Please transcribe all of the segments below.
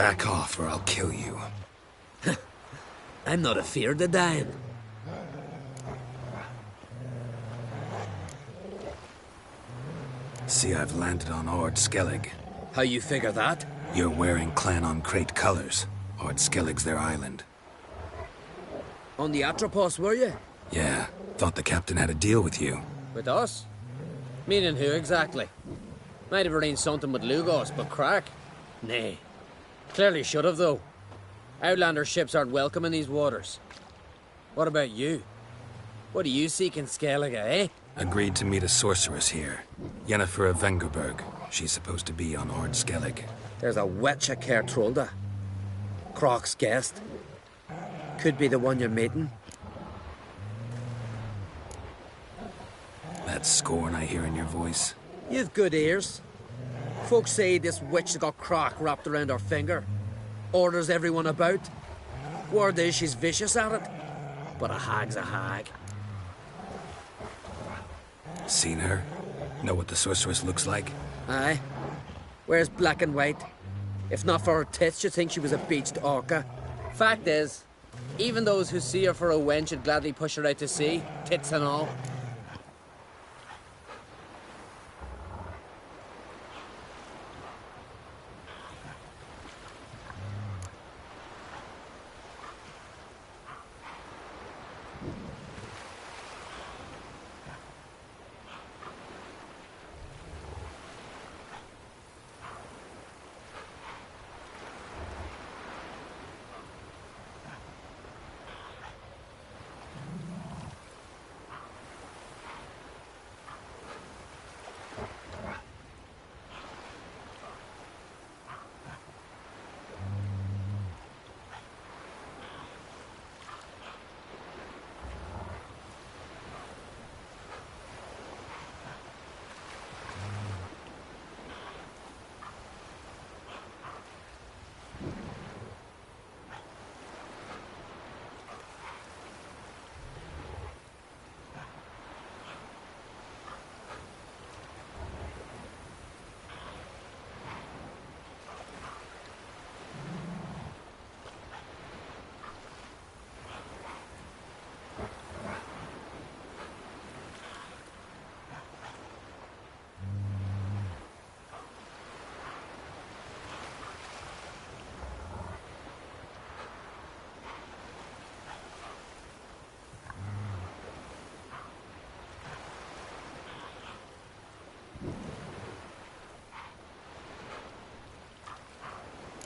Back off or I'll kill you. I'm not afeard of dying. See, I've landed on Ord Skellig. How you figure that? You're wearing Clan on Crate colors. Ord Skellig's their island. On the Atropos, were you? Yeah, thought the captain had a deal with you. With us? Meaning who exactly? Might have arranged something with Lugos, but crack? Nay. Clearly should have, though. Outlander ships aren't welcome in these waters. What about you? What do you seek in Skellige, eh? Agreed to meet a sorceress here. Yennefer of Vengerberg. She's supposed to be on Ord Skellig. There's a witch at Caer Trolda. Croc's guest. Could be the one you're meeting. That scorn I hear in your voice. You've good ears. Folks say this witch has got Croc wrapped around her finger. Orders everyone about. Word is she's vicious at it. But a hag's a hag. Seen her? Know what the sorceress looks like? Aye. Wears black and white. If not for her tits, you'd think she was a beached orca. Fact is, even those who see her for a wench would gladly push her out to sea, tits and all.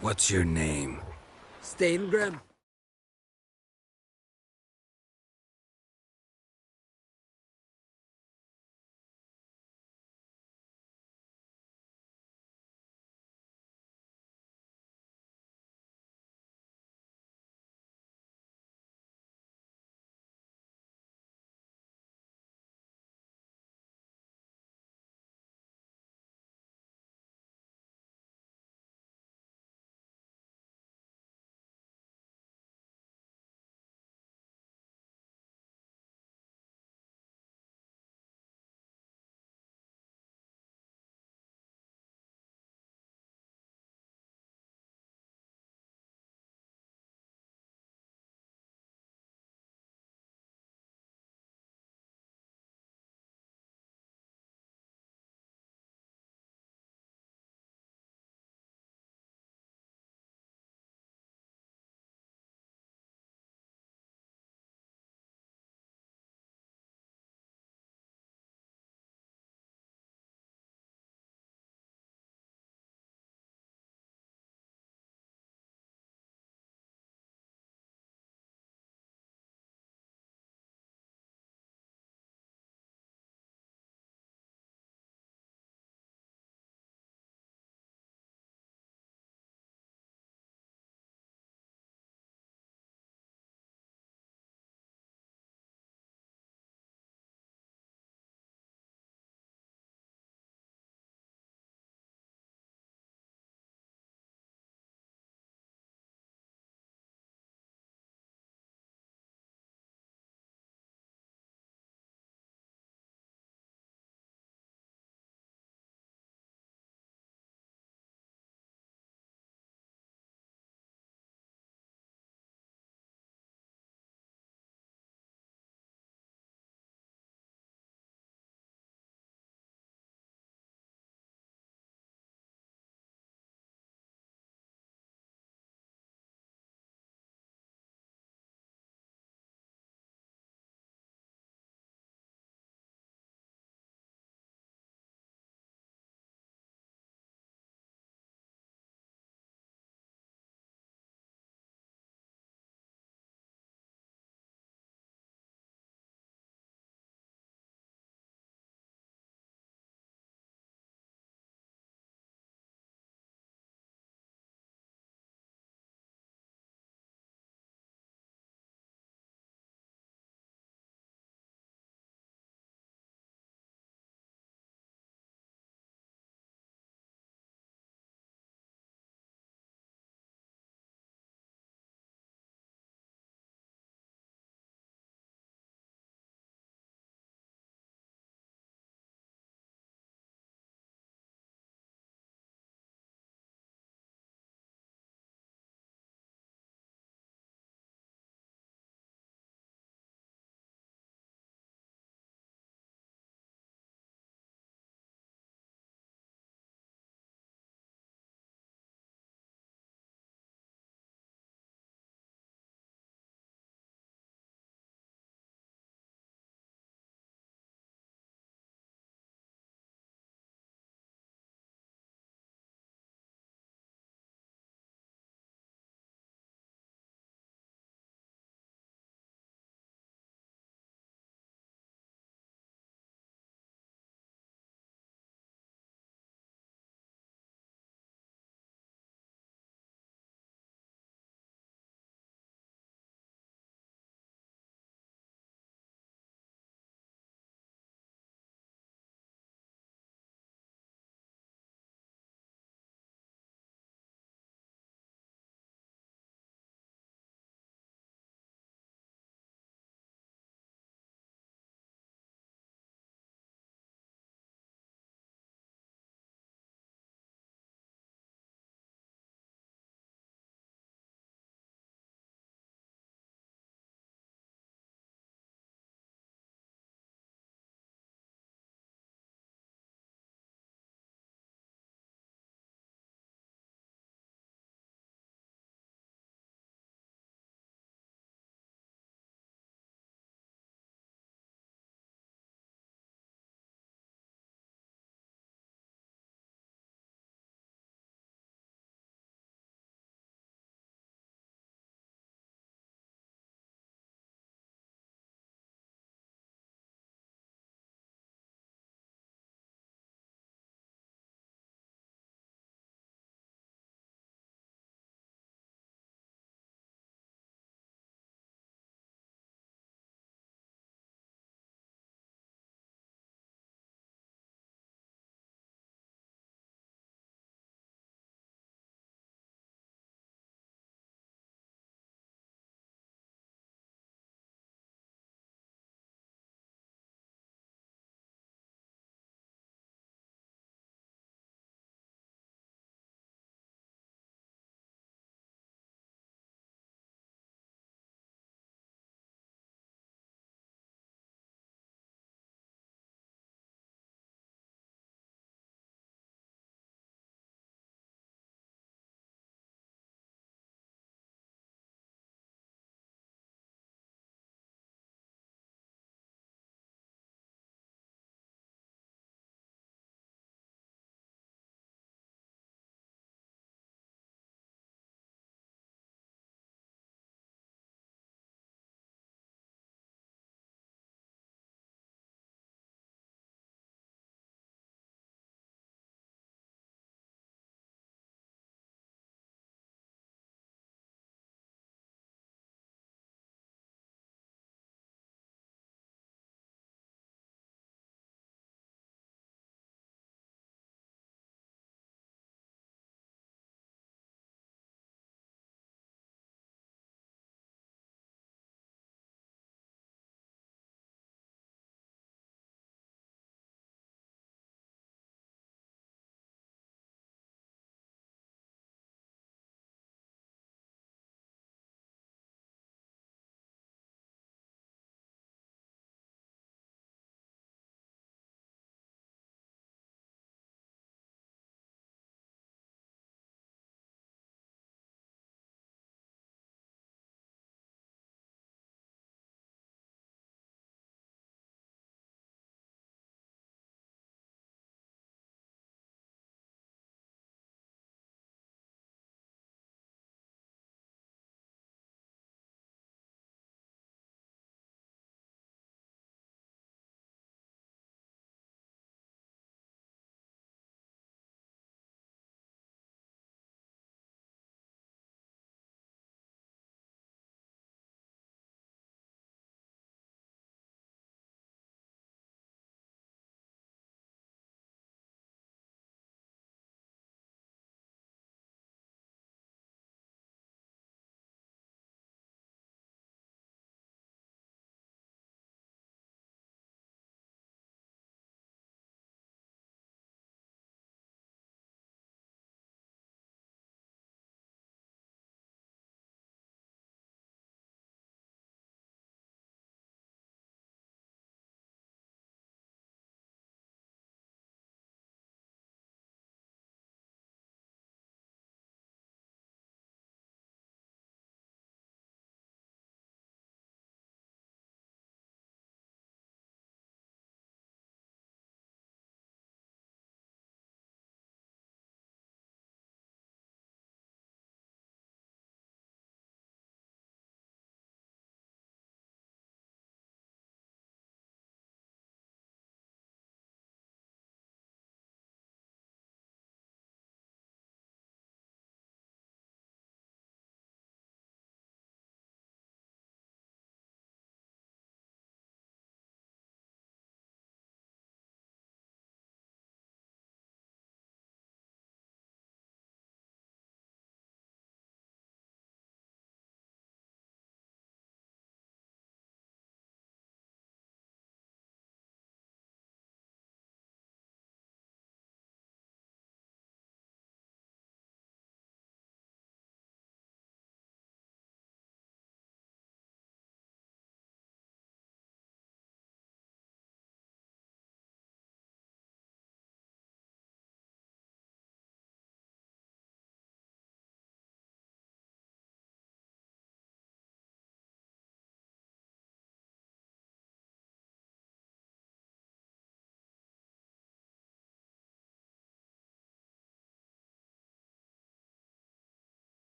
What's your name? Steingrim.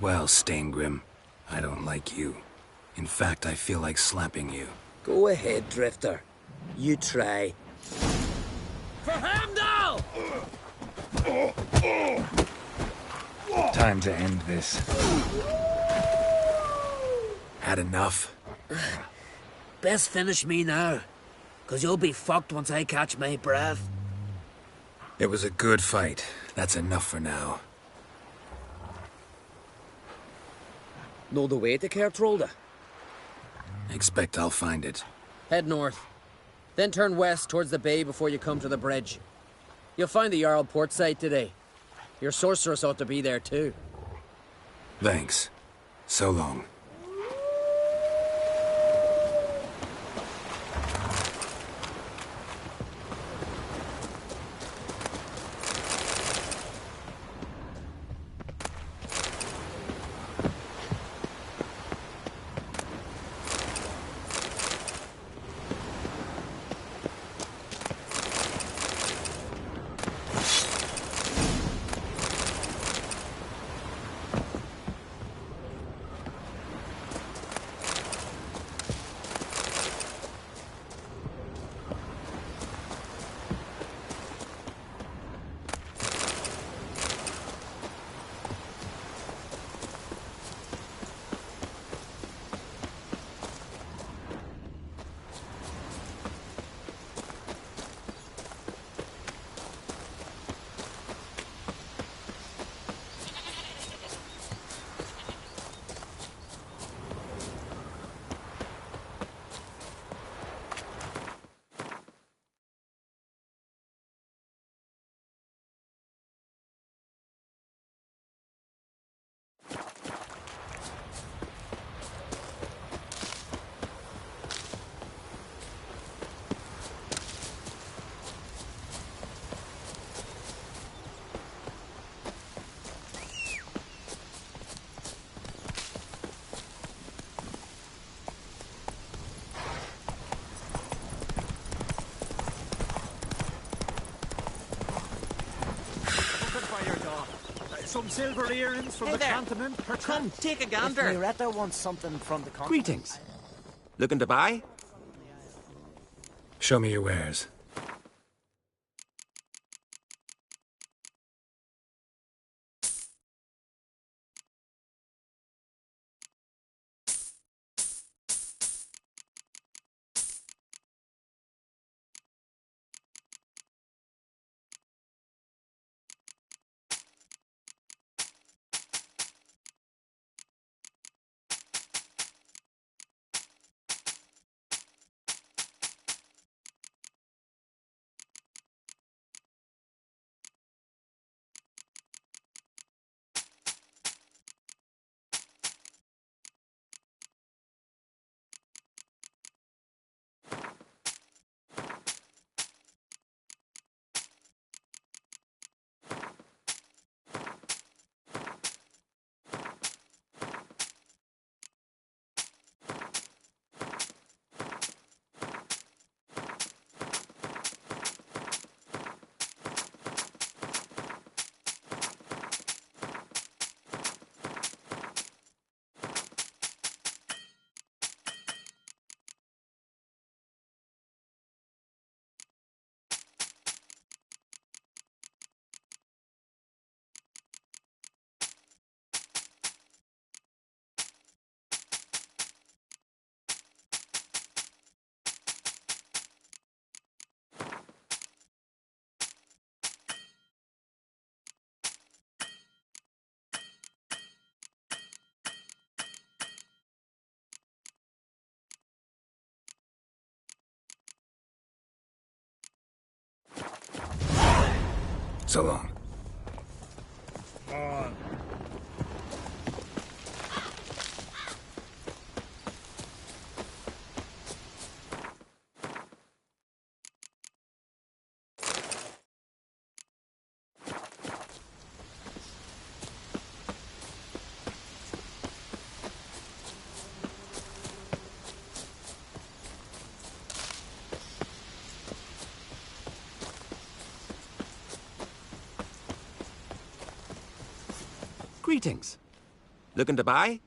Well, Staingrim, I don't like you. In fact, I feel like slapping you. Go ahead, Drifter. You try. For Heimdall! Time to end this. Had enough? Best finish me now, 'cause you'll be fucked once I catch my breath. It was a good fight. That's enough for now. Know the way to Kertrolda? Expect I'll find it. Head north. Then turn west towards the bay before you come to the bridge. You'll find the Jarl port site today. Your sorceress ought to be there too. Thanks. So long. Some silver earrings from the continent. Come, take a gander. If Loretta wants something from the continent. Greetings. Looking to buy? Show me your wares. So long. Greetings. Looking to buy?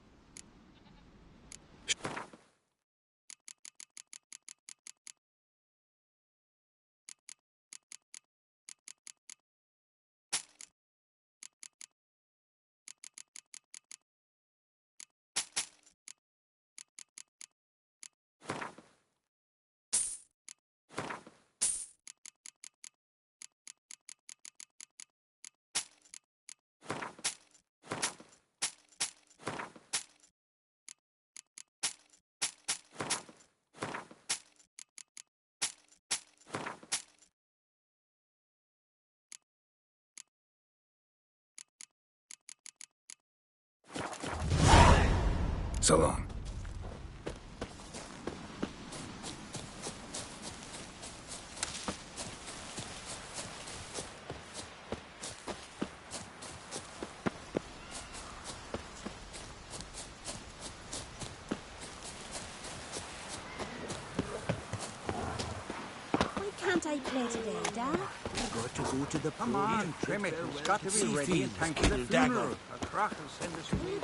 So long. Why can't I play today, Dad? Got to go to the Come on, trim it. It's got to be ready in time for the funeral. A crack will send us away.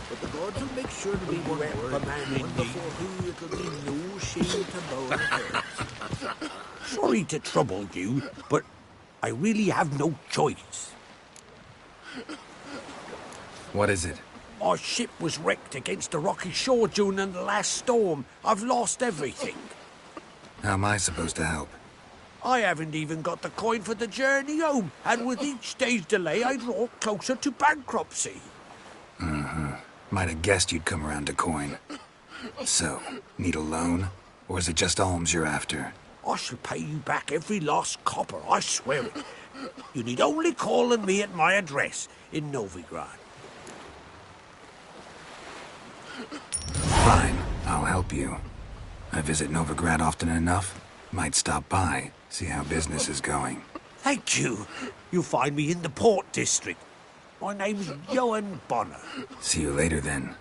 But the gods will make sure to be one word before who it'll be no shame to bow her. Sorry to trouble you, but I really have no choice. What is it? Our ship was wrecked against the rocky shore during the last storm. I've lost everything. How am I supposed to help? I haven't even got the coin for the journey home, and with each day's delay, I draw closer to bankruptcy. Might have guessed you'd come around to coin. So, need a loan? Or is it just alms you're after? I shall pay you back every lost copper, I swear it. You need only call on me at my address in Novigrad. Fine, I'll help you. I visit Novigrad often enough. Might stop by, see how business is going. Thank you. You'll find me in the Port District. My name's Johan Bonner. See you later then.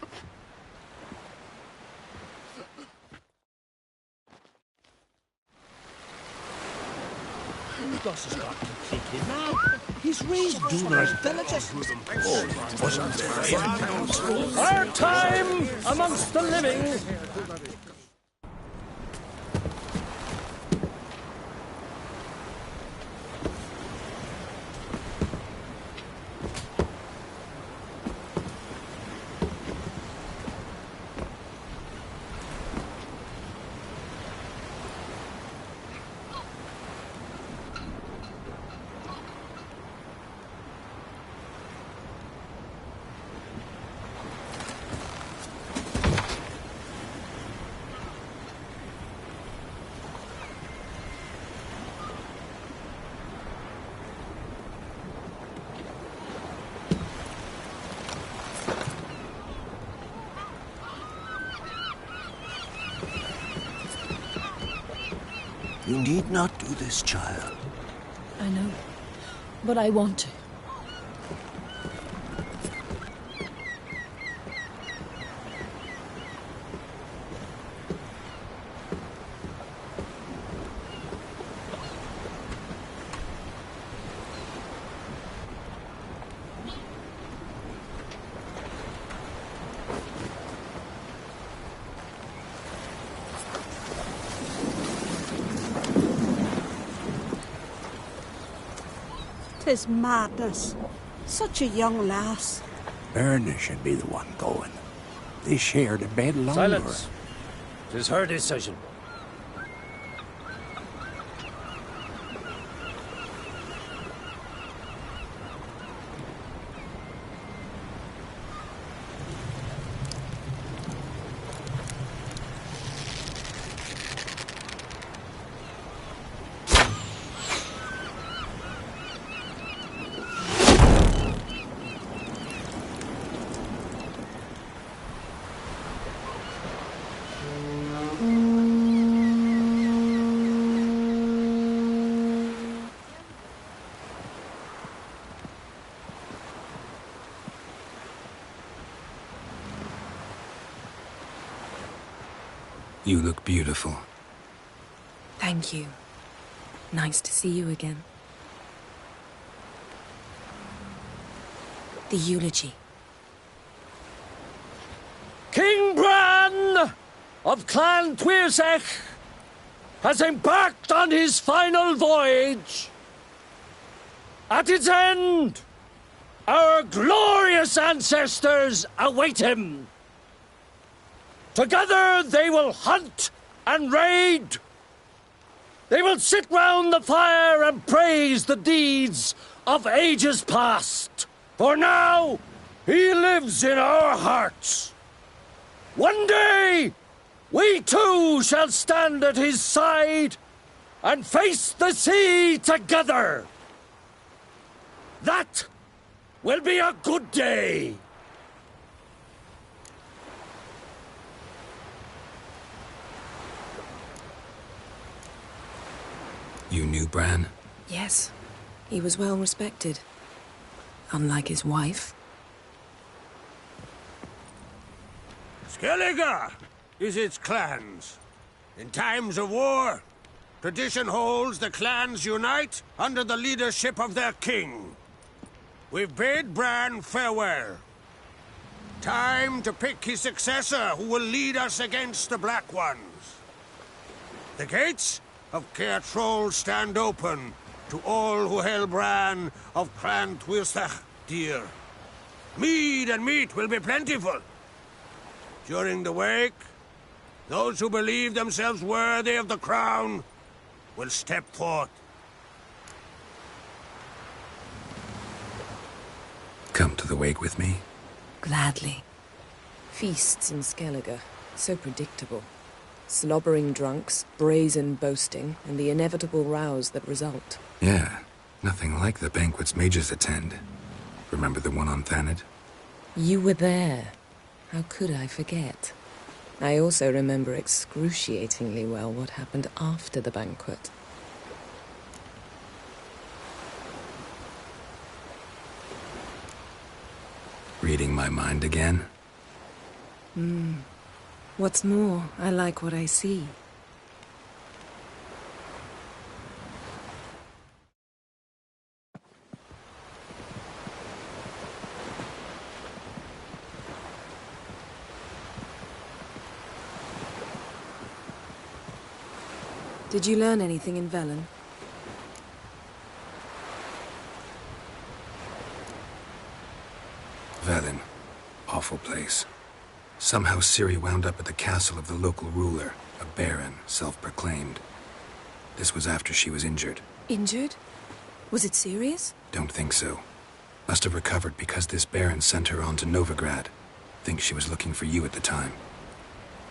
Gus has got completely mad. He's raised Duna's villagers. Our time amongst the living. You need not do this, child. I know, but I want to. Tis madness. Such a young lass. Erna should be the one going. They shared a bed longer. Silence. 'Tis her decision. You look beautiful. Thank you. Nice to see you again. The eulogy. King Bran of Clan Tuirsech has embarked on his final voyage. At its end, our glorious ancestors await him. Together they will hunt and raid. They will sit round the fire and praise the deeds of ages past. For now, he lives in our hearts. One day, we too shall stand at his side and face the sea together. That will be a good day. You knew Bran? Yes, he was well respected. Unlike his wife. Skellige is its clans. In times of war, tradition holds the clans unite under the leadership of their king. We've bade Bran farewell. Time to pick his successor who will lead us against the Black Ones. The gates of Caer Troll stand open to all who held Bran of Clan Tuirsech dear. Mead and meat will be plentiful. During the wake, those who believe themselves worthy of the crown will step forth. Come to the wake with me? Gladly. Feasts in Skellige, so predictable. Slobbering drunks, brazen boasting, and the inevitable rows that result. Yeah, nothing like the banquets mages attend. Remember the one on Thanedd? You were there. How could I forget? I also remember excruciatingly well what happened after the banquet. Reading my mind again? What's more, I like what I see. Did you learn anything in Velen? Velen. Awful place. Somehow Ciri wound up at the castle of the local ruler, a baron, self-proclaimed. This was after she was injured. Injured? Was it serious? Don't think so. Must have recovered because this baron sent her on to Novigrad. Think she was looking for you at the time.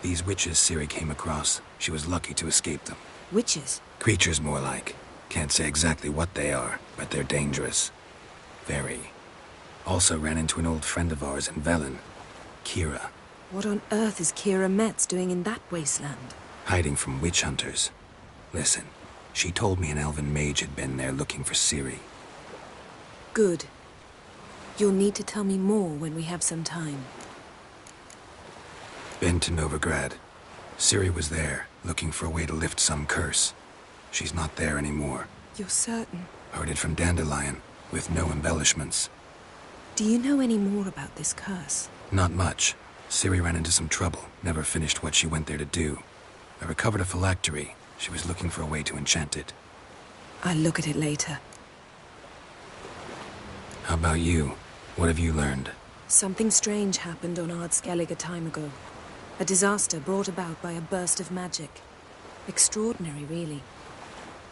These witches Ciri came across, she was lucky to escape them. Witches? Creatures more like. Can't say exactly what they are, but they're dangerous. Very. Also ran into an old friend of ours in Velen, Kira. What on earth is Kira Metz doing in that wasteland? Hiding from witch hunters. Listen, she told me an elven mage had been there looking for Ciri. Good. You'll need to tell me more when we have some time. Been to Novigrad. Ciri was there, looking for a way to lift some curse. She's not there anymore. You're certain? Heard it from Dandelion, with no embellishments. Do you know any more about this curse? Not much. Ciri ran into some trouble, never finished what she went there to do. I recovered a phylactery. She was looking for a way to enchant it. I'll look at it later. How about you? What have you learned? Something strange happened on Ard Skellige a time ago. A disaster brought about by a burst of magic. Extraordinary, really.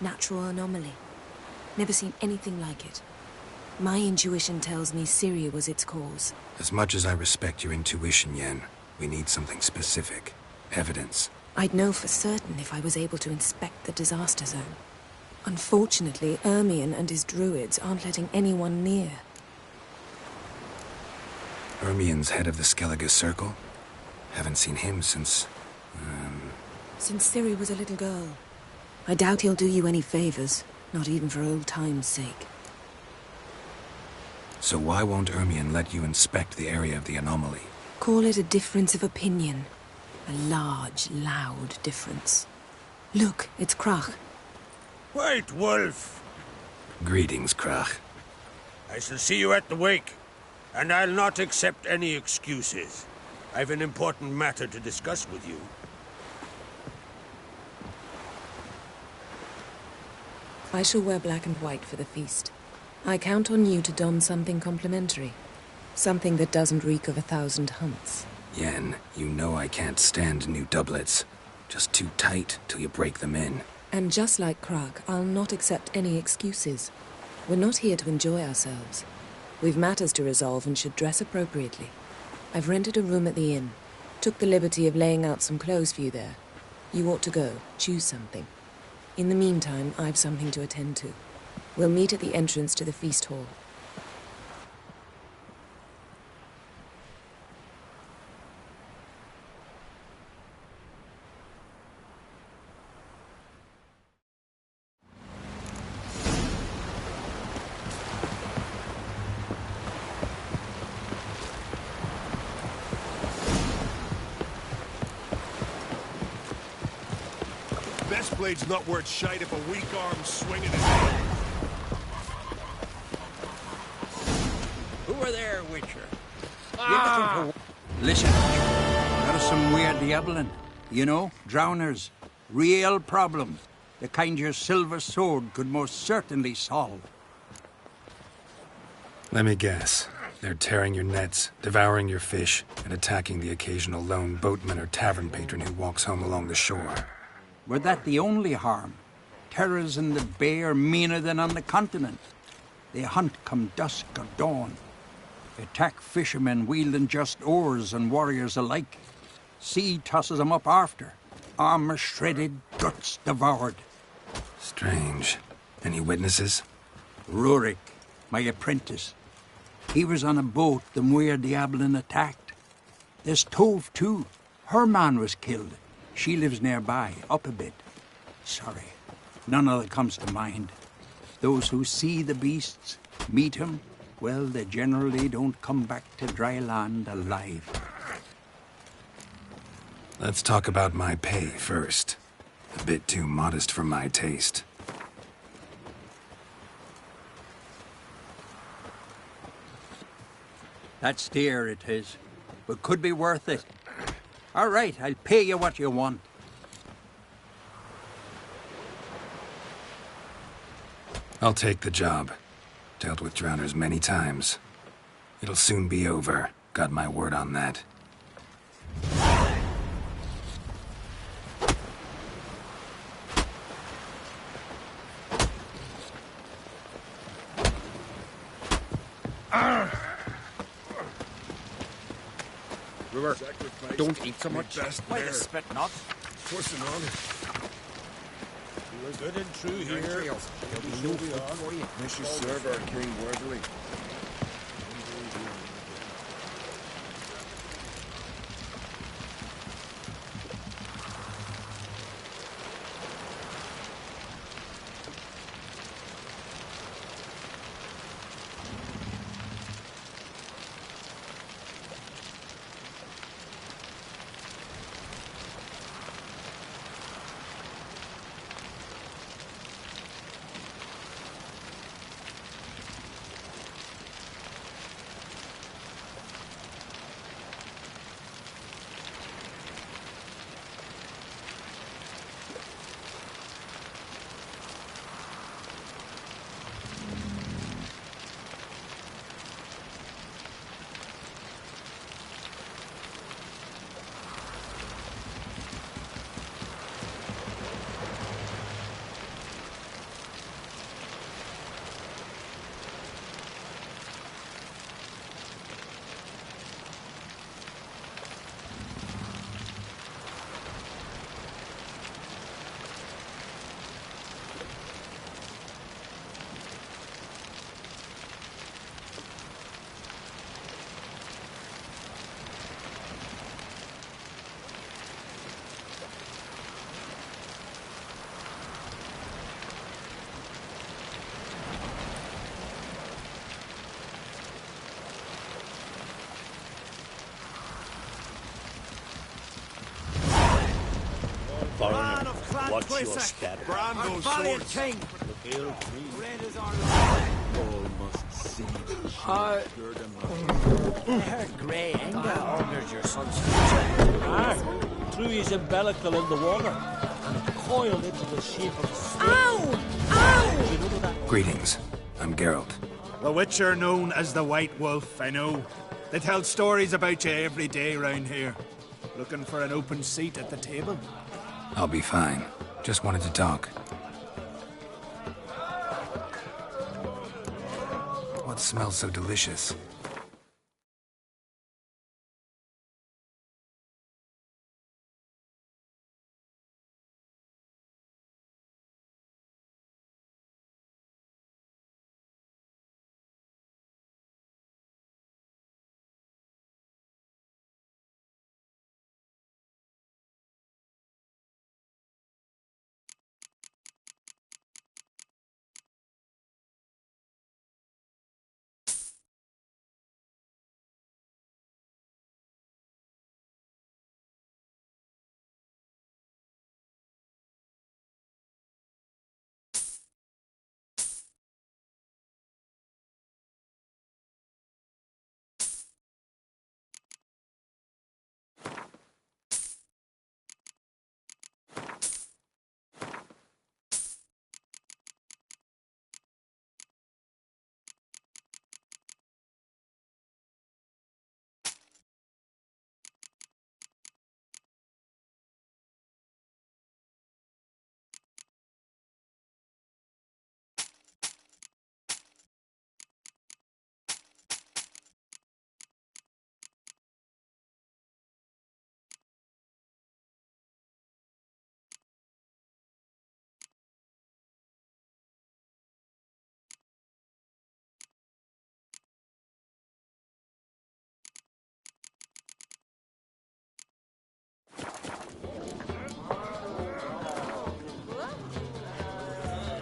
Natural anomaly. Never seen anything like it. My intuition tells me Ciri was its cause. As much as I respect your intuition, Yen, we need something specific. Evidence. I'd know for certain if I was able to inspect the disaster zone. Unfortunately, Ermion and his druids aren't letting anyone near. Ermion's head of the Skellige Circle? Haven't seen him since... Since Ciri was a little girl. I doubt he'll do you any favors, not even for old time's sake. So why won't Ermion let you inspect the area of the anomaly? Call it a difference of opinion. A large, loud difference. Look, it's Crach. White Wolf! Greetings, Krach. I shall see you at the wake. And I'll not accept any excuses. I've an important matter to discuss with you. I shall wear black and white for the feast. I count on you to don something complimentary. Something that doesn't reek of 1,000 hunts. Yen, you know I can't stand new doublets. Just too tight till you break them in. And just like Krak, I'll not accept any excuses. We're not here to enjoy ourselves. We've matters to resolve and should dress appropriately. I've rented a room at the inn. Took the liberty of laying out some clothes for you there. You ought to go. Choose something. In the meantime, I've something to attend to. We'll meet at the entrance to the feast hall. Best blade's not worth shite if a weak arm's swinging it. Who are there, Witcher? Listen, there's some weird diabling. You know, drowners. Real problem. The kind your silver sword could most certainly solve. Let me guess. They're tearing your nets, devouring your fish, and attacking the occasional lone boatman or tavern patron who walks home along the shore. Were that the only harm? Terrors in the bay are meaner than on the continent. They hunt come dusk or dawn. Attack fishermen wielding just oars and warriors alike. Sea tosses them up after. Armor shredded, guts devoured. Strange. Any witnesses? Rurik, my apprentice. He was on a boat the Muir Diablin attacked. There's Tove, too. Her man was killed. She lives nearby, up a bit. Sorry, none of it comes to mind. Those who see the beasts, meet him, well, they generally don't come back to dry land alive. Let's talk about my pay first. A bit too modest for my taste. That's dear, it is, but could be worth it. All right, I'll pay you what you want. I'll take the job. Dealt with drowners many times. It'll soon be over. Got my word on that. River, don't eat so much. Why the spit not? Forcing on it. We're good and true here. There'll be no food for you. May she serve our king worthily. Man of Clan Watch your Quasar, step. our Brando's valiant swords. king. Look ill, please. Red is our life. all must see the I- Her grey anger augurs your son's future. Aye, threw his umbilical in the water and it coiled into the shape of a snake. Ow! Ow! You know that? Greetings. I'm Geralt. The Witcher known as the White Wolf, I know. They tell stories about you every day round here. Looking for an open seat at the table? I'll be fine. Just wanted to talk. What smells so delicious?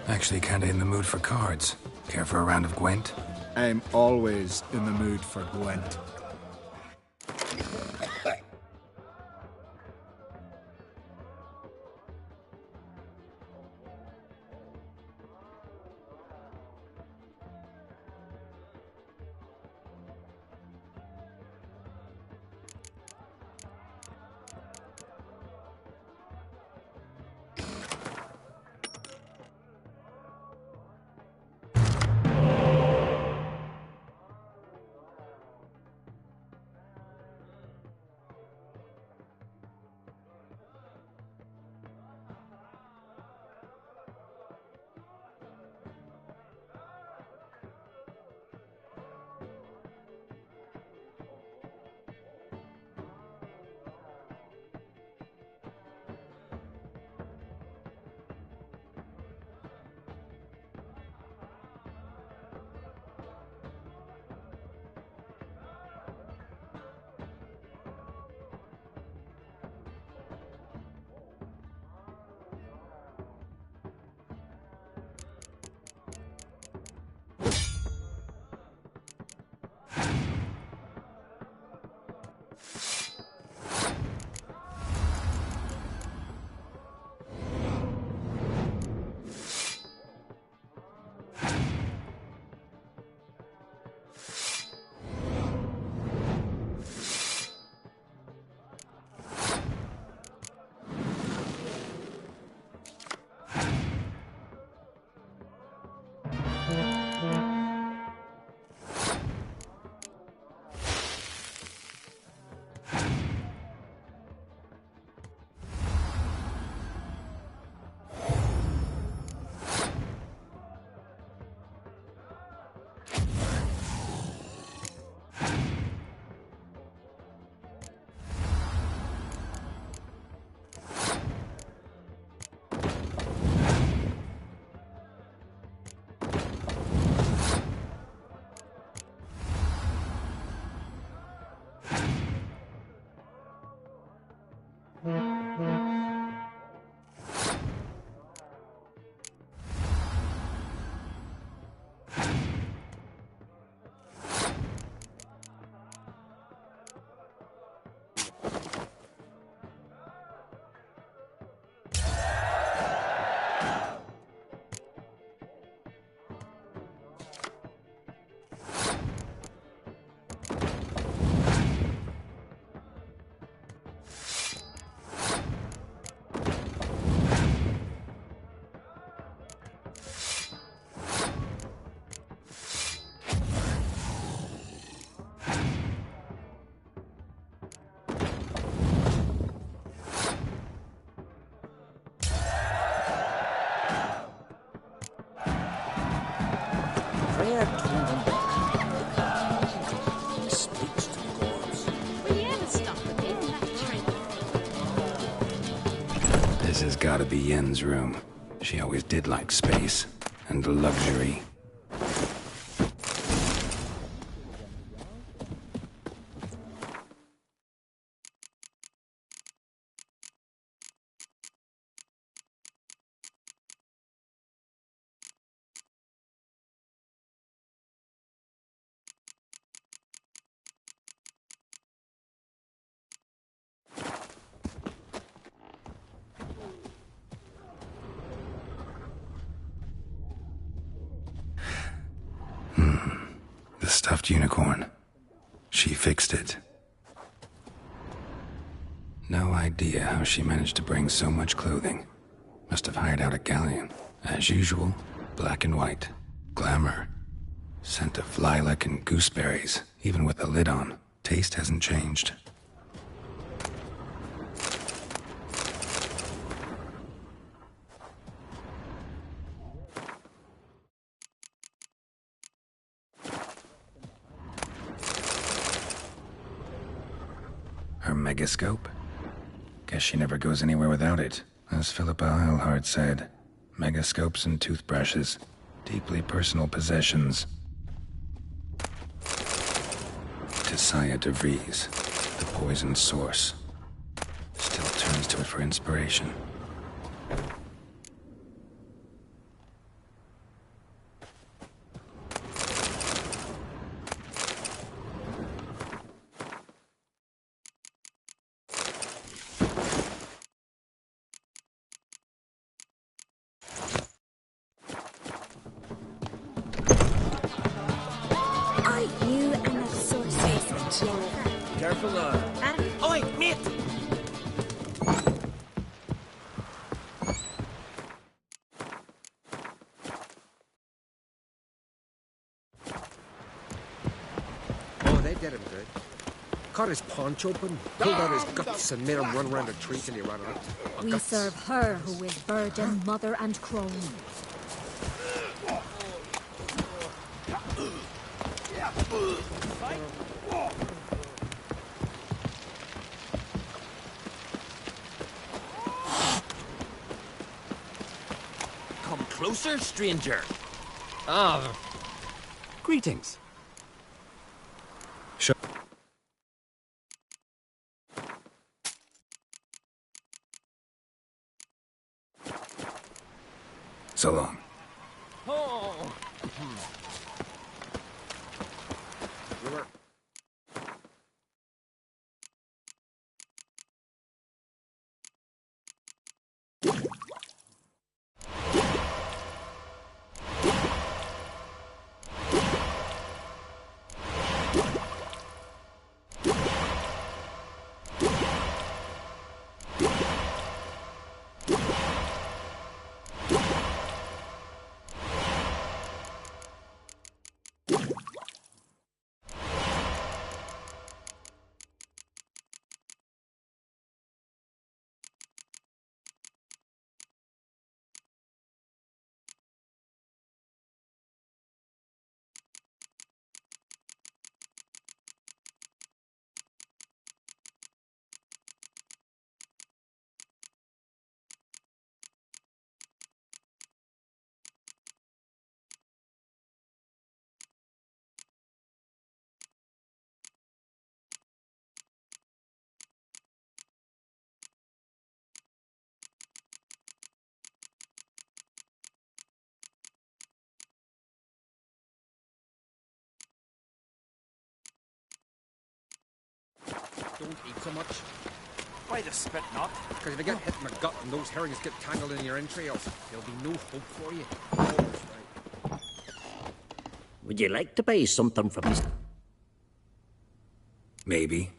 Actually kinda in the mood for cards. Care for a round of Gwent? I'm always in the mood for Gwent. bear told him he speaks to the gods. Will you ever stop repeating that trick? This has got to be Yen's room. She always did like space and luxury. The stuffed unicorn. She fixed it. No idea how she managed to bring so much clothing. Must have hired out a galleon. As usual, black and white. Glamour. Scent of lilac and gooseberries, even with the lid on. Taste hasn't changed. Her megascope? Guess she never goes anywhere without it. As Philippa Eilhart said, megascopes and toothbrushes, deeply personal possessions. Tisaya DeVries, the poison source, still turns to it for inspiration. Careful now. Oi, mate! Oh, they did him good. Cut his paunch open, pulled out his guts, and made him run around the tree till he ran out. We serve her who is virgin, mother, and crone. Come closer, stranger. Ah. Greetings. Sure. So long. Oh. Don't eat so much. Why the spit not? Because if you get hit in the gut and those herrings get tangled in your entrails, there'll be no hope for you. Would you like to buy something from me? Maybe.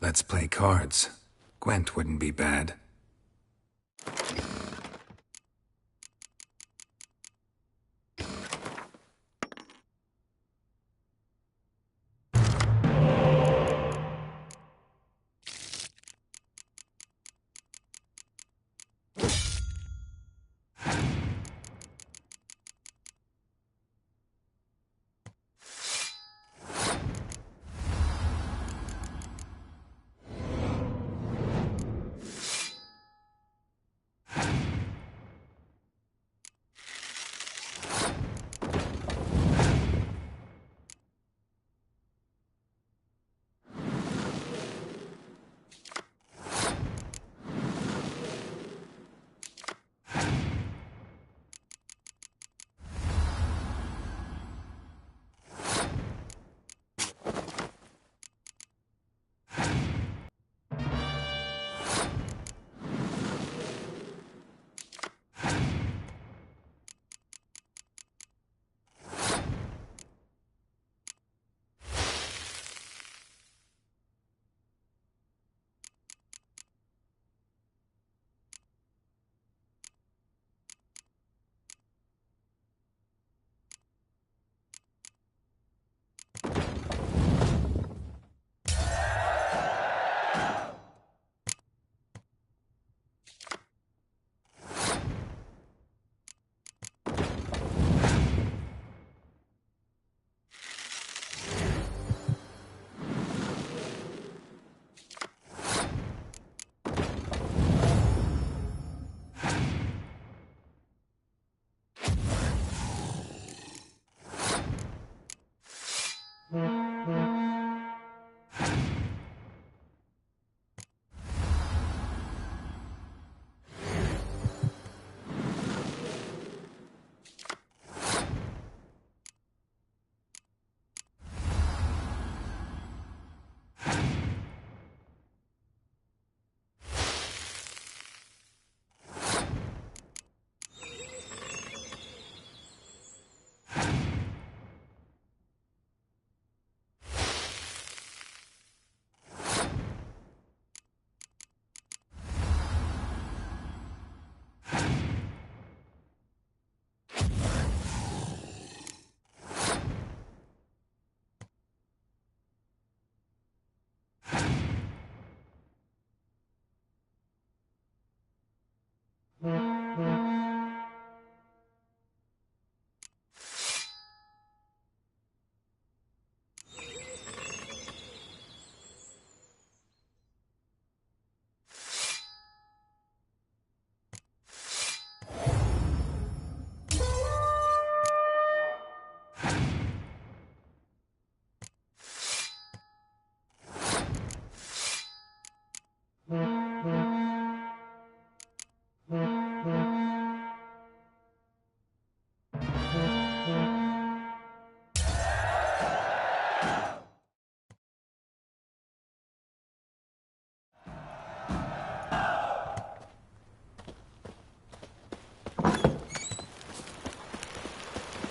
Let's play cards. Gwent wouldn't be bad.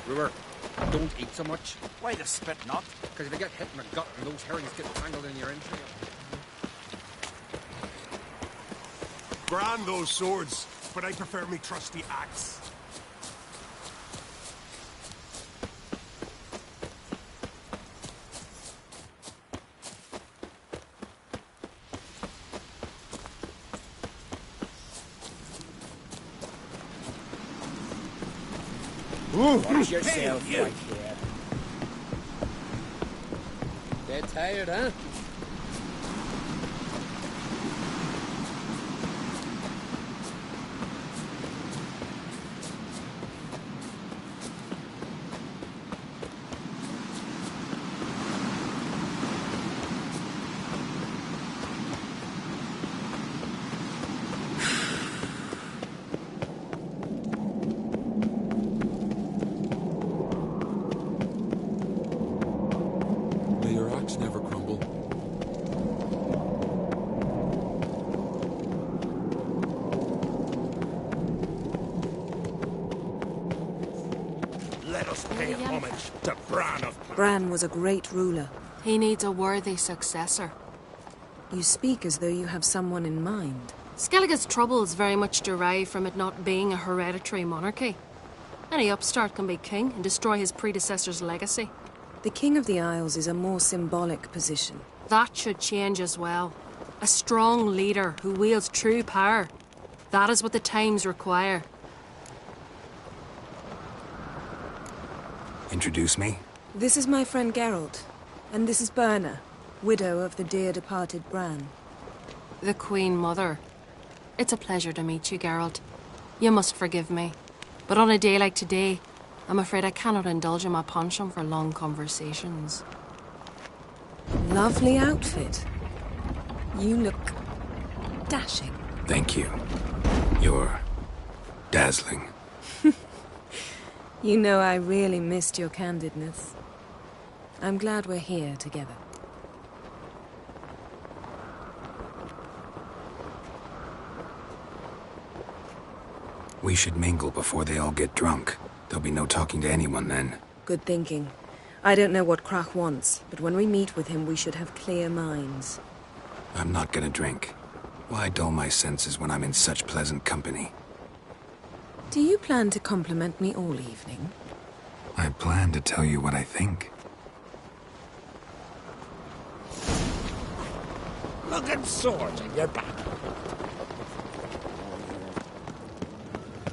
Brewer, don't eat so much. Why the spit not? Because if you get hit in the gut and those herrings get tangled in your entrail. Grand those swords, but I prefer me trusty axe. Watch yourself Hey, you. right here. Dead tired, huh? May your axe never crumble. Let us pay homage to Bran of Bran was a great ruler. He needs a worthy successor. You speak as though you have someone in mind. Skellige's troubles very much derive from it not being a hereditary monarchy. Any upstart can be king and destroy his predecessor's legacy. The King of the Isles is a more symbolic position. That should change as well. A strong leader who wields true power. That is what the times require. Introduce me? This is my friend Geralt, and this is Berna, widow of the dear departed Bran. The Queen Mother. It's a pleasure to meet you, Geralt. You must forgive me. But on a day like today, I'm afraid I cannot indulge in my penchant for long conversations. Lovely outfit. You look dashing. Thank you. You're dazzling. You know I really missed your candidness. I'm glad we're here together. We should mingle before they all get drunk. There'll be no talking to anyone then. Good thinking. I don't know what Crach wants, but when we meet with him, we should have clear minds. I'm not gonna drink. Why dull my senses when I'm in such pleasant company? Do you plan to compliment me all evening? I plan to tell you what I think. Looking swords on your back.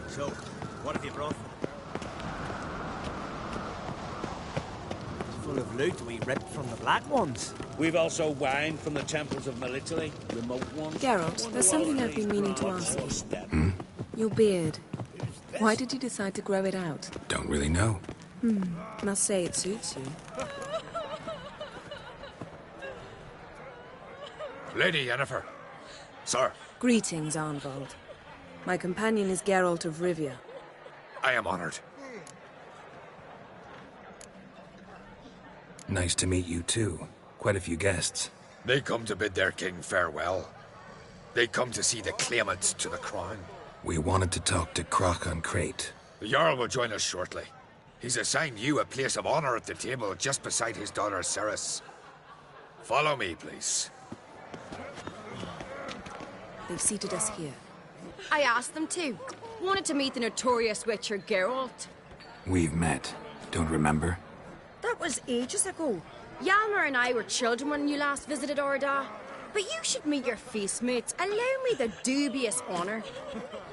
So, what have you brought? It's full of loot we ripped from the Black Ones. We've also wine from the temples of Melitele, remote ones. Geralt, there's something I've been meaning to ask you. Your beard. Why did you decide to grow it out? Don't really know. Must say it suits you. Lady Yennefer. Sir. Greetings, Arnvald. My companion is Geralt of Rivia. I am honored. Nice to meet you too. Quite a few guests. They come to bid their king farewell. They come to see the claimants to the crown. We wanted to talk to Crach an Crate. The Jarl will join us shortly. He's assigned you a place of honor at the table just beside his daughter Cerys. Follow me, please. They've seated us here. I asked them to. Wanted to meet the notorious witcher Geralt. We've met. Don't remember? That was ages ago. Hjalmar and I were children when you last visited Orda. But you should meet your feast mates. Allow me the dubious honour.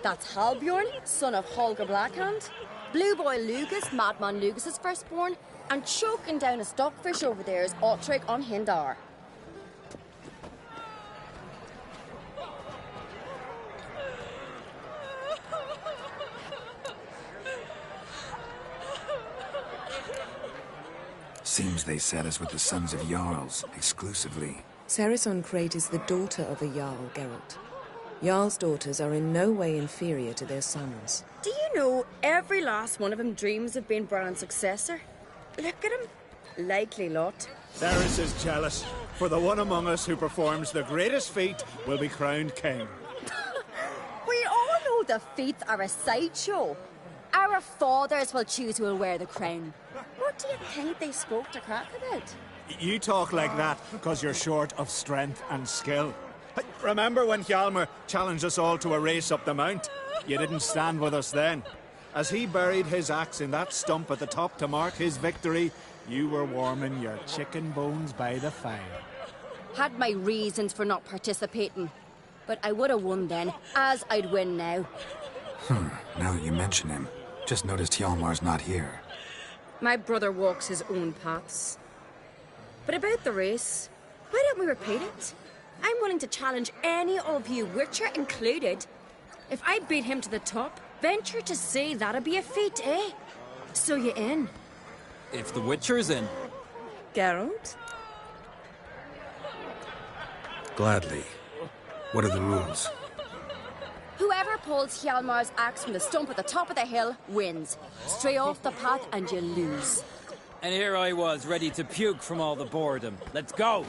That's Halbjorn, son of Holger Blackhand. Blue Boy Lugus, Madman Lugus' firstborn. And choking down a stockfish over there is Otrek on Hindar. Seems they set us with the sons of Jarls, exclusively. Cerys an Crate is the daughter of a Jarl, Geralt. Jarl's daughters are in no way inferior to their sons. Do you know every last one of them dreams of being Bran's successor? Look at him. Likely lot. Cerys is jealous, for the one among us who performs the greatest feat will be crowned king. We all know the feats are a sideshow. Our fathers will choose who will wear the crown. What do you think they spoke to Crach about? You talk like that because you're short of strength and skill. Remember when Hjalmar challenged us all to a race up the mount? You didn't stand with us then. As he buried his axe in that stump at the top to mark his victory, you were warming your chicken bones by the fire. Had my reasons for not participating. But I would have won then, as I'd win now. Now that you mention him, just noticed Hjalmar's not here. My brother walks his own paths. But about the race, why don't we repeat it? I'm willing to challenge any of you, Witcher included. If I beat him to the top, venture to say that'd be a feat, eh? So you in? If the Witcher's in. Geralt? Gladly. What are the rules? Whoever pulls Hjalmar's axe from the stump at the top of the hill wins. Stray off the path and you lose. And here I was, ready to puke from all the boredom. Let's go!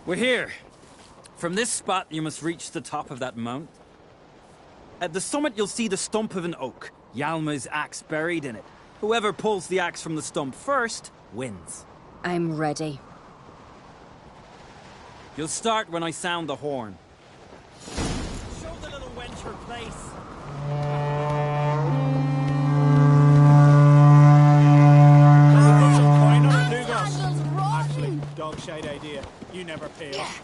We're here. From this spot, you must reach the top of that mount. At the summit, you'll see the stump of an oak. Yalma's axe buried in it. Whoever pulls the axe from the stump first, wins. I'm ready. You'll start when I sound the horn. Show the little wench her place. Actually, dog shite idea. You never pay off.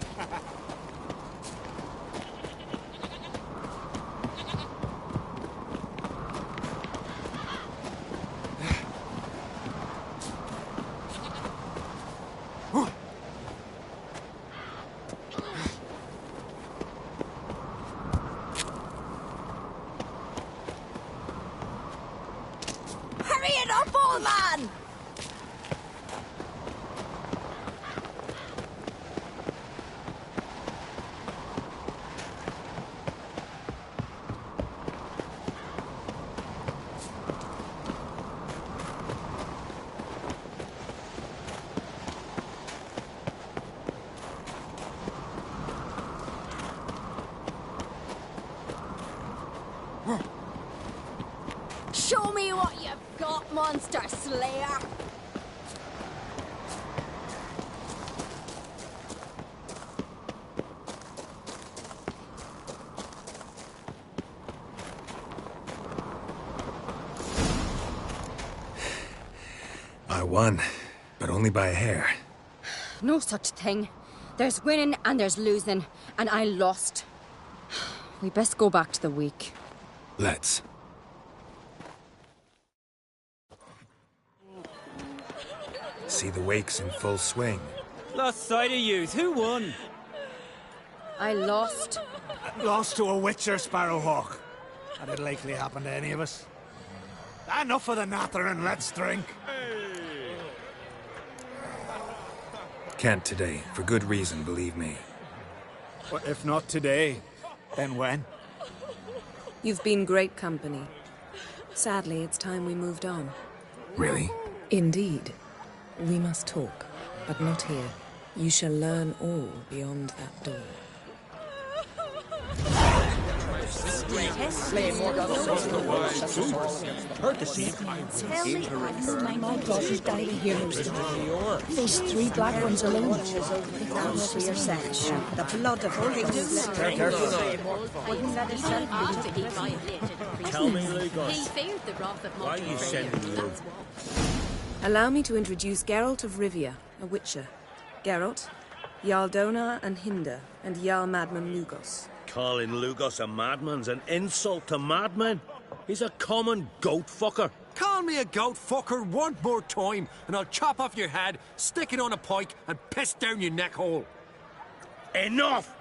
Hurry it up, old man! Show me what you've got, monster slayer! I won, but only by a hair. No such thing. There's winning and there's losing, and I lost. We best go back to the week. Let's. See the wakes in full swing. Lost sight of yous. Who won? I lost. Lost to a witcher, Sparrowhawk. That'd likely happen to any of us. Enough of the natter and let's drink. Can't today, for good reason, believe me. Well, if not today, then when? You've been great company. Sadly, it's time we moved on. Really? Indeed. We must talk, but not here. You shall learn all beyond that door. My God, he's died of heroes. These three black ones alone. Thanks for your sex. The blood of all things. Tell me, Lugos, He feared the wrath of why are you sending me? Allow me to introduce Geralt of Rivia, a witcher. Geralt, Jarl Donar and Hinder, and Jarl Madman Lugos. Calling Lugos a madman's an insult to madmen. He's a common goat fucker. Call me a goat fucker one more time, and I'll chop off your head, stick it on a pike, and piss down your neck hole. Enough!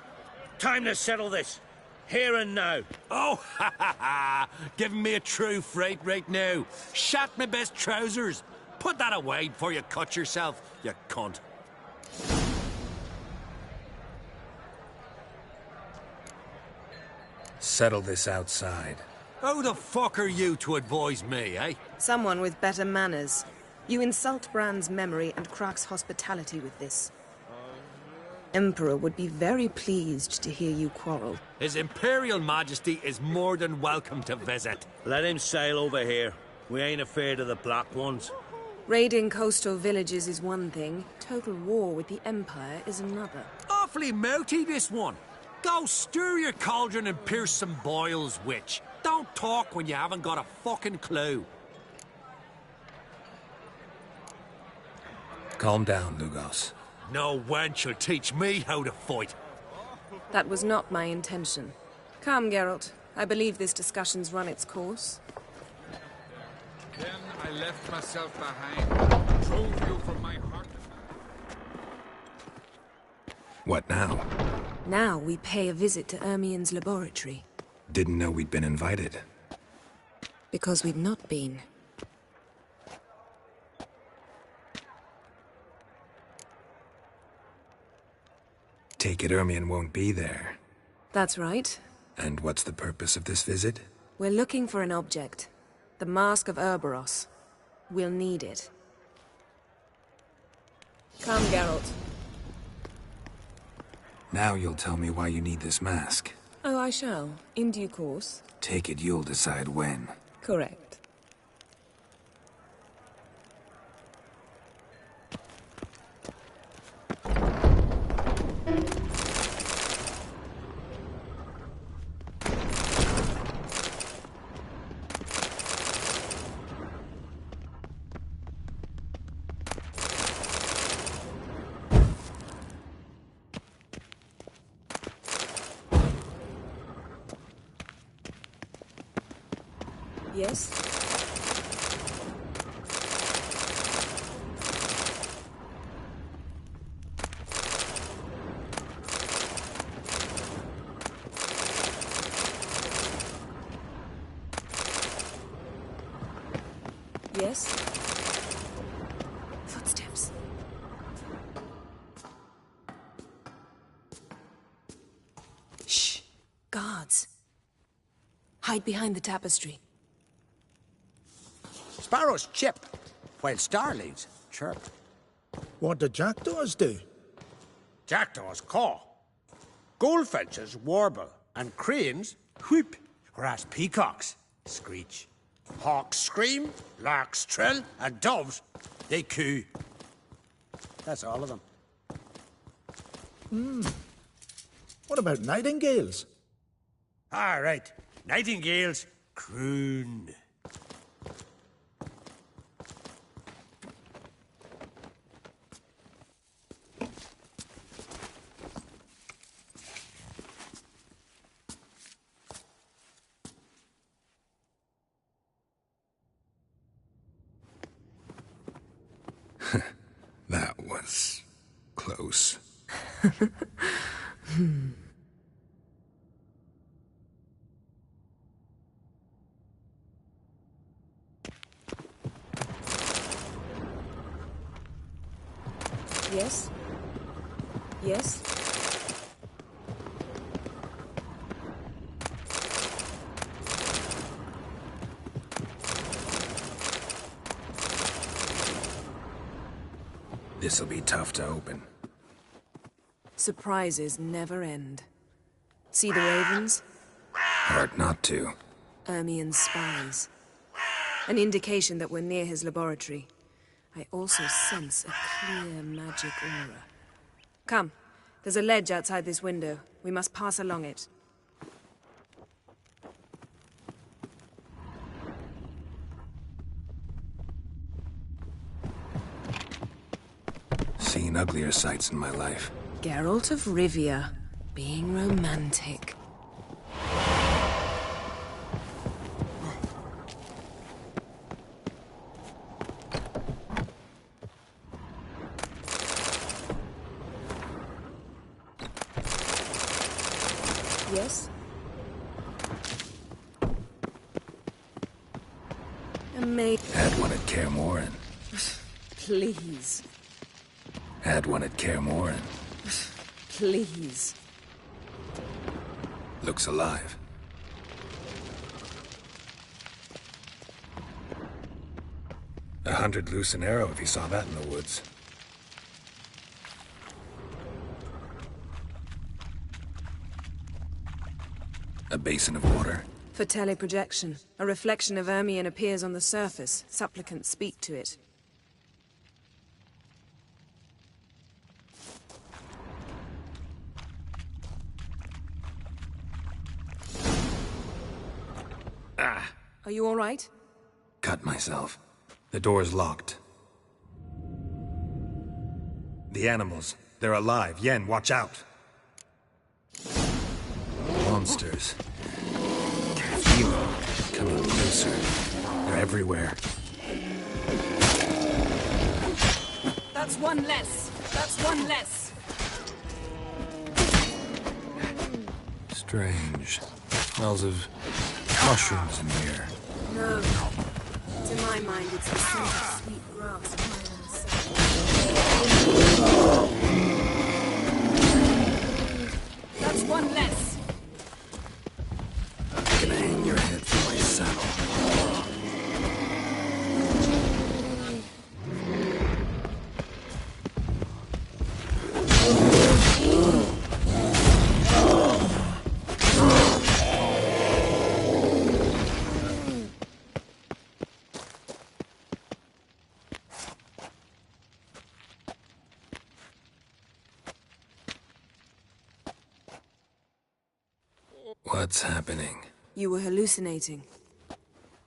Time to settle this. Here and now. Oh, ha ha ha! Giving me a true fright right now. Shat my best trousers. Put that away before you cut yourself, you cunt. Settle this outside. Who the fuck are you to advise me, eh? Someone with better manners. You insult Bran's memory and Krak's hospitality with this. Emperor would be very pleased to hear you quarrel. His Imperial Majesty is more than welcome to visit. Let him sail over here. We ain't afraid of the Black Ones. Raiding coastal villages is one thing. Total war with the Empire is another. Awfully mouty, this one. Go stir your cauldron and pierce some boils, witch. Don't talk when you haven't got a fucking clue. Calm down, Lugos. No wench will teach me how to fight. That was not my intention. Come, Geralt. I believe this discussion's run its course. Then I left myself behind, drove you from my heart. What now? Now we pay a visit to Ermien's laboratory. Didn't know we'd been invited. Because we'd not been. Take it Ermien won't be there. That's right. And what's the purpose of this visit? We're looking for an object. The Mask of Urboros. We'll need it. Come, Geralt. Now you'll tell me why you need this mask. Oh, I shall. In due course. Take it you'll decide when. Correct. Yes? Yes? Footsteps. Shh! Guards. Hide behind the tapestry. Sparrows chip, while starlings chirp. What do jackdaws do? Jackdaws caw. Goldfinches warble, and cranes whoop, whereas peacocks screech. Hawks scream, larks trill, and doves, they coo. That's all of them. What about nightingales? Ah, right. Nightingales croon. That was close. Yes? Yes? This'll be tough to open. Surprises never end. See the ravens? Hard not to. Ermien's spies. An indication that we're near his laboratory. I also sense a clear magic aura. Come, there's a ledge outside this window. We must pass along it. Seen uglier sights in my life. Geralt of Rivia, being romantic. Yes? A maid. Had one at Kaer Morhen. Please. Had one at Kaer Morhen. Please. Looks alive. $100 loose an arrow if you saw that in the woods. A basin of water. For teleprojection. A reflection of Ermien appears on the surface. Supplicants speak to it. Are you all right? Cut myself. The door's locked. The animals. They're alive. Yen, watch out. Monsters. Can feel them coming closer. They're everywhere. That's one less. That's one less. Strange. Smells of mushrooms in here. No. To my mind, it's the scent of sweet grass. That's one less. I'm gonna hang your head from my saddle. What's happening? You were hallucinating.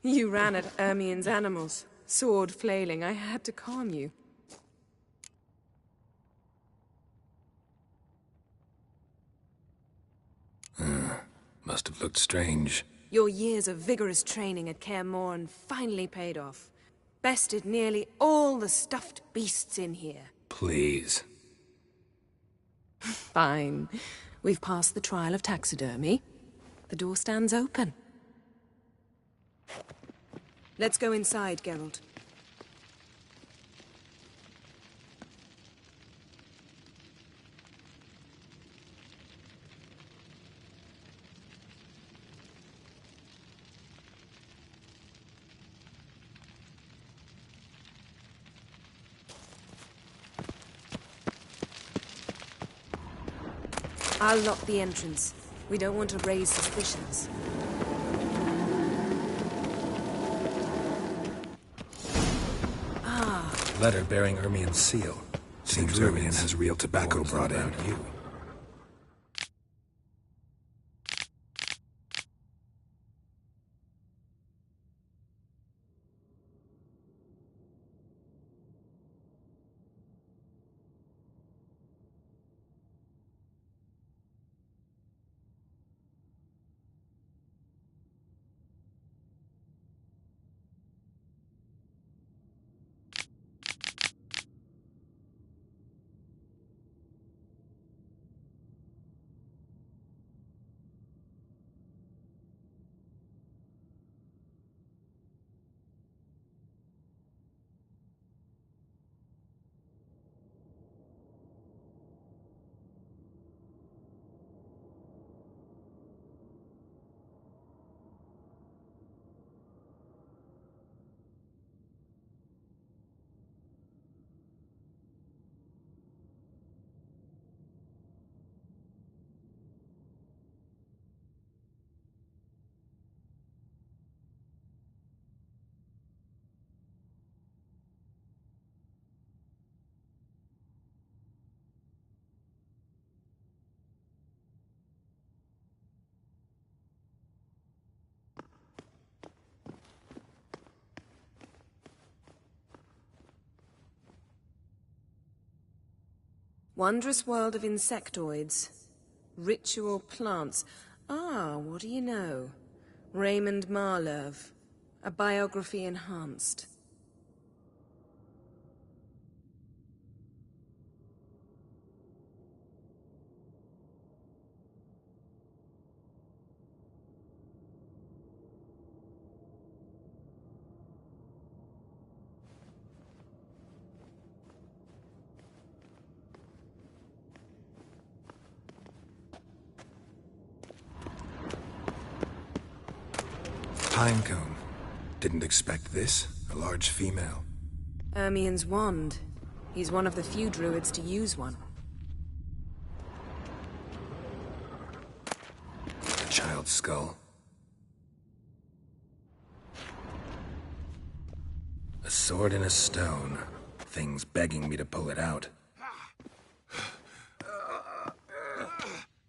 You ran at Ermien's animals, sword flailing. I had to calm you. Must have looked strange. Your years of vigorous training at Kaer Morhen finally paid off. Bested nearly all the stuffed beasts in here. Please. Fine. We've passed the trial of taxidermy. The door stands open. Let's go inside, Geralt. I'll lock the entrance. We don't want to raise suspicions. Letter bearing Ermien's seal. Seems Ermien has real tobacco brought in. You. Wondrous world of insectoids. Ritual plants. Ah, what do you know? Raymond Marlev. A biography enhanced. Pinecone. Didn't expect this. A large female. Ermien's wand. He's one of the few druids to use one. A child's skull. A sword in a stone. Thing's begging me to pull it out.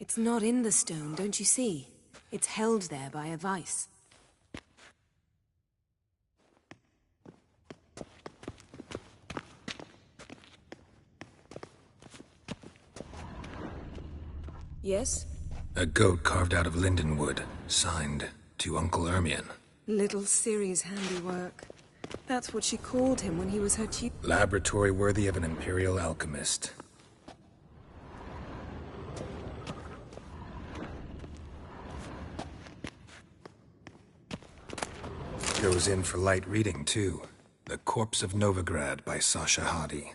It's not in the stone, don't you see? It's held there by a vice. Yes? A goat carved out of lindenwood, signed to Uncle Ermien. Little Ciri's handiwork. That's what she called him when he was her chief. Laboratory worthy of an imperial alchemist. Goes in for light reading, too. The Corpse of Novigrad by Sasha Hadi.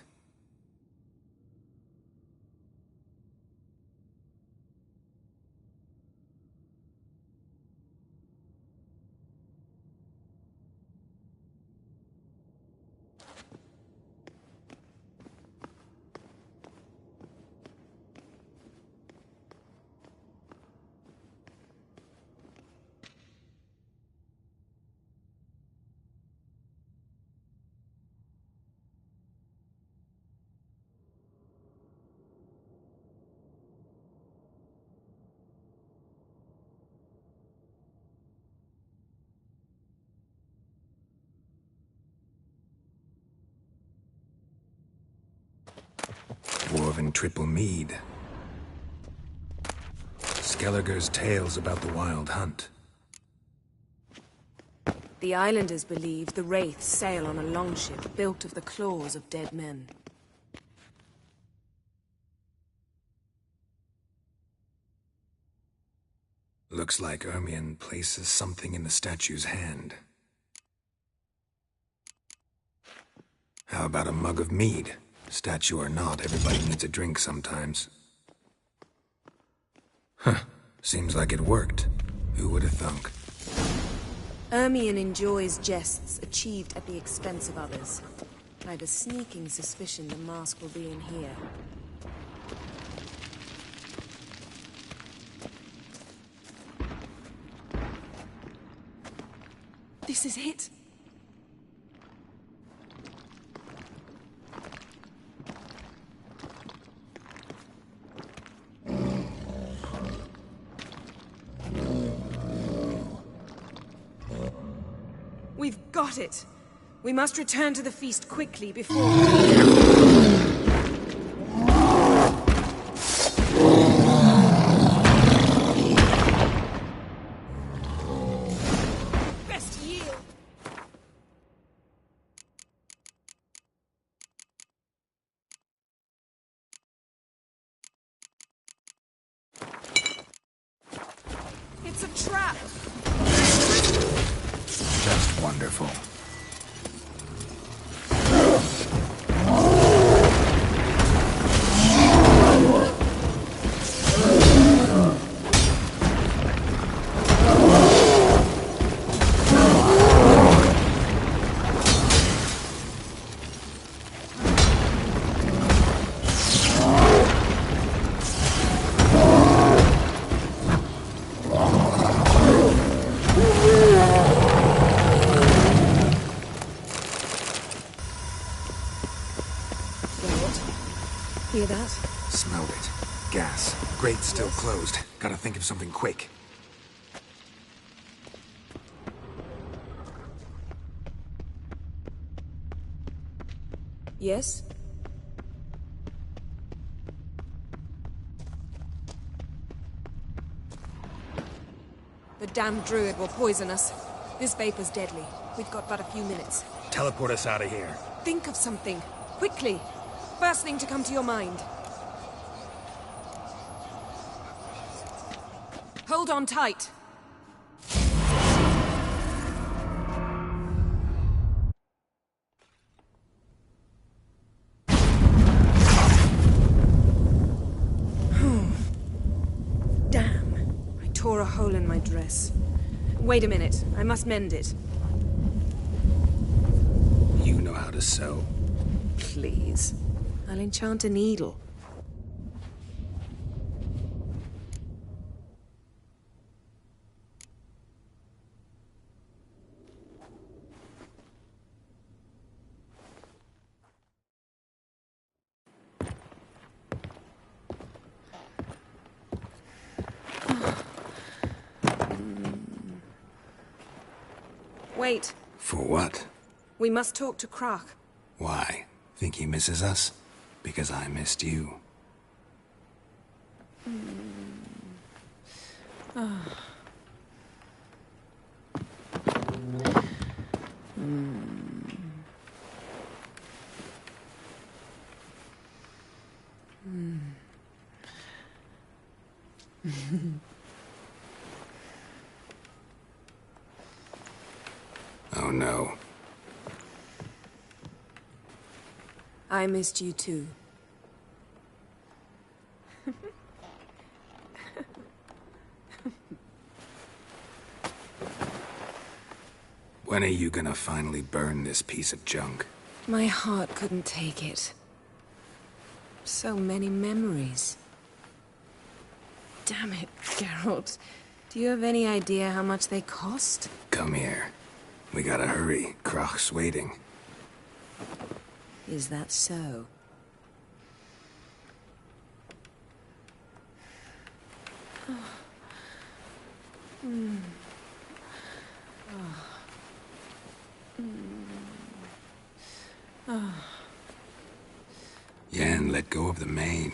and triple mead. Skelliger's tales about the Wild Hunt. The islanders believe the wraiths sail on a longship built of the claws of dead men. Looks like Ermion places something in the statue's hand. How about a mug of mead? Statue or not, everybody needs a drink sometimes. Huh. Seems like it worked. Who would have thunk? Ermion enjoys jests achieved at the expense of others. I have a sneaking suspicion the mask will be in here. This is it. We've got it. We must return to the feast quickly before... Best yield. It's a trap. Just wonderful. Hear that? Smelled it. Gas. Grate's still closed. Gotta think of something quick. Yes? The damned druid will poison us. This vapor's deadly. We've got but a few minutes. Teleport us out of here. Think of something. Quickly. First thing to come to your mind. Hold on tight. Damn. I tore a hole in my dress. Wait a minute. I must mend it. You know how to sew. Please. I'll enchant a needle. Wait. For what? We must talk to Crach. Why? Think he misses us? Because I missed you. Oh no. I missed you too. When are you gonna finally burn this piece of junk? My heart couldn't take it. So many memories. Damn it, Geralt. Do you have any idea how much they cost? Come here. We gotta hurry. Crach's waiting. Is that so? Yen let go of the mane.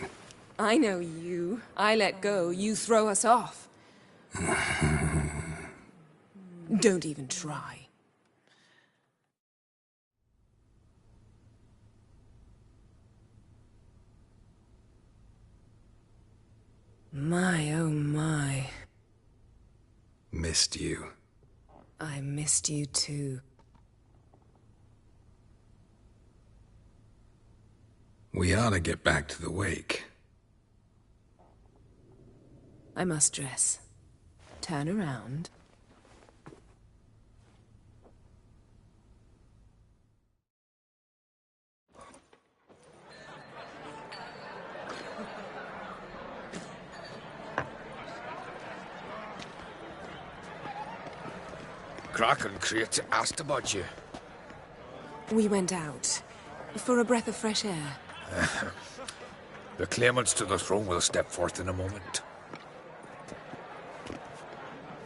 I know you. I let go, you throw us off. Don't even try. My, oh my. Missed you. I missed you too. We ought to get back to the wake. I must dress. Turn around. Crach and Crate asked about you. We went out. For a breath of fresh air. The claimants to the throne will step forth in a moment.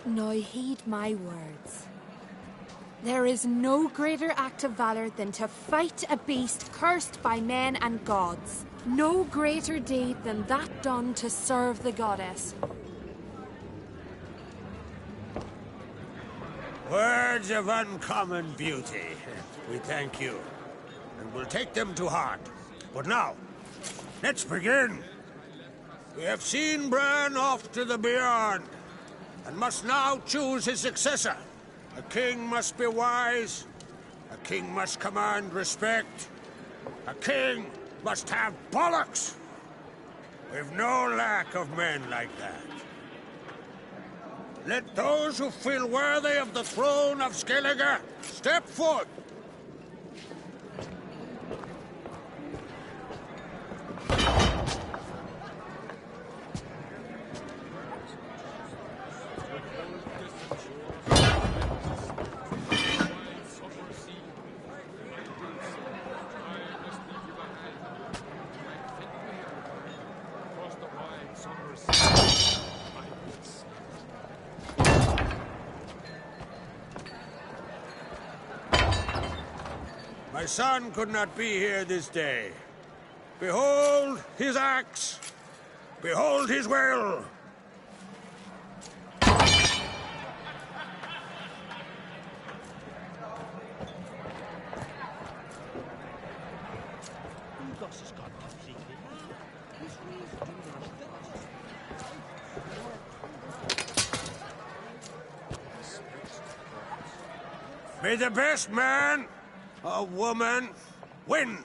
Now heed my words. There is no greater act of valor than to fight a beast cursed by men and gods. No greater deed than that done to serve the goddess. Words of uncommon beauty. We thank you, and we'll take them to heart. But now, let's begin. We have seen Bran off to the beyond, and must now choose his successor. A king must be wise. A king must command respect. A king must have bollocks. We've no lack of men like that. Let those who feel worthy of the throne of Skellige step forth. My son could not be here this day. Behold his axe. Behold his will. May the best man or woman win.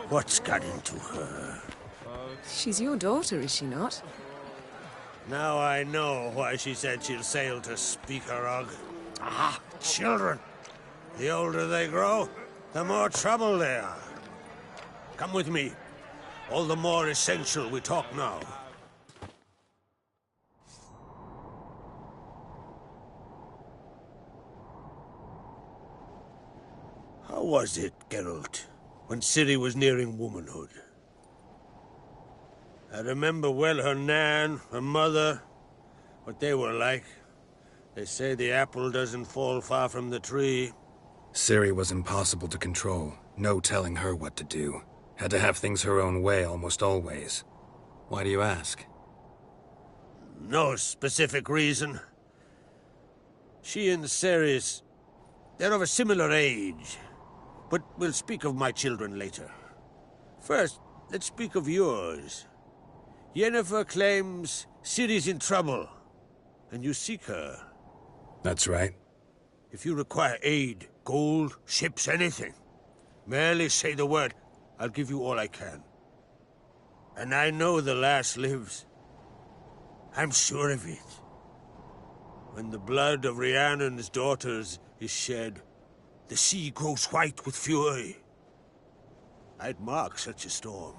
What's got into her? She's your daughter, is she not? Now I know why she said she'll sail to Speakerog. Ah, children. The older they grow, the more trouble they are. Come with me. All the more essential we talk now. How was it, Geralt, when Ciri was nearing womanhood? I remember well her nan, her mother, what they were like. They say the apple doesn't fall far from the tree. Ciri was impossible to control. No telling her what to do. Had to have things her own way almost always. Why do you ask? No specific reason. She and Ceres, they're of a similar age. But we'll speak of my children later. First, let's speak of yours. Yennefer claims Ciri's in trouble, and you seek her. That's right. If you require aid, gold, ships, anything, merely say the word. I'll give you all I can. And I know the lass lives. I'm sure of it. When the blood of Rhiannon's daughters is shed, the sea grows white with fury. I'd mark such a storm.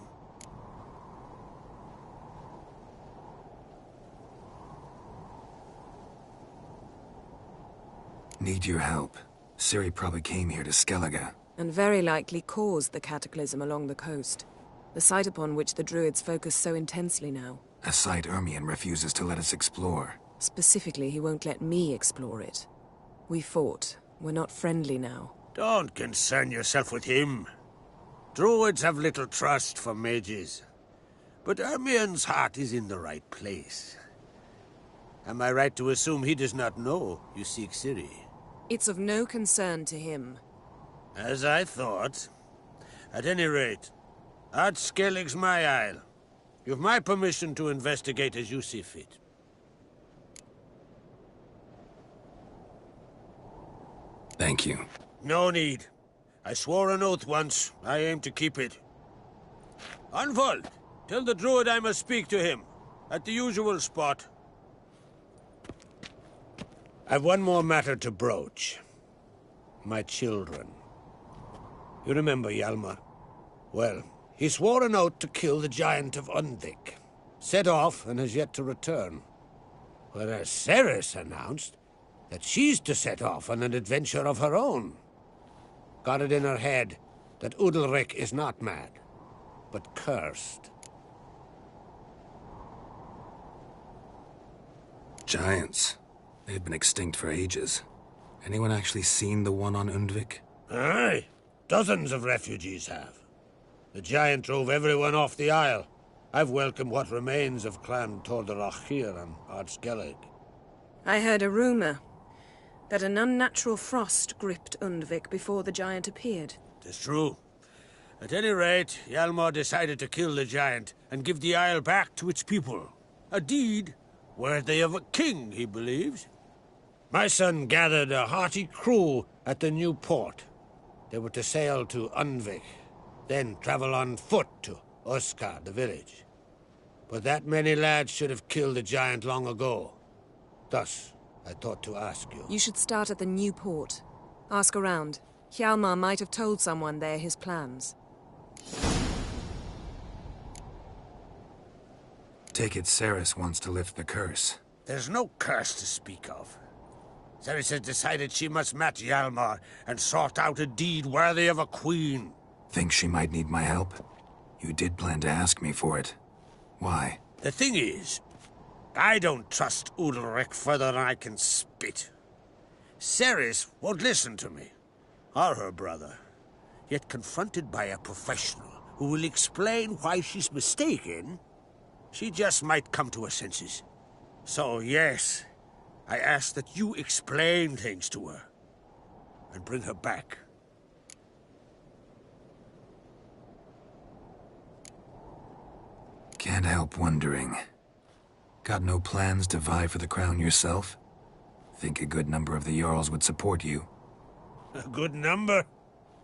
Need your help. Ciri probably came here to Skellige. And very likely caused the cataclysm along the coast. The site upon which the Druids focus so intensely now. A site Ermion refuses to let us explore. Specifically, he won't let me explore it. We fought. We're not friendly now. Don't concern yourself with him. Druids have little trust for mages. But Ermion's heart is in the right place. Am I right to assume he does not know you seek Ciri? It's of no concern to him. As I thought. At any rate, Ard Skellig's my isle. You've my permission to investigate as you see fit. Thank you. No need. I swore an oath once. I aim to keep it. Unfold, tell the druid I must speak to him. At the usual spot. I've one more matter to broach. My children. You remember Hjalmar? Well, he swore an oath to kill the Giant of Undvik. Set off and has yet to return. Whereas Cerys announced that she's to set off on an adventure of her own. Got it in her head that Udalric is not mad, but cursed. Giants. They've been extinct for ages. Anyone actually seen the one on Undvik? Aye. Dozens of refugees have. The giant drove everyone off the isle. I've welcomed what remains of Clan Tordarach here on Ard Skellig. I heard a rumor that an unnatural frost gripped Undvik before the giant appeared. Tis true. At any rate, Hjalmar decided to kill the giant and give the isle back to its people. A deed worthy of a king, he believes. My son gathered a hearty crew at the new port. They were to sail to Undvik, then travel on foot to Oskar, the village. But that many lads should have killed the giant long ago. Thus, I thought to ask you. You should start at the new port. Ask around. Hjalmar might have told someone there his plans. Take it Cerys wants to lift the curse. There's no curse to speak of. Cerys has decided she must match Hjalmar and sort out a deed worthy of a queen. Think she might need my help? You did plan to ask me for it. Why? The thing is, I don't trust Udalric further than I can spit. Cerys won't listen to me, or her brother. Yet confronted by a professional who will explain why she's mistaken, she just might come to her senses. So yes, I ask that you explain things to her and bring her back. Can't help wondering. Got no plans to vie for the crown yourself? Think a good number of the Jarls would support you. A good number?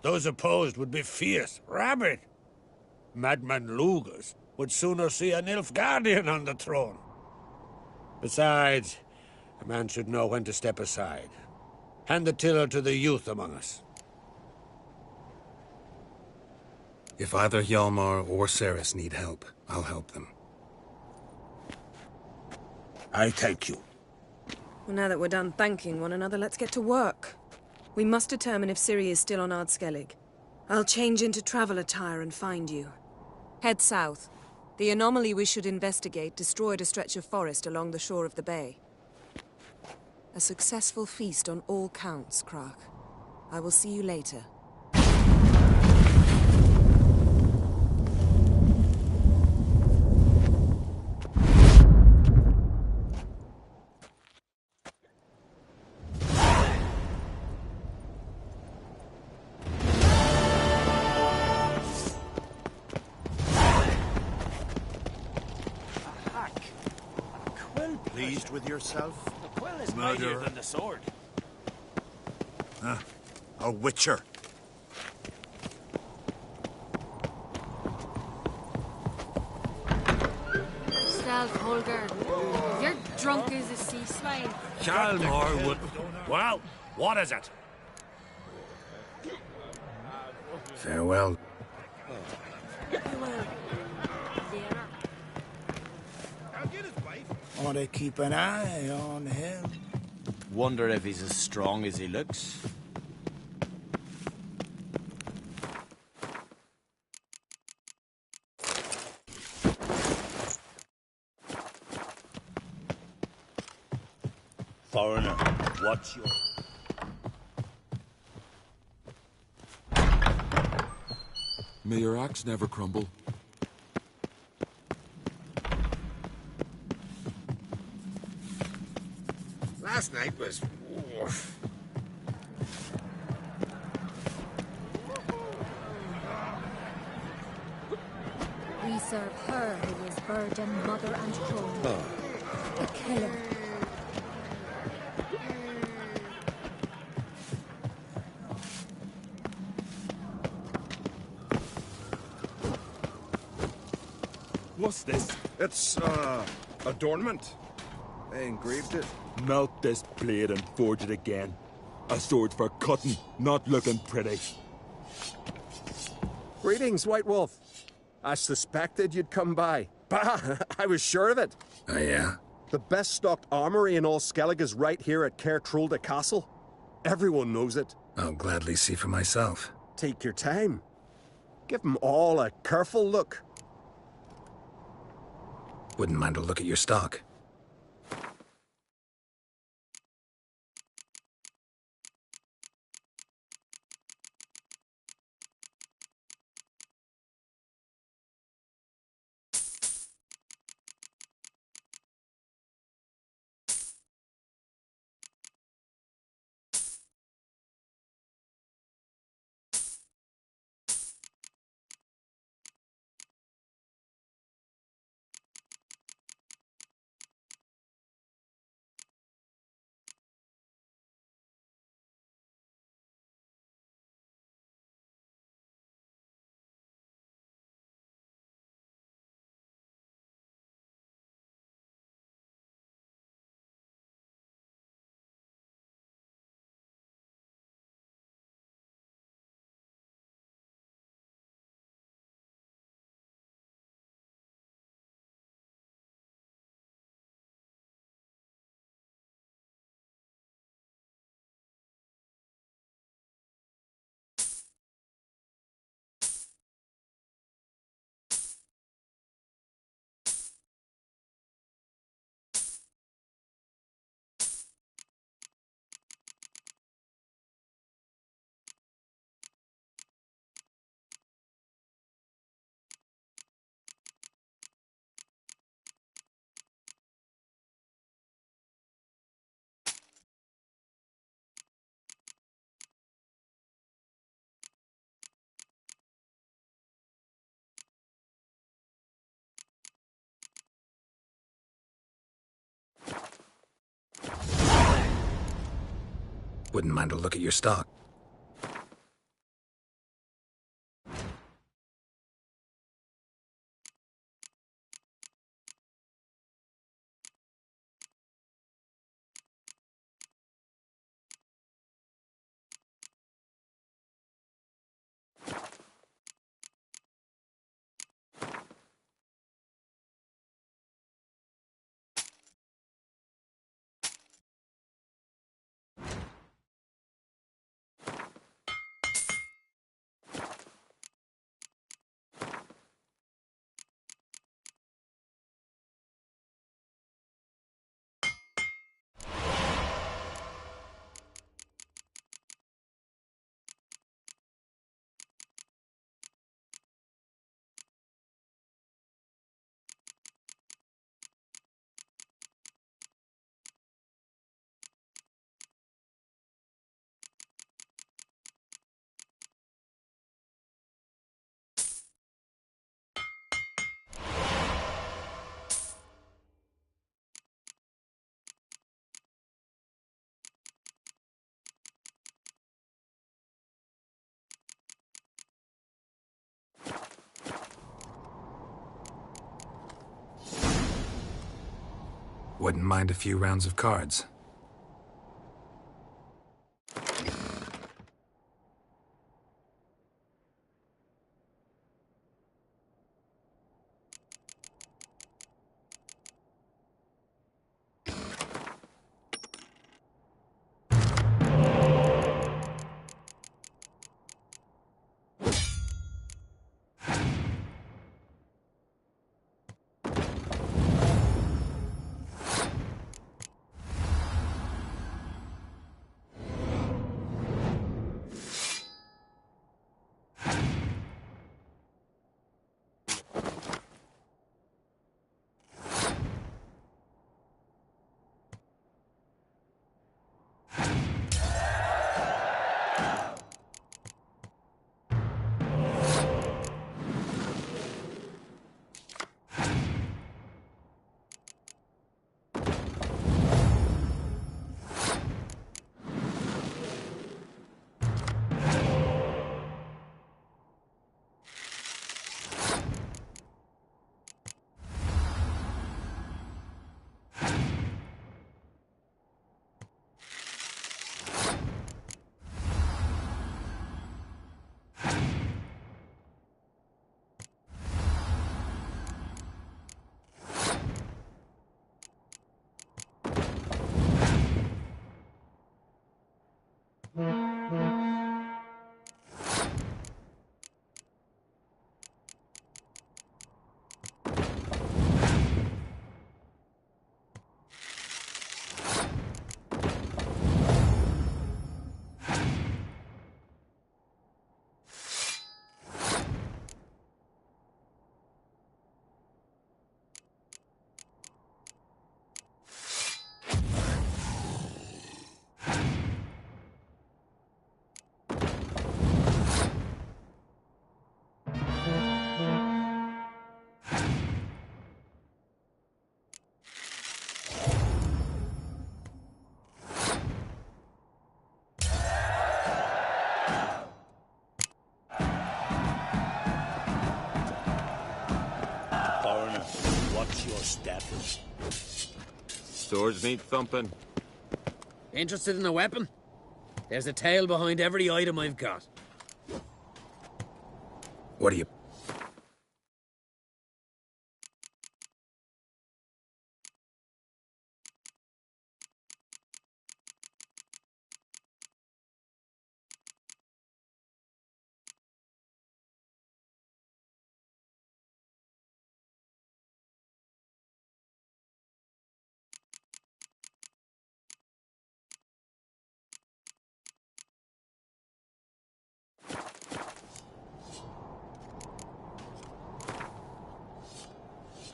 Those opposed would be fierce, rabid. Madman Lugas would sooner see a Nilfgaardian on the throne. Besides, a man should know when to step aside. Hand the tiller to the youth among us. If either Hjalmar or Cerys need help, I'll help them. I thank you. Well, now that we're done thanking one another, let's get to work. We must determine if Ciri is still on Ard Skellig. I'll change into travel attire and find you. Head south. The anomaly we should investigate destroyed a stretch of forest along the shore of the bay. A successful feast on all counts, Crach. I will see you later. Pleased with yourself? The quill is mightier than the sword. A witcher. Stealth, Holger. You're drunk as a sea swine. Hjalmar would... Well, what is it? Farewell. Want to keep an eye on him. Wonder if he's as strong as he looks. What's your... May your axe never crumble. Last night was... We serve her who is burden, mother, and throne. A killer. What's this? It's, adornment. They engraved it. Melt this blade and forge it again. A sword for cutting, not looking pretty. Greetings, White Wolf. I suspected you'd come by. Bah! I was sure of it. Oh, yeah? The best stocked armory in all Skellig is right here at Caer Trulda Castle. Everyone knows it. I'll gladly see for myself. Take your time. Give them all a careful look. Wouldn't mind a look at your stock. Wouldn't mind a look at your stock. Wouldn't mind a few rounds of cards. step. Swords need thumping. Interested in a weapon? There's a tale behind every item I've got. What do you...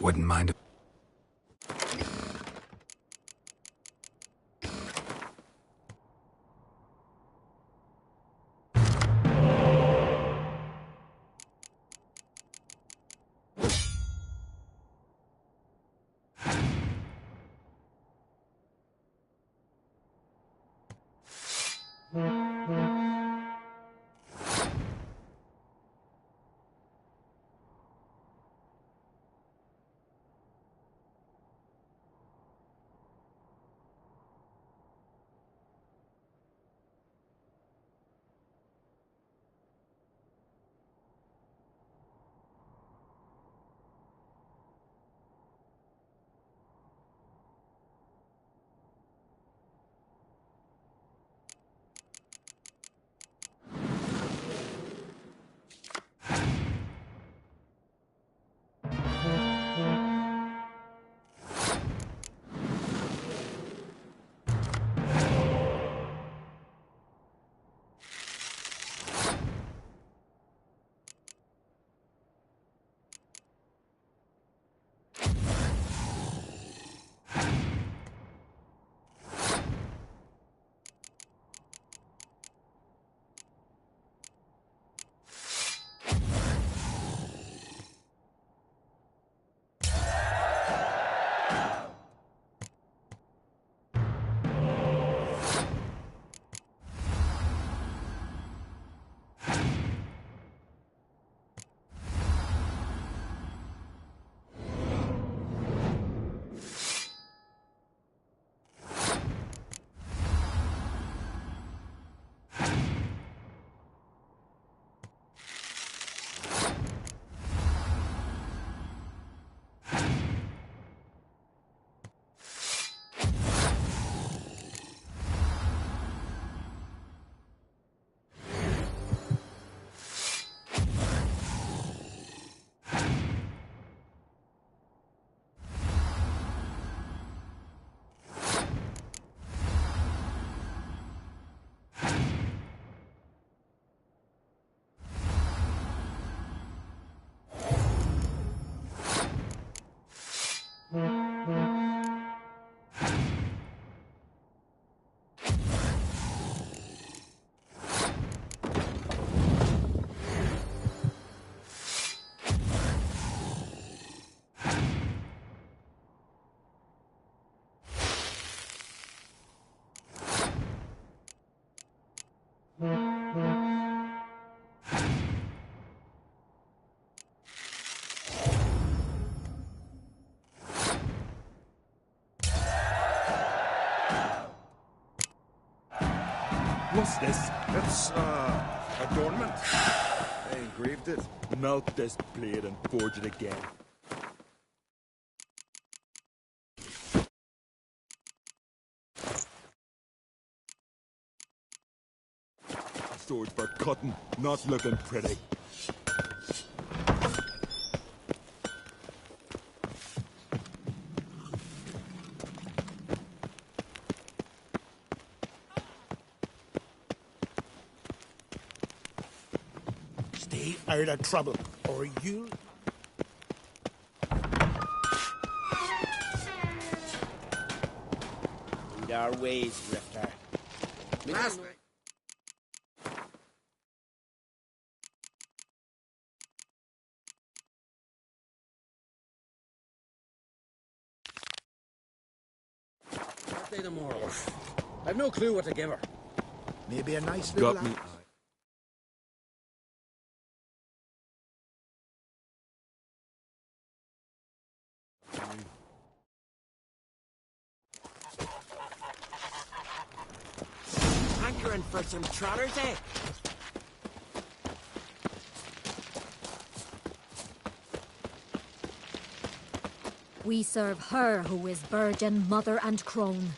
Wouldn't mind... What's this? It's, adornment. I engraved it. Melt this blade and forge it again. A sword for cutting, not looking pretty. Stay out of trouble, or you'll... Lead our ways, Drifter. Last night. Birthday tomorrow. I've no clue what to give her. Maybe a nice little... Got me. You're in for some trotters, eh? We serve her who is virgin, mother, and crone.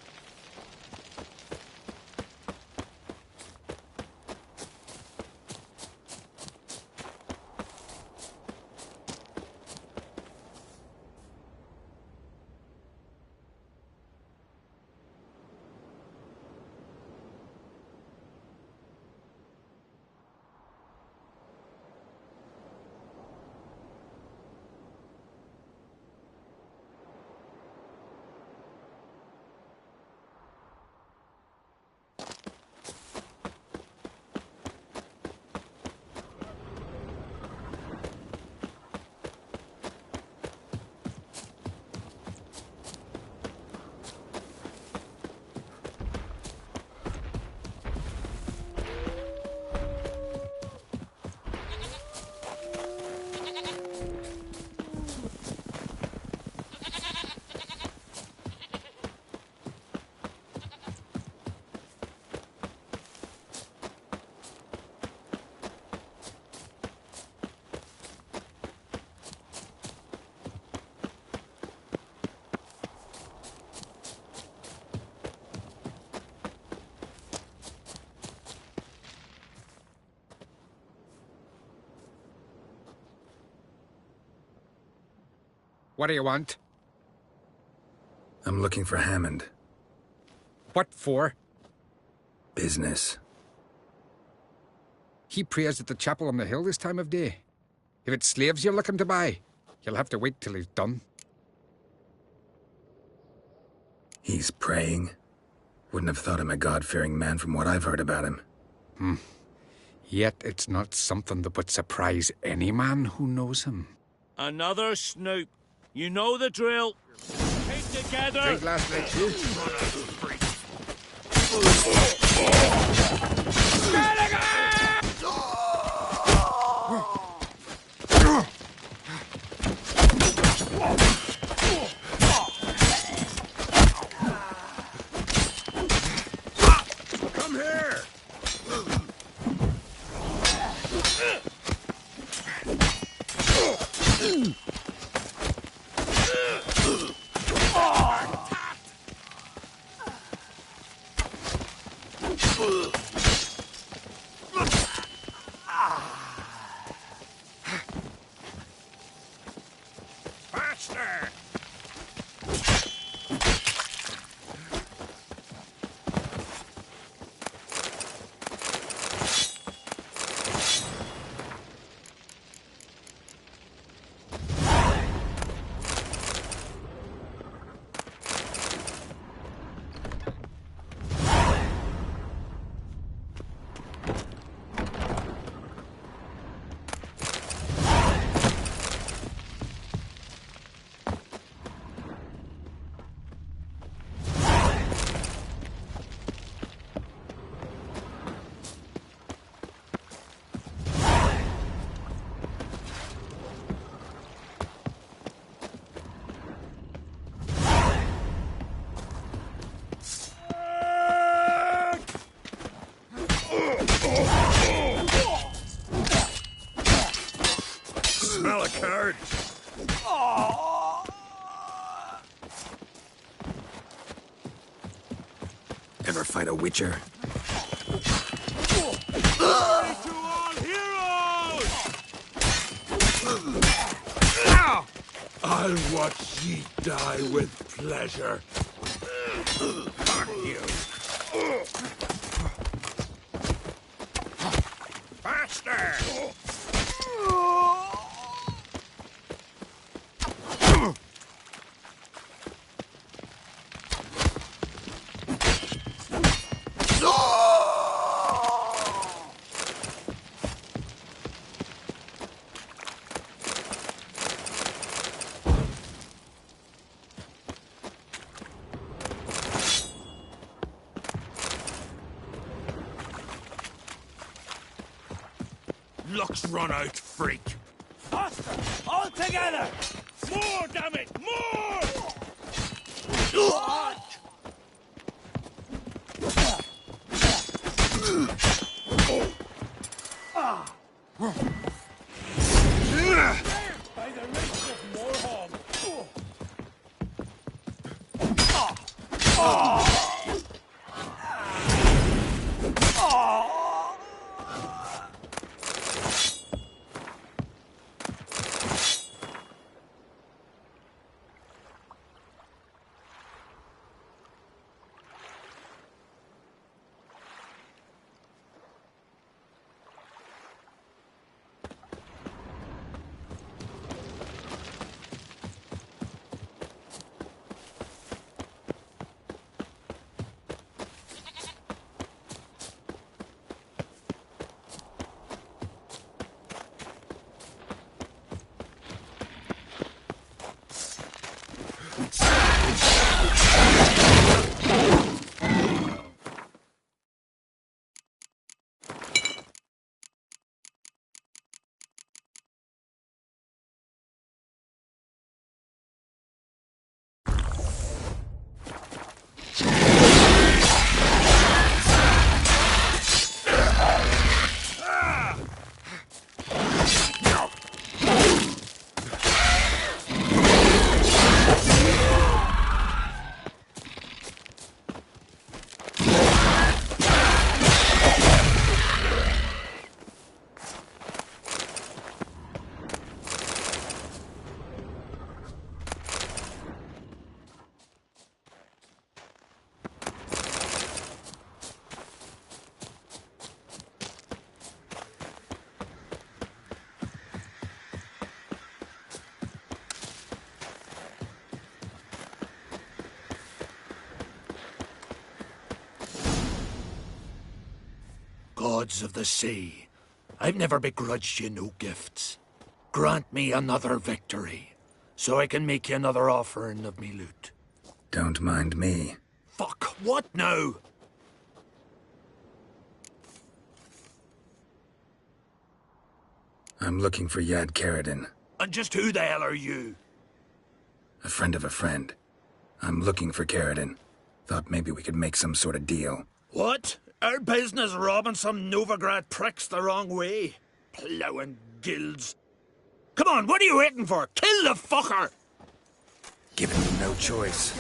What do you want? I'm looking for Hammond. What for? Business. He prays at the chapel on the hill this time of day. If it's slaves you're looking to buy, you'll have to wait till he's done. He's praying? Wouldn't have thought him a God-fearing man from what I've heard about him. Yet it's not something that would surprise any man who knows him. Another snoop. You know the drill. Keep together. Drink last night, too. Come here. Faster! Smell a card. Ever fight a witcher? I'll watch ye die with pleasure. You. Faster! Luck's run out, freak. Faster! All together! More, damn it! More! By the wrist of Morhaug. Gods of the sea, I've never begrudged you no gifts. Grant me another victory, so I can make you another offering of me loot. Don't mind me. Fuck, what now? I'm looking for Yad Karadin, And just who the hell are you? a friend of a friend. I'm looking for Karadin. Thought maybe we could make some sort of deal. What? Our business robbing some Novigrad pricks the wrong way? Plowing guilds. Come on, what are you waiting for? Kill the fucker! Given no choice.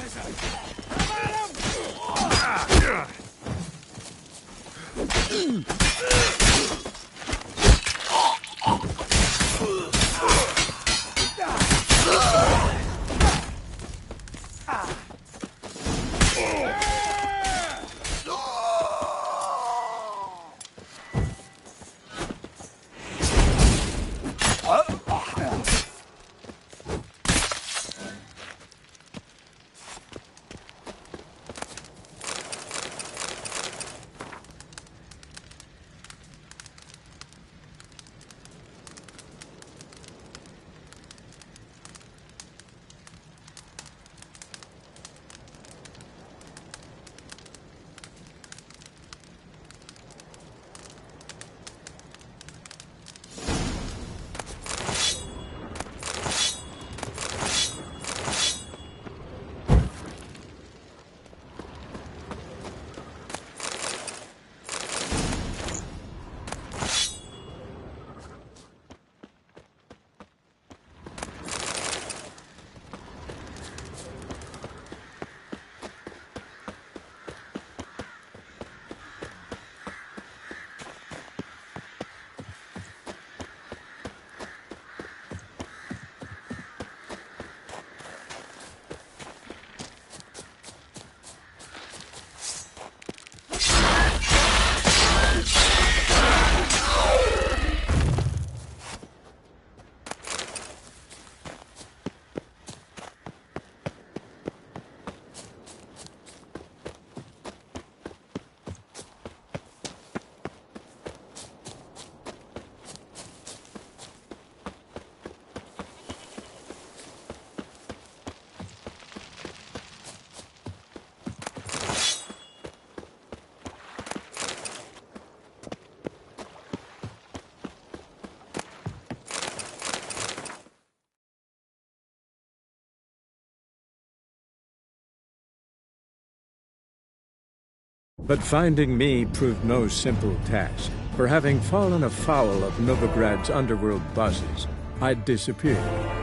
But finding me proved no simple task, for having fallen afoul of Novigrad's underworld bosses, I'd disappeared.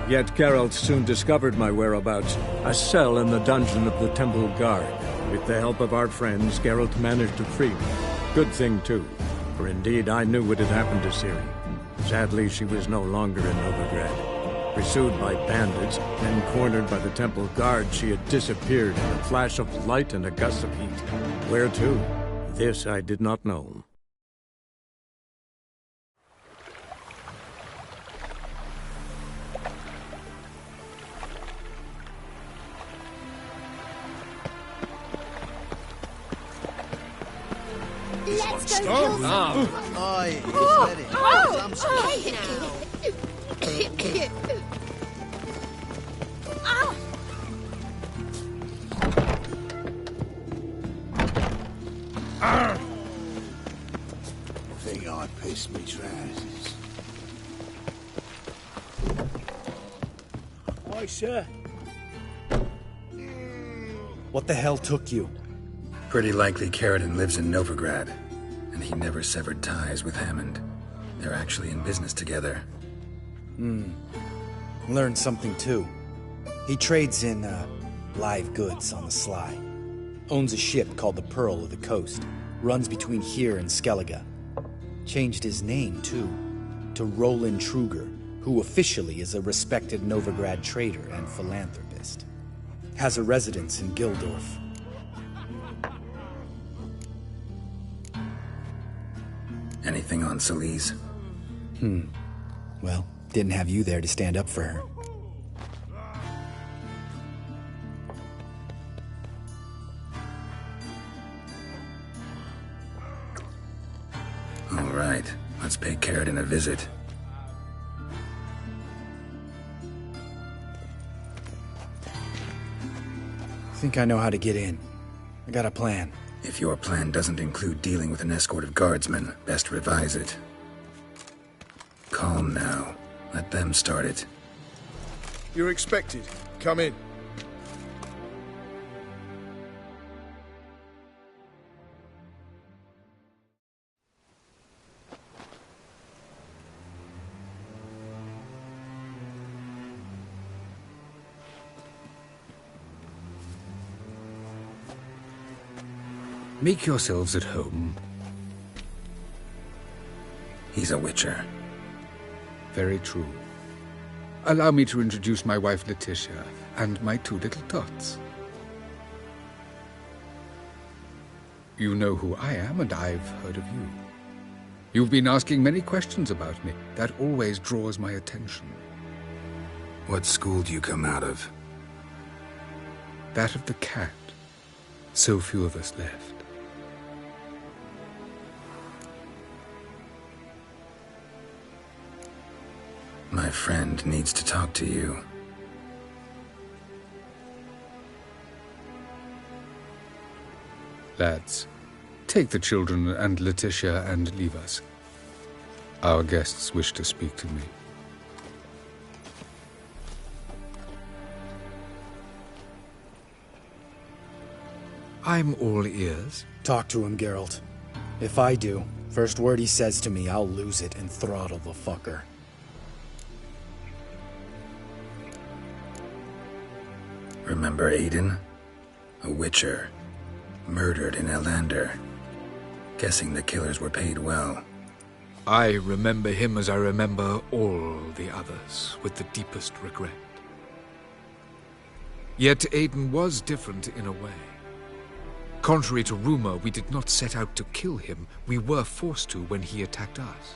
Yet Geralt soon discovered my whereabouts, a cell in the dungeon of the Temple Guard. With the help of our friends, Geralt managed to free me. Good thing, too, for indeed I knew what had happened to Ciri. Sadly, she was no longer in Novigrad. Pursued by bandits, then cornered by the Temple Guard, she had disappeared in a flash of light and a gust of heat. Where to? This I did not know. Let's go. Aye, I'm Think I pissed me trousers. Aye, sir. What the hell took you? Pretty likely Carradine lives in Novigrad, and he never severed ties with Hammond. They're actually in business together. Learned something too. He trades in, live goods on the sly. Owns a ship called the Pearl of the Coast. Runs between here and Skellige. Changed his name, too, to Roland Truger, who officially is a respected Novigrad trader and philanthropist. Has a residence in Gildorf. Anything on Celise? Well, didn't have you there to stand up for her. All right, let's pay Carradine a visit. Think I know how to get in. I got a plan. If your plan doesn't include dealing with an escort of guardsmen, best revise it. Calm now. Let them start it. You're expected. Come in. Make yourselves at home. He's a witcher. Very true. Allow me to introduce my wife Letitia and my two little tots. You know who I am, and I've heard of you. You've been asking many questions about me. That always draws my attention. What school do you come out of? That of the cat. So few of us left. My friend needs to talk to you. Lads, take the children and Letitia and leave us. Our guests wish to speak to me. I'm all ears. Talk to him, Geralt. If I do, first word he says to me, I'll lose it and throttle the fucker. Remember Aiden? A witcher. Murdered in Elander. Guessing the killers were paid well. I remember him as I remember all the others, with the deepest regret. Yet Aiden was different in a way. Contrary to rumor, we did not set out to kill him. We were forced to when he attacked us.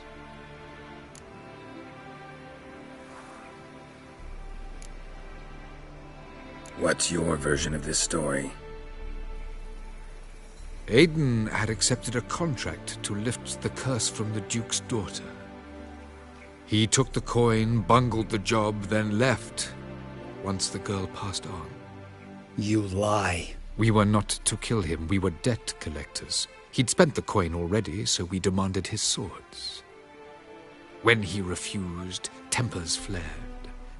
What's your version of this story? Aiden had accepted a contract to lift the curse from the Duke's daughter. He took the coin, bungled the job, then left, once the girl passed on. You lie. We were not to kill him, we were debt collectors. He'd spent the coin already, so we demanded his swords. When he refused, tempers flared.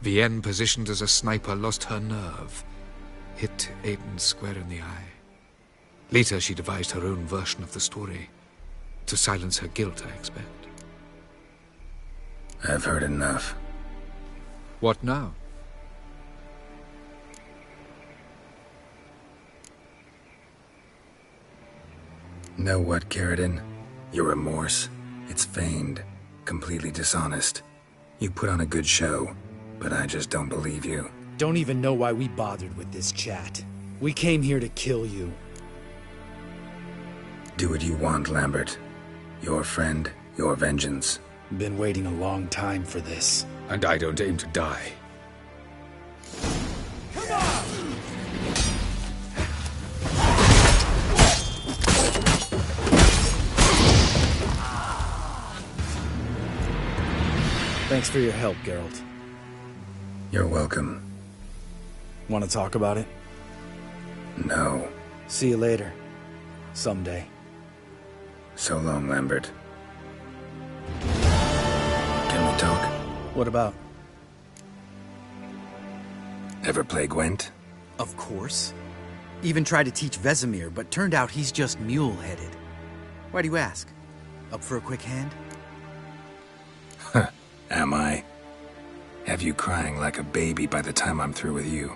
Vienne, positioned as a sniper, lost her nerve. Hit Aiden square in the eye. Later, she devised her own version of the story. To silence her guilt, I expect. I've heard enough. What now? Know what, Caridin? Your remorse, it's feigned, completely dishonest. You put on a good show, but I just don't believe you. Don't even know why we bothered with this chat. We came here to kill you. Do what you want, Lambert. Your friend, your vengeance. Been waiting a long time for this. And I don't aim to die. Thanks for your help, Geralt. You're welcome. Want to talk about it? No. See you later. Someday. So long, Lambert. Can we talk? What about? Ever play Gwent? Of course. Even tried to teach Vesemir, but turned out he's just mule-headed. Why do you ask? Up for a quick hand? Am I? Have you crying like a baby by the time I'm through with you?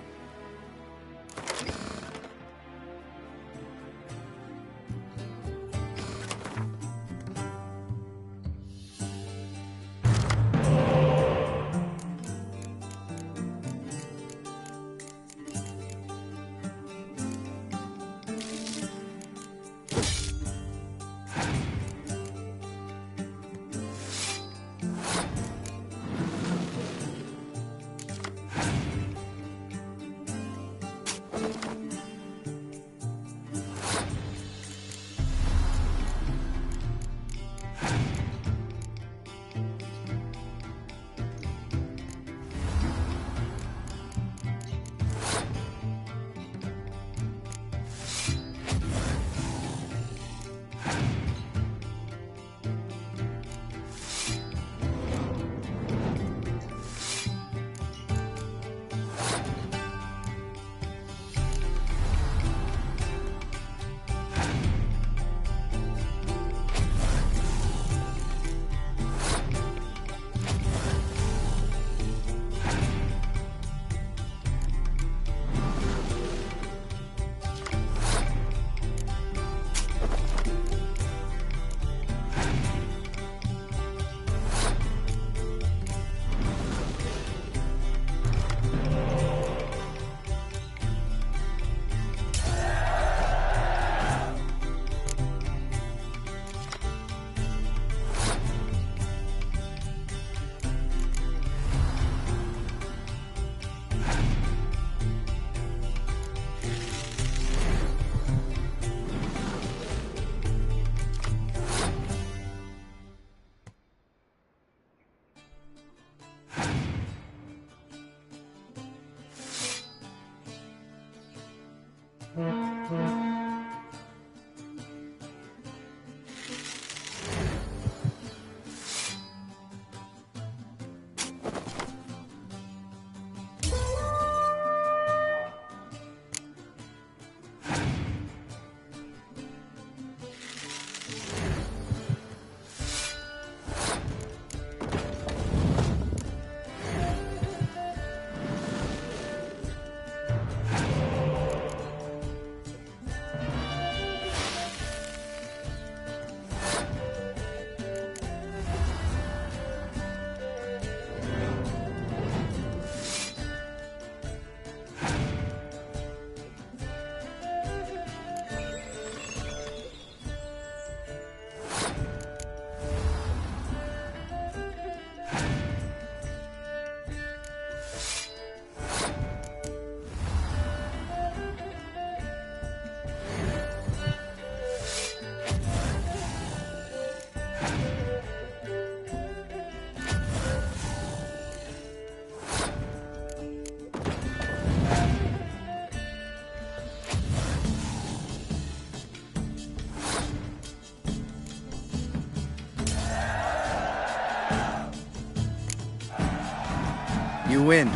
You win.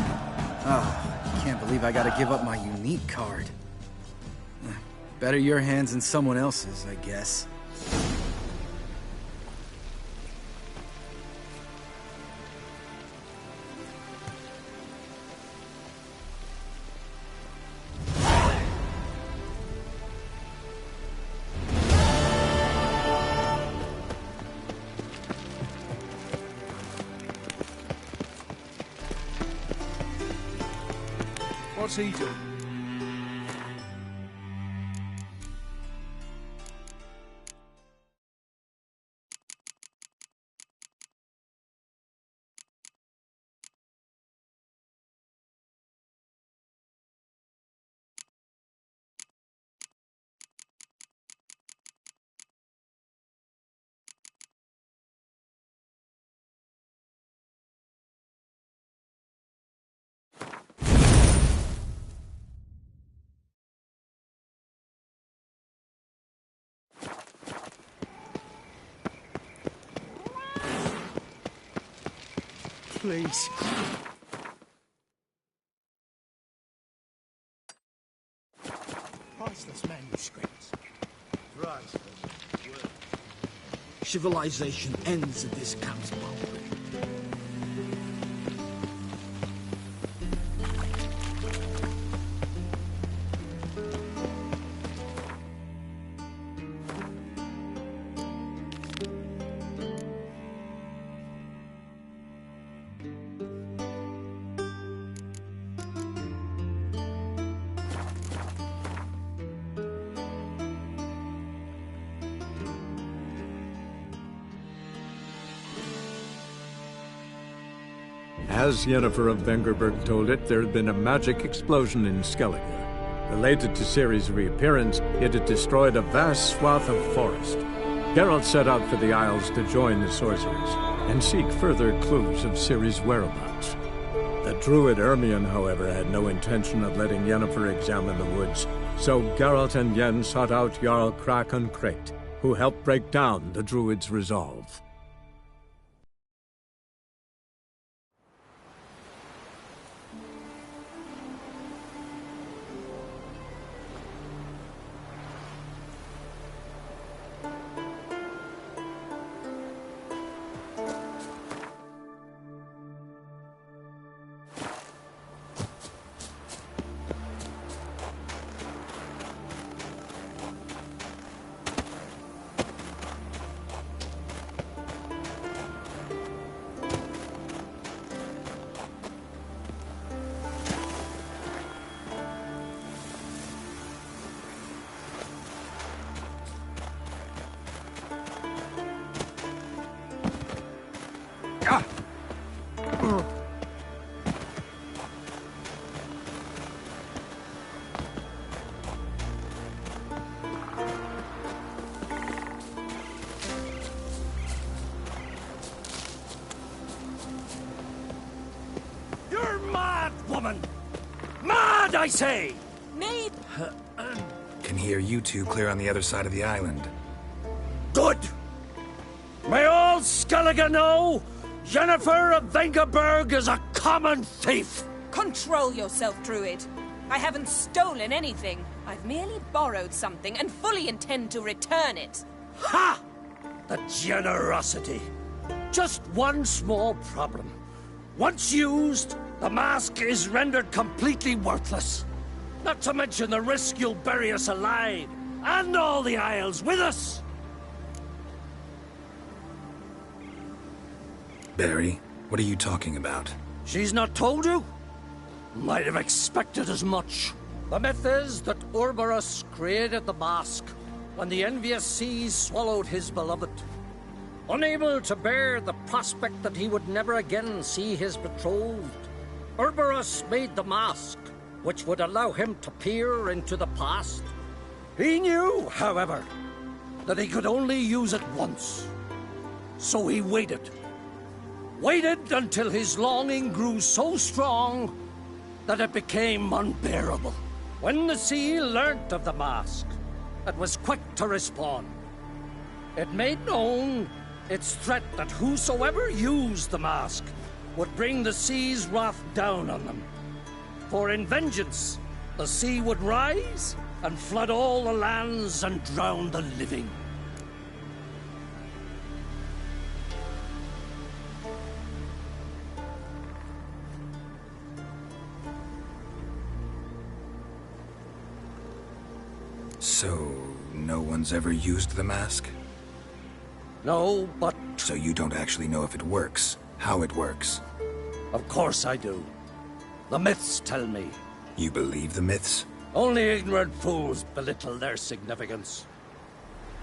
Oh, can't believe I gotta give up my unique card. Better your hands than someone else's, I guess. What's he doing? Please. Priceless manuscripts. Civilization ends at this camp's boundary. As Yennefer of Vengerberg told it, there had been a magic explosion in Skellige. Related to Ciri's reappearance, it had destroyed a vast swath of forest. Geralt set out for the Isles to join the sorcerers and seek further clues of Ciri's whereabouts. The druid Ermion, however, had no intention of letting Yennefer examine the woods, so Geralt and Yen sought out Jarl Krakon Krayt, who helped break down the druid's resolve. You're mad, woman! Mad, I say! Maid! Can hear you two clear on the other side of the island. Good! May all Skellige know Yennefer of Vengerberg is a common thief! Control yourself, Druid. I haven't stolen anything. I've merely borrowed something and fully intend to return it. Ha! The generosity. Just one small problem. Once used, the mask is rendered completely worthless. Not to mention the risk you'll bury us alive, and all the Isles with us. Barry, what are you talking about? She's not told you? Might have expected as much. The myth is that Orberus created the mask when the envious seas swallowed his beloved. Unable to bear the prospect that he would never again see his betrothed, Orberus made the mask, which would allow him to peer into the past. He knew, however, that he could only use it once. So he waited. Waited until his longing grew so strong that it became unbearable. When the sea learnt of the mask, it was quick to respond. It made known its threat that whosoever used the mask would bring the sea's wrath down on them. For in vengeance, the sea would rise, and flood all the lands and drown the living. So, no one's ever used the mask? No, but... So you don't actually know if it works, how it works? Of course I do. The myths tell me. You believe the myths? Only ignorant fools belittle their significance.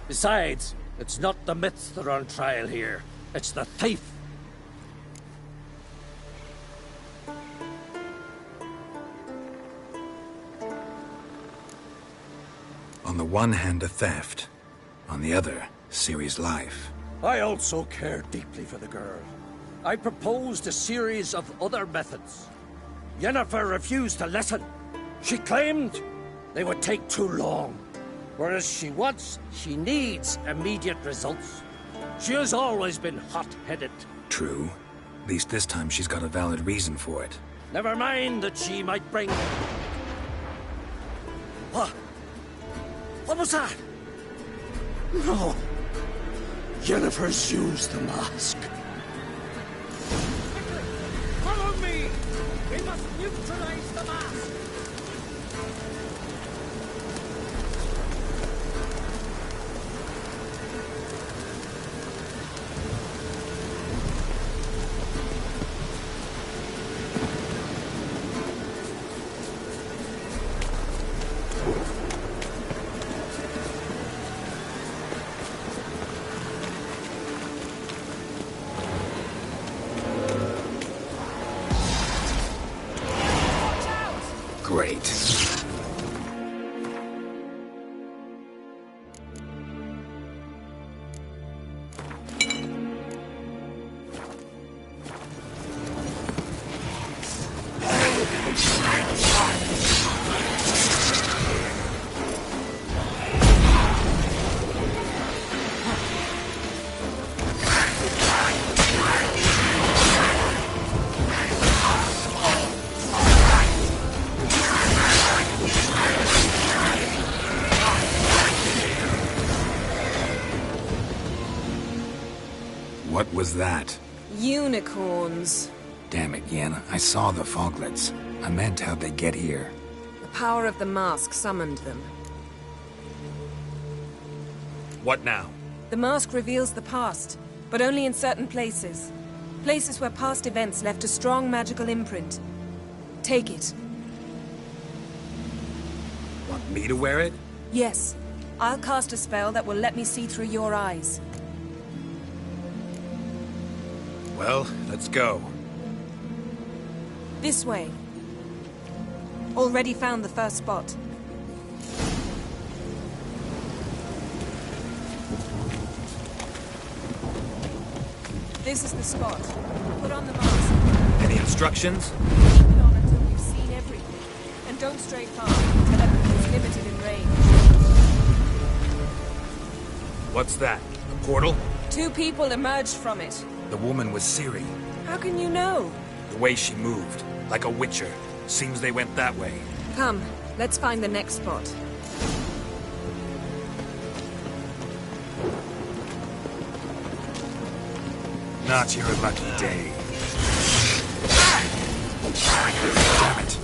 Besides, it's not the myths that are on trial here. It's the thief. On the one hand, a theft. On the other, Ciri's life. I also care deeply for the girl. I proposed a series of other methods. Yennefer refused to listen. She claimed they would take too long. Whereas she needs immediate results. She has always been hot-headed. True. At least this time she's got a valid reason for it. Never mind that she might bring... What? What was that? No. Yennefer's used the mask. Follow me! We must neutralize the mask! Great. What was that? Unicorns. Damn it, Yen. I saw the foglets. I meant how'd they get here? The power of the mask summoned them. What now? The mask reveals the past, but only in certain places. Places where past events left a strong magical imprint. Take it. Want me to wear it? Yes. I'll cast a spell that will let me see through your eyes. Well, let's go. This way. Already found the first spot. This is the spot. Put on the mask. Any instructions? Keep it on until you've seen everything. And don't stray far. Telepathy is limited in range. What's that? A portal? 2 people emerged from it. The woman was Ciri. How can you know? The way she moved, like a witcher. Seems they went that way. Come, let's find the next spot. Not your lucky day. Damn it.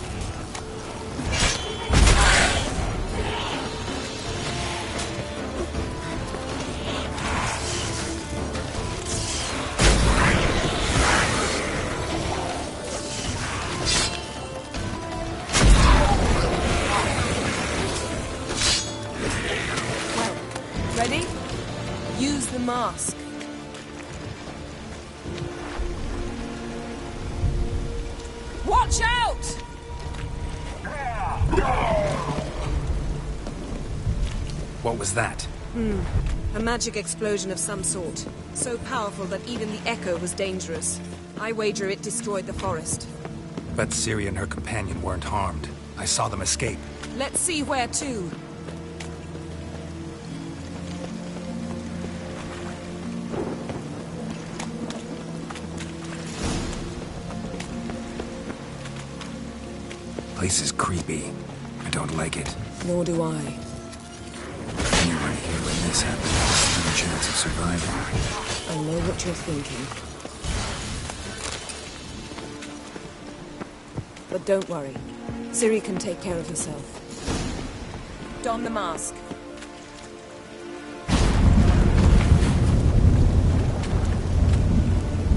Ready? Use the mask. Watch out! What was that? A magic explosion of some sort. So powerful that even the echo was dangerous. I wager it destroyed the forest. Bet Ciri and her companion weren't harmed. I saw them escape. Let's see where to. Place is creepy. I don't like it. Nor do I. Anyone here when this happened has no chance of surviving. I know what you're thinking. But don't worry. Ciri can take care of herself. Don the mask.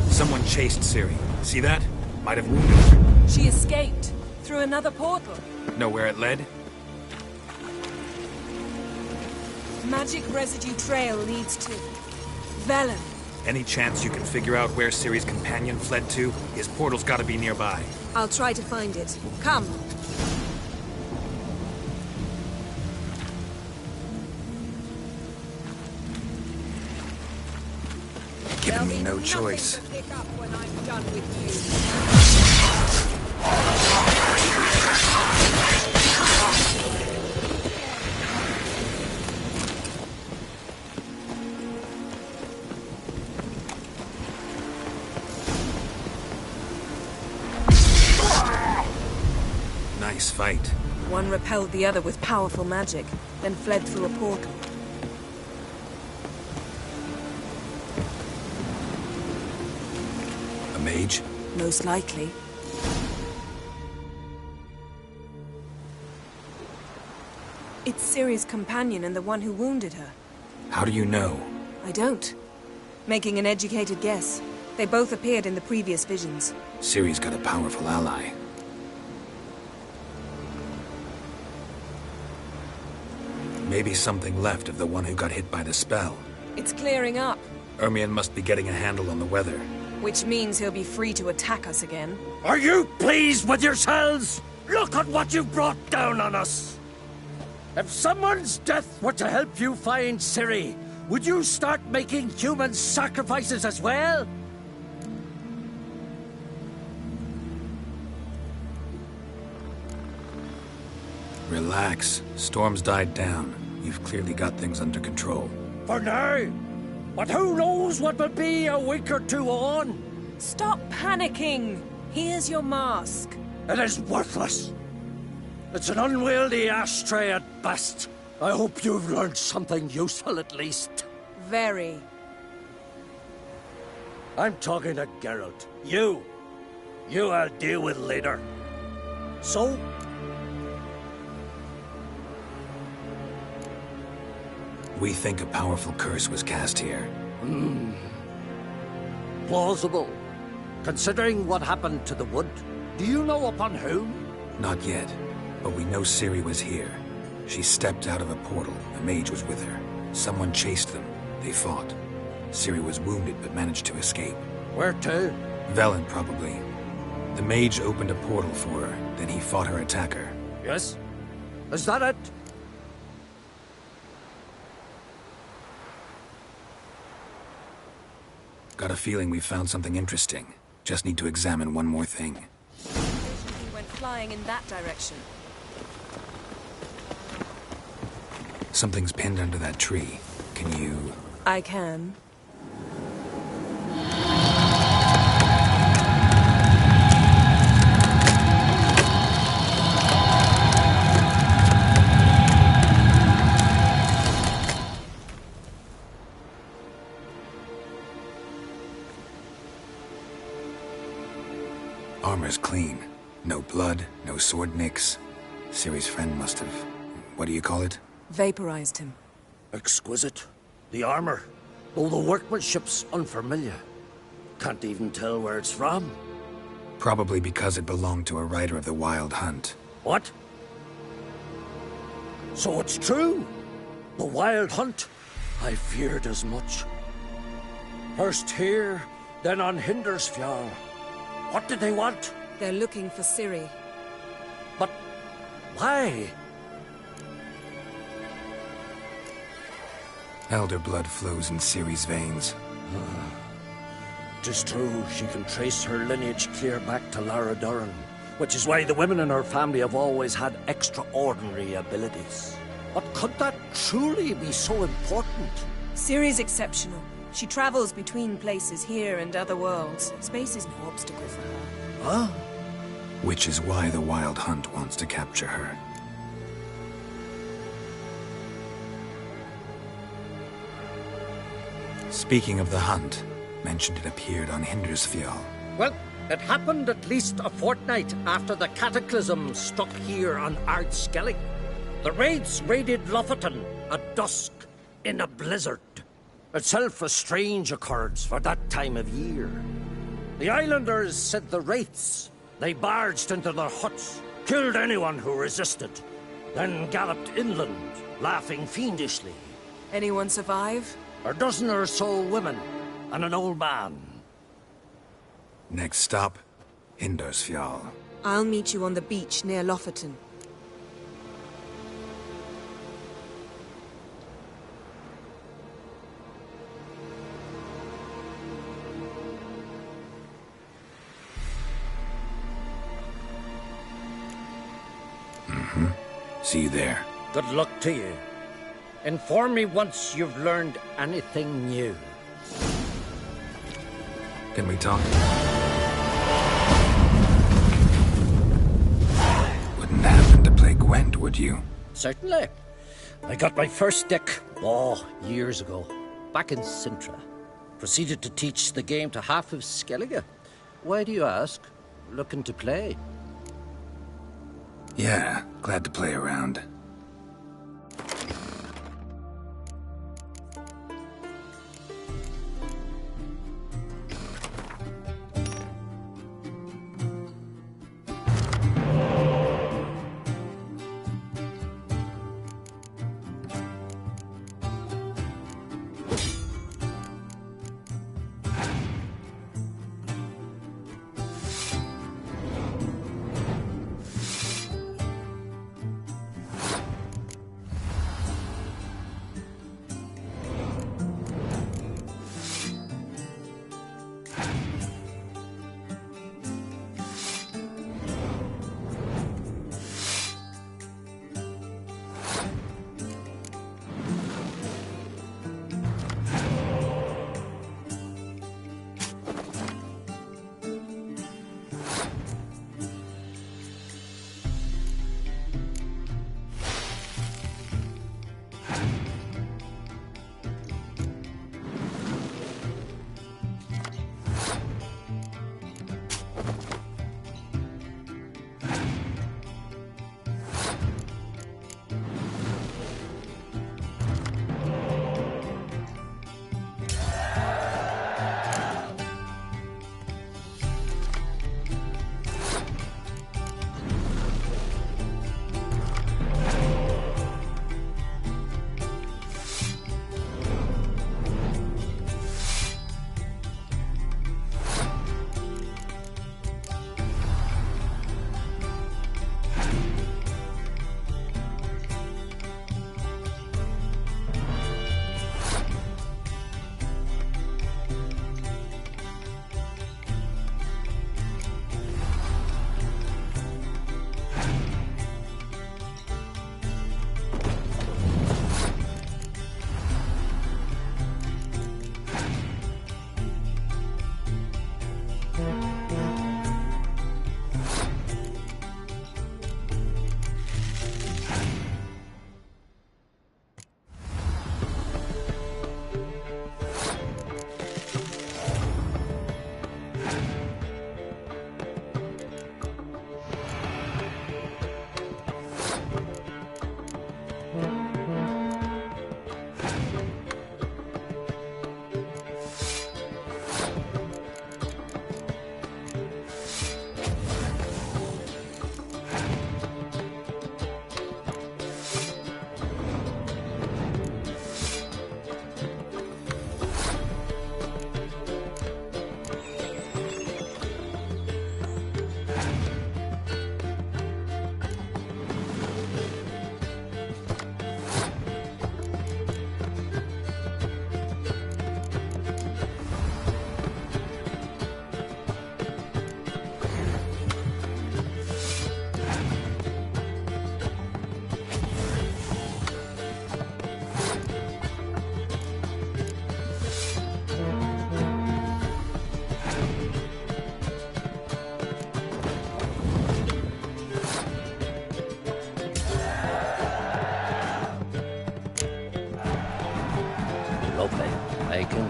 Someone chased Ciri. See that? Might have wounded her. She escaped through another portal. Know where it led? Magic residue trail leads to Velen. Any chance you can figure out where Ciri's companion fled to? His portal's gotta be nearby. I'll try to find it. Come. Given me no choice. Nice fight. One repelled the other with powerful magic, then fled through a portal. A mage? Most likely. It's Ciri's companion and the one who wounded her. How do you know? I don't. Making an educated guess. They both appeared in the previous visions. Ciri's got a powerful ally. Maybe something left of the one who got hit by the spell. It's clearing up, Ermion must be getting a handle on the weather. which means he'll be free to attack us again. Are you pleased with yourselves? Look at what you've brought down on us! If someone's death were to help you find Ciri, would you start making human sacrifices as well? Relax. Storm's died down. You've clearly got things under control. For now. But who knows what will be a week or two on? Stop panicking! Here's your mask. It is worthless. It's an unwieldy ashtray at best. I hope you've learned something useful at least. Very. I'm talking to Geralt. You I'll deal with later. So? We think a powerful curse was cast here. Plausible. Considering what happened to the wood, do you know upon whom? Not yet, but we know Ciri was here. She stepped out of a portal. A mage was with her. Someone chased them. They fought. Ciri was wounded but managed to escape. Where to? Velen, probably. The mage opened a portal for her, then he fought her attacker. Yes? Is that it? Got a feeling we found something interesting. Just need to examine one more thing. He went flying in that direction. Something's pinned under that tree. Can you... I can. Armor's clean. No blood, no sword nicks. Ciri's friend must have... what do you call it? Vaporized him. Exquisite. The armor, though the workmanship's unfamiliar. Can't even tell where it's from. Probably because it belonged to a rider of the Wild Hunt. What? So it's true? The Wild Hunt? I feared as much. First here, then on Hindersfjall. What did they want? They're looking for Ciri. But why? Elder blood flows in Ciri's veins. Tis true, she can trace her lineage clear back to Lara Duran, which is why the women in her family have always had extraordinary abilities. But could that truly be so important? Ciri's exceptional. She travels between places here and other worlds. Space is no obstacle for her. Huh? Which is why the Wild Hunt wants to capture her. Speaking of the hunt, mentioned it appeared on Hindersfjall. Well, it happened at least a fortnight after the cataclysm struck here on Ardskellig. The raids raided Lofoten at dusk in a blizzard. Itself a strange occurrence for that time of year. The islanders said the wraiths. They barged into their huts, killed anyone who resisted, then galloped inland, laughing fiendishly. Anyone survive? A dozen or so women and an old man. Next stop, Hindersfjall. I'll meet you on the beach near Lofoten. See you there. Good luck to you. Inform me once you've learned anything new. Can we talk? Wouldn't happen to play Gwent, would you? Certainly. I got my first deck, years ago, back in Sintra. Proceeded to teach the game to half of Skellige. Why do you ask? Looking to play? Yeah, glad to play around.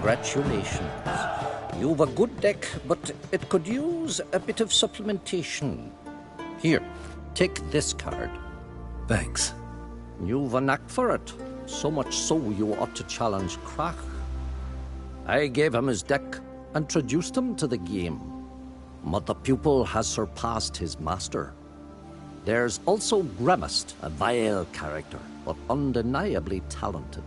Congratulations. You've a good deck, but it could use a bit of supplementation. Here, take this card. Thanks. You've a knack for it. So much so you ought to challenge Crach. I gave him his deck, introduced him to the game. But the pupil has surpassed his master. There's also Grimist, a vile character, but undeniably talented.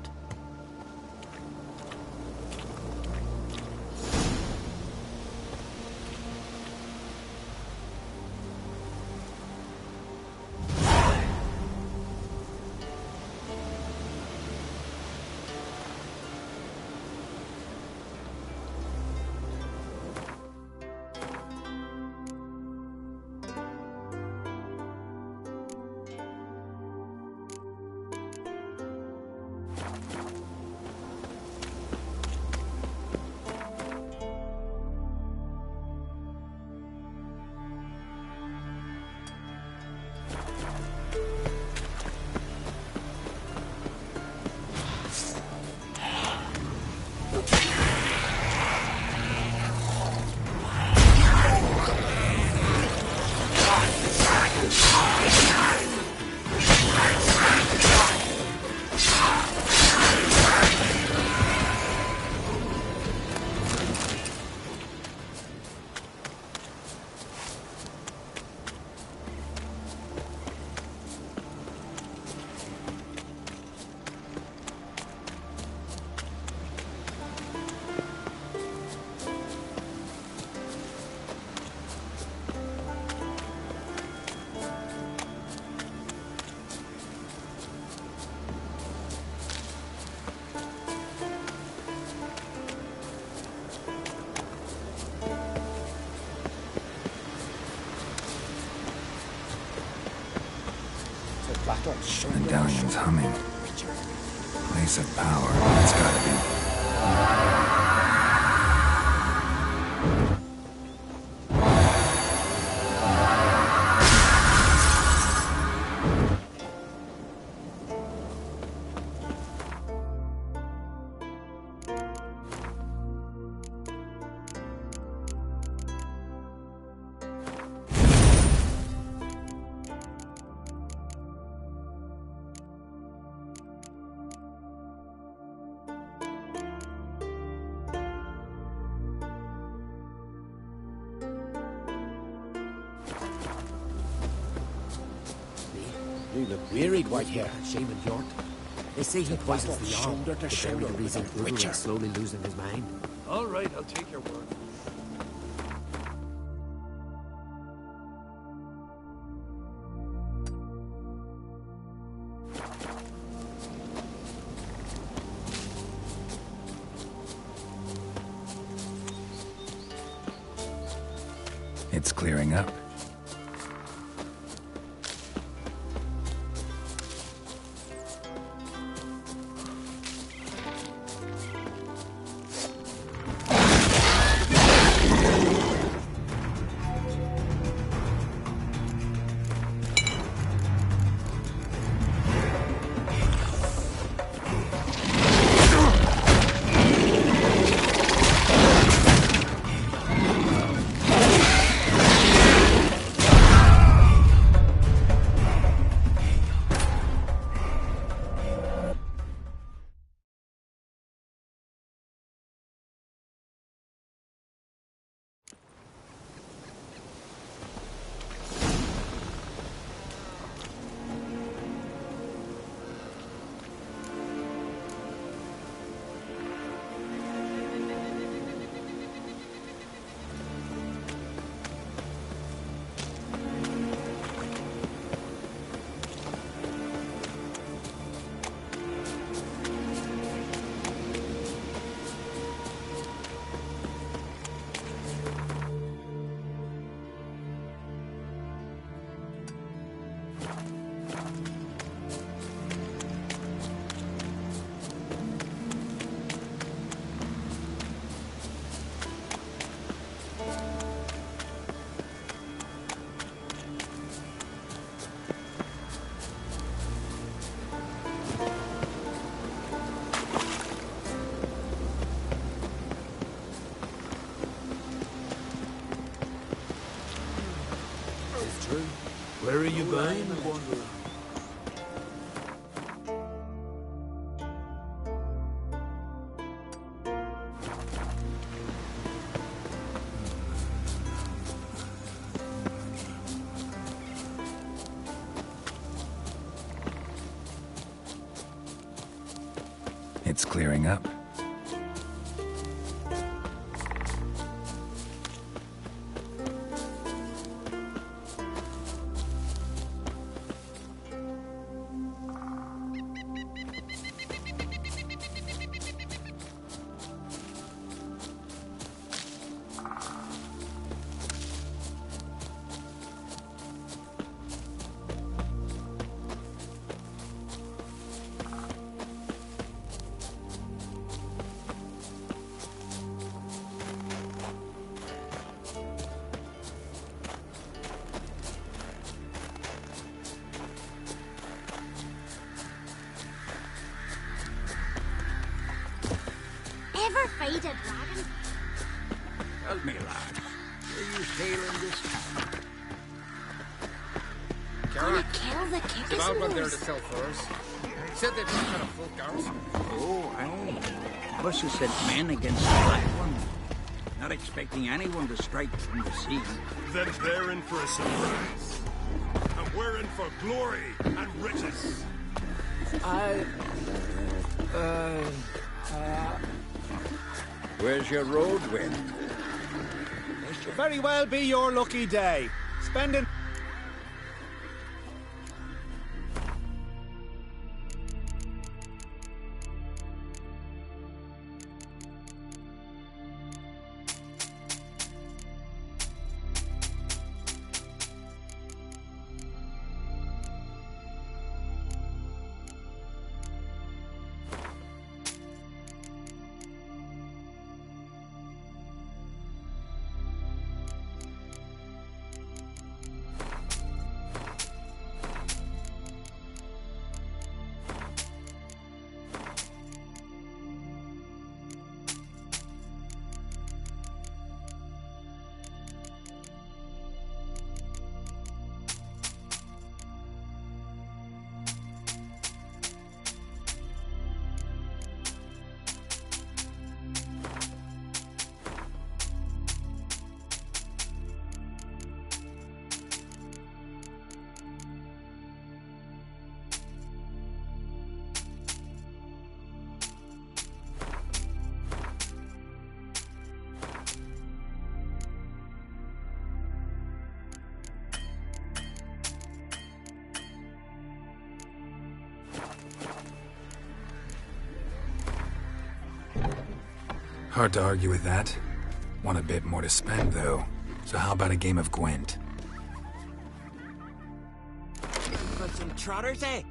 Medallion's humming. Place of power. It's gotta be. You look wearied, Whitehair. Shaman York. They say he poisons the arm. The very reason Udal is slowly losing his mind. All right, I'll take your word. It's clearing up. true. Where are you going, wanderer? It's clearing up. Ever fight a dragon? Tell me, lad. Were you sailing this time? Gonna kill the It's about what they're to Kickers. sell first. He said they'd not got a full garrison. Oh, aye. Must have sent men against the Black One. Not expecting anyone to strike from the sea. Then they're in for a surprise. And we're in for glory and riches. Where's your road, Wind? Very well be your lucky day. Spending. Hard to argue with that. Want a bit more to spend, though. So how about a game of Gwent? Got some trotters, eh?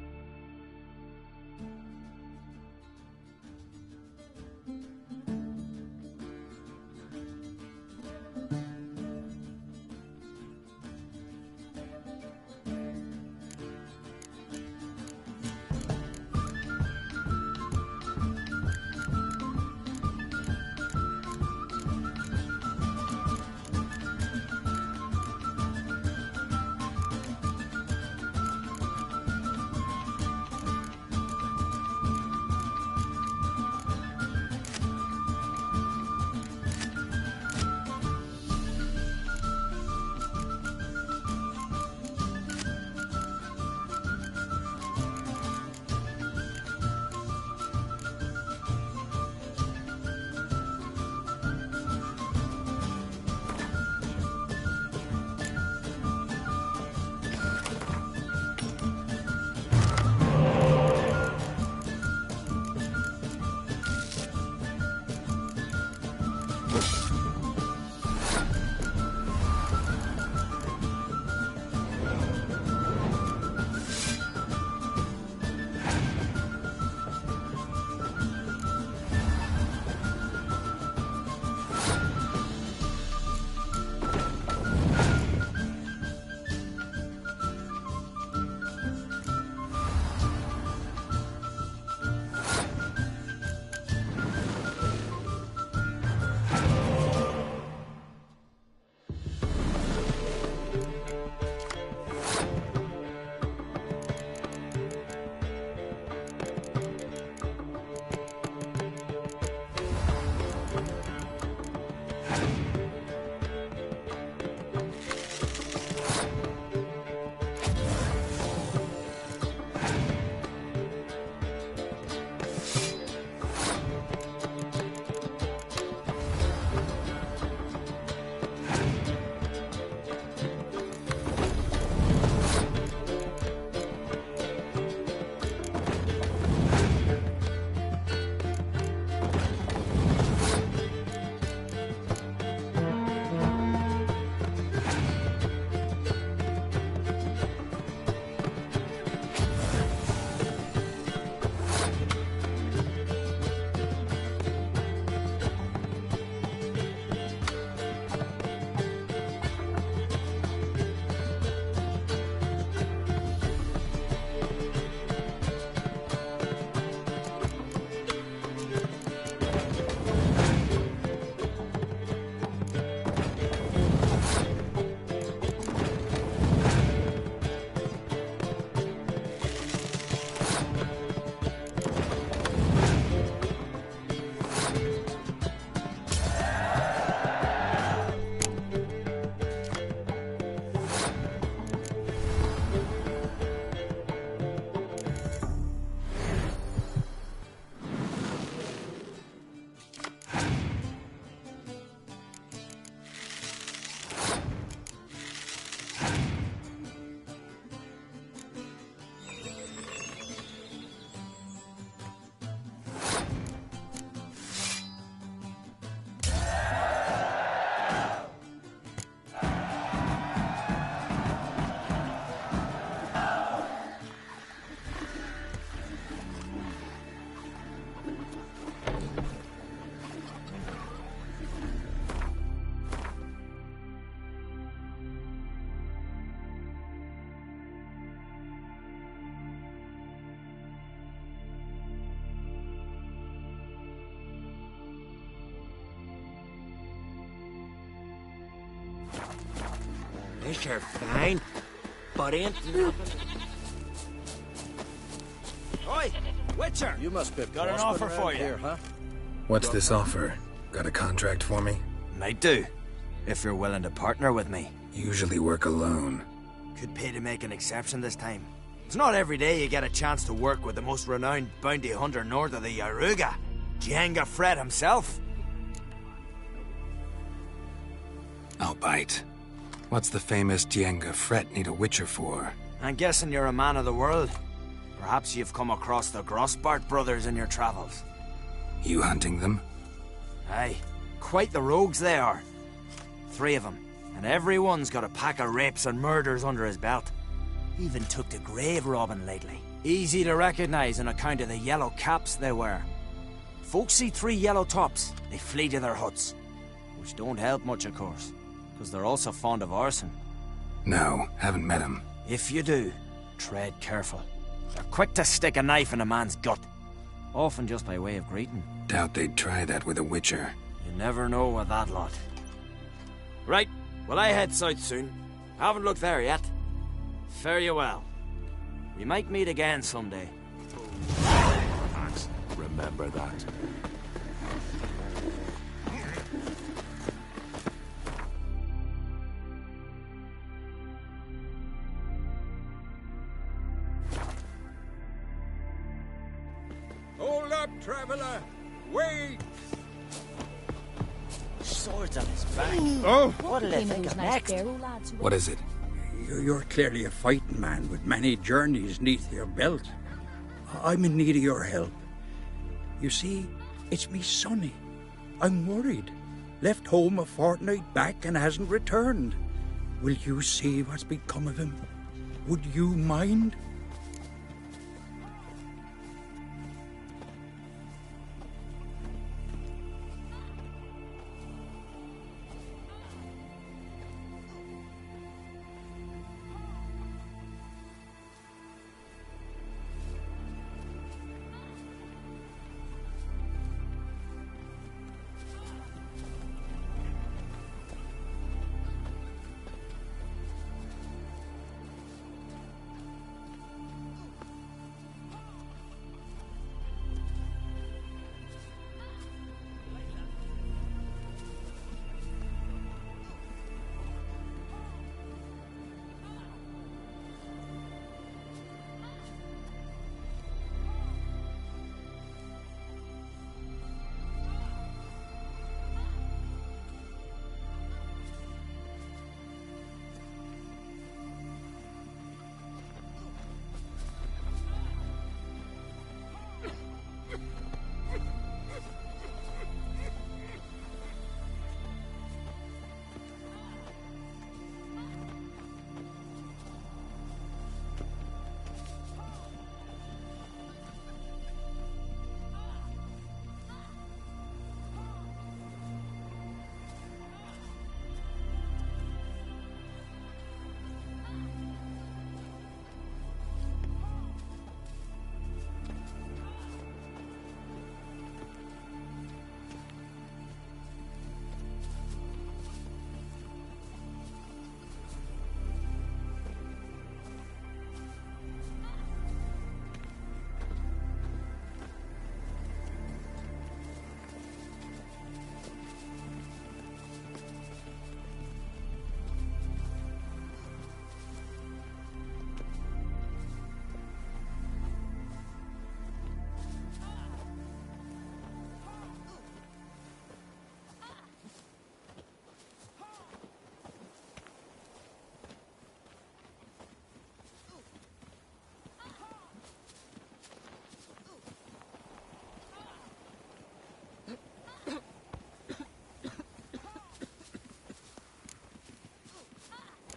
This you're fine, but ain't nothing. Oi, Witcher! You must be got an offer for you. here, huh? What's this offer? Got a contract for me? Might do, if you're willing to partner with me. Usually work alone. Could pay to make an exception this time. It's not every day you get a chance to work with the most renowned bounty hunter north of the Yaruga, Jenga Fred himself. I'll bite. What's the famous Jenga Fred need a Witcher for? I'm guessing you're a man of the world. Perhaps you've come across the Grossbart brothers in your travels. You hunting them? Aye, quite the rogues they are. 3 of them, and every one's got a pack of rapes and murders under his belt. Even took to grave robbing lately. Easy to recognize on account of the yellow caps they wear. Folks see 3 yellow tops, they flee to their huts. Which don't help much, of course, because they're also fond of arson. No, haven't met him. If you do, tread careful. They're quick to stick a knife in a man's gut. Often just by way of greeting. Doubt they'd try that with a Witcher. You never know with that lot. Right, well I head south soon. Haven't looked there yet. Fare you well. We might meet again someday. Max, remember that. Hold up, traveler! Wait! Swords on his back. Oh! What'll they think of next? What is it? You're clearly a fighting man with many journeys neath your belt. I'm in need of your help. You see, it's me Sonny. I'm worried. Left home a fortnight back and hasn't returned. Will you see what's become of him? Would you mind?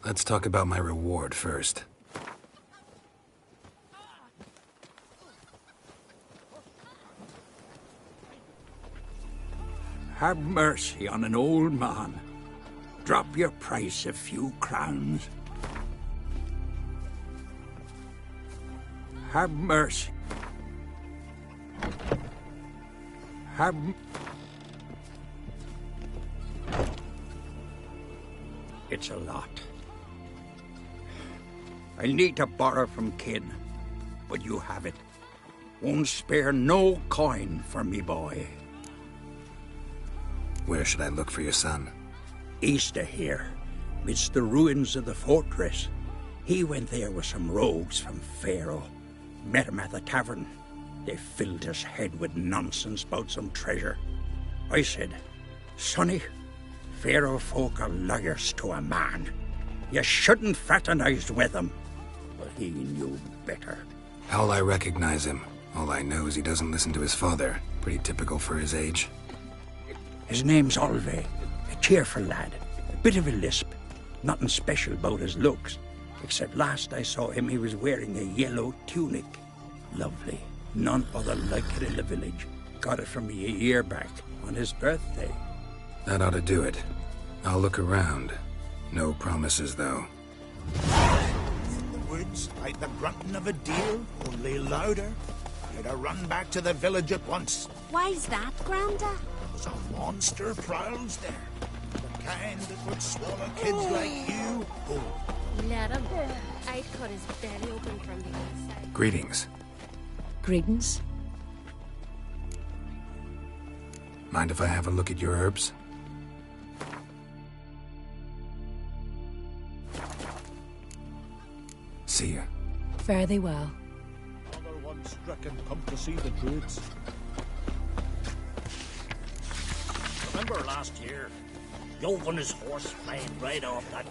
Let's talk about my reward first. Have mercy on an old man. Drop your price a few crowns. Have mercy. Have... It's a lot. I'll need to borrow from kin, but you have it. Won't spare no coin for me boy. Where should I look for your son? East of here, midst the ruins of the fortress. He went there with some rogues from Pharaoh. Met him at the tavern. They filled his head with nonsense about some treasure. I said, Sonny, Pharaoh folk are liars to a man. You shouldn't fraternize with them. But he knew better. How'll I recognize him? All I know is he doesn't listen to his father. Pretty typical for his age. His name's Olve. A cheerful lad. A bit of a lisp. Nothing special about his looks. Except last I saw him, he was wearing a yellow tunic. Lovely. None other like it in the village. Got it from me a year back, on his birthday. That ought to do it. I'll look around. No promises, though. In the woods, like the grunting of a deer, only louder. You'd have run back to the village at once. Why's that, Granda? There's a monster prowls there. The kind that would swallow kids like you whole. Let him. I'd cut his belly open from the inside. Greetings. Greetings. Mind if I have a look at your herbs? See ya. Fare thee well. Another one stricken come to see the druids. Remember last year? Yov on his horse flying right off that.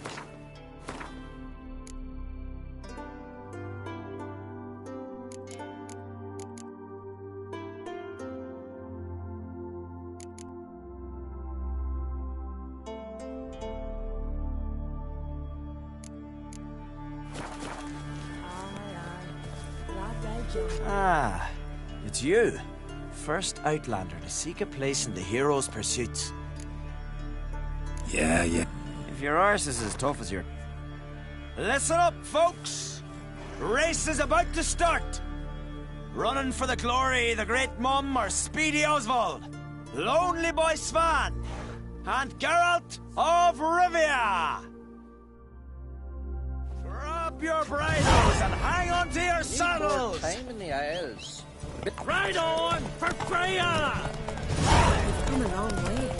Ah, it's you. First Outlander to seek a place in the hero's pursuits. Yeah. If your arse is as tough as your... Listen up, folks! Race is about to start! Running for the glory, the Great Mum or Speedy Oswald, Lonely Boy Svan, and Geralt of Rivia! Grab your bridles and hang on to your saddles! Time in the Isles. Ride on for Freya! We've come a long way.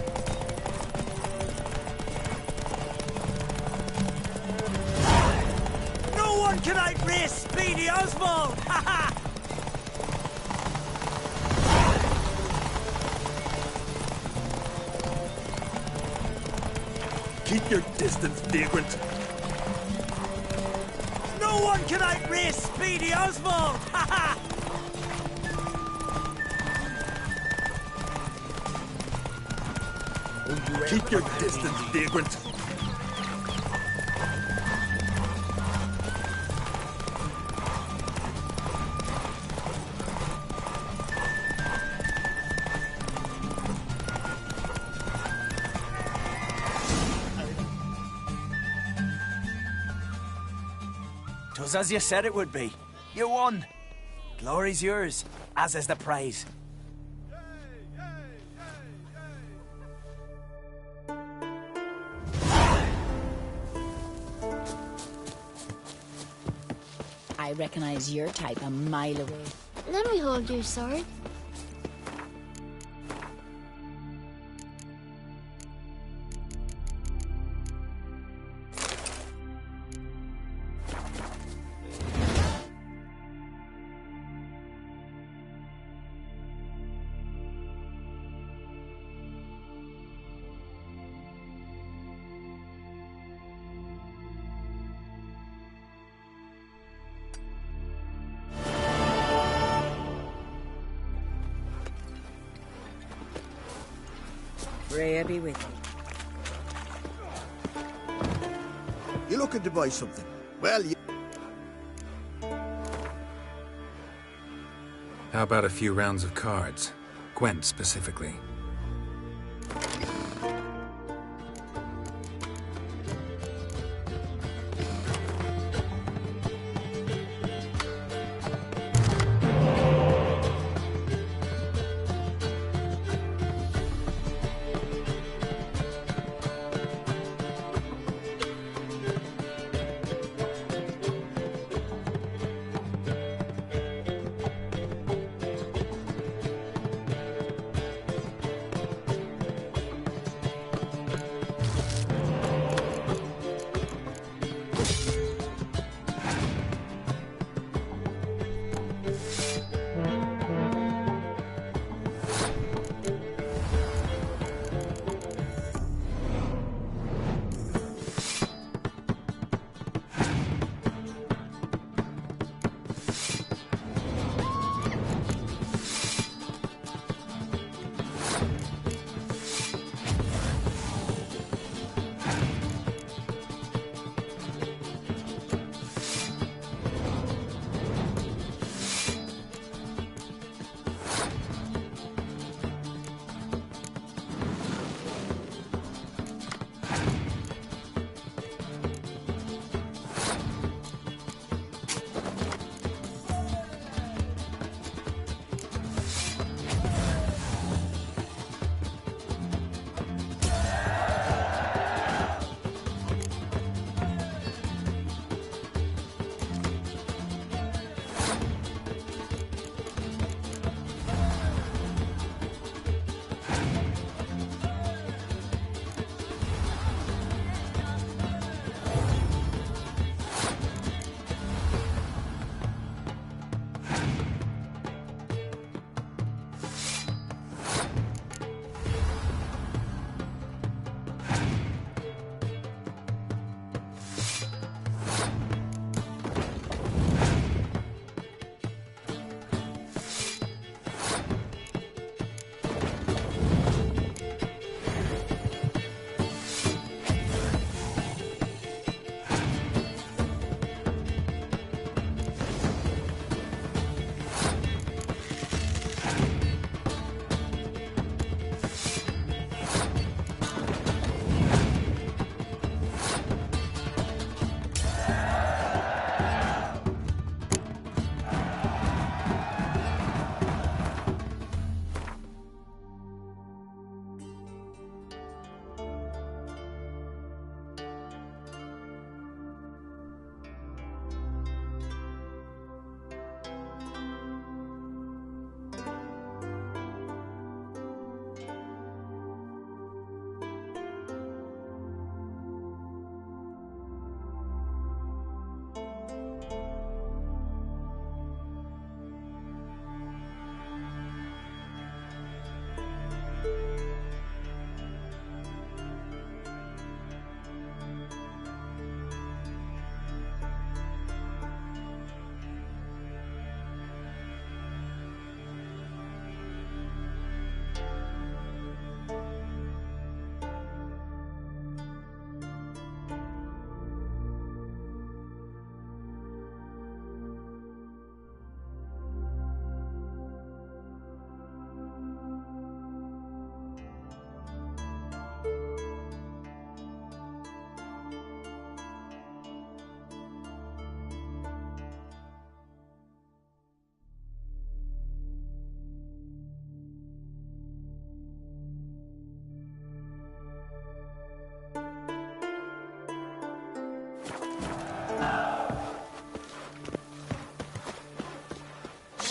No one can outrace Speedy Oswald! Ha ha! Keep your distance, vagrant. No one can outrace Speedy Oswald! Ha ha! Keep your distance, vagrant. Twas as you said it would be. You won. Glory's yours, as is the prize. I recognize your type a mile away. Let me hold your sword. Freya be with you. You looking to buy something? Well, you... How about a few rounds of cards? Gwent specifically.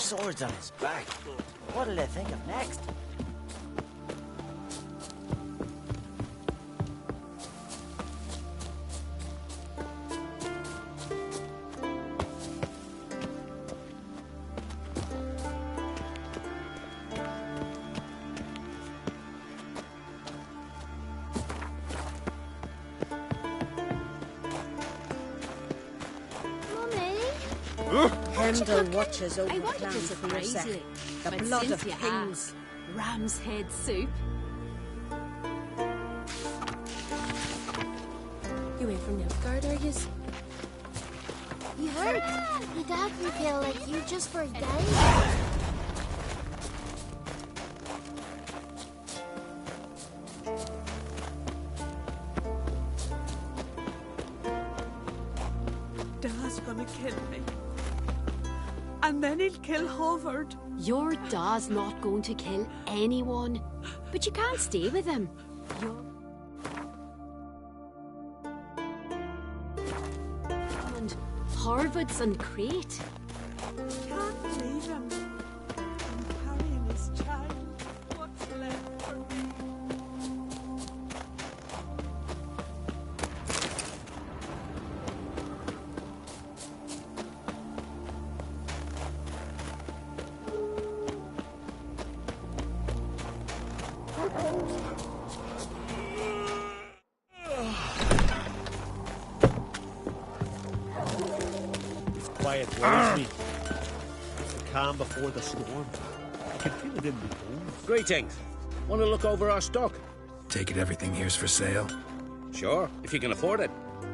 swords on his back. What'll they think of next? Hemdall watches over I wanted Clan to for your surprise sake. you, The but blood since of you kings. have ram's head soup. You ain't from Nilfgaard, are yous? You hurt. Your dad can feel like you just for a day. Dad's gonna kill me. And then he'll kill Howard. Your dad's not going to kill anyone, but you can't stay with him. And Harvard's and Crate. Can't leave him. I'm carrying his child. What's left for me? Quiet worries me. It's the calm before the storm. I can feel it in my bones. Greetings. Want to look over our stock? Take it everything here's for sale? Sure, if you can afford it.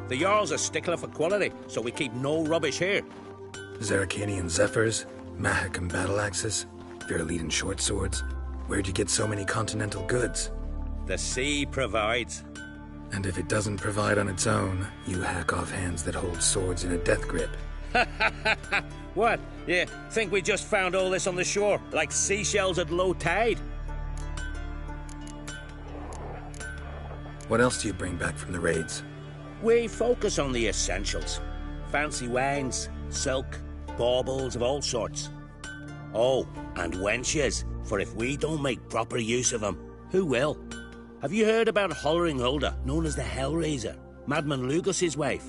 The Jarl's a stickler for quality, so we keep no rubbish here. Zerrikanian Zephyrs, Mahakam battle axes, Virlean short swords. Where'd you get so many continental goods? The sea provides. And if it doesn't provide on its own, you hack off hands that hold swords in a death grip. What? You think we just found all this on the shore, like seashells at low tide? What else do you bring back from the raids? We focus on the essentials. Fancy wines, silk, baubles of all sorts. Oh, and wenches, for if we don't make proper use of them, who will? Have you heard about Hollering-Hulda, known as the Hellraiser, Madman Lugos's wife?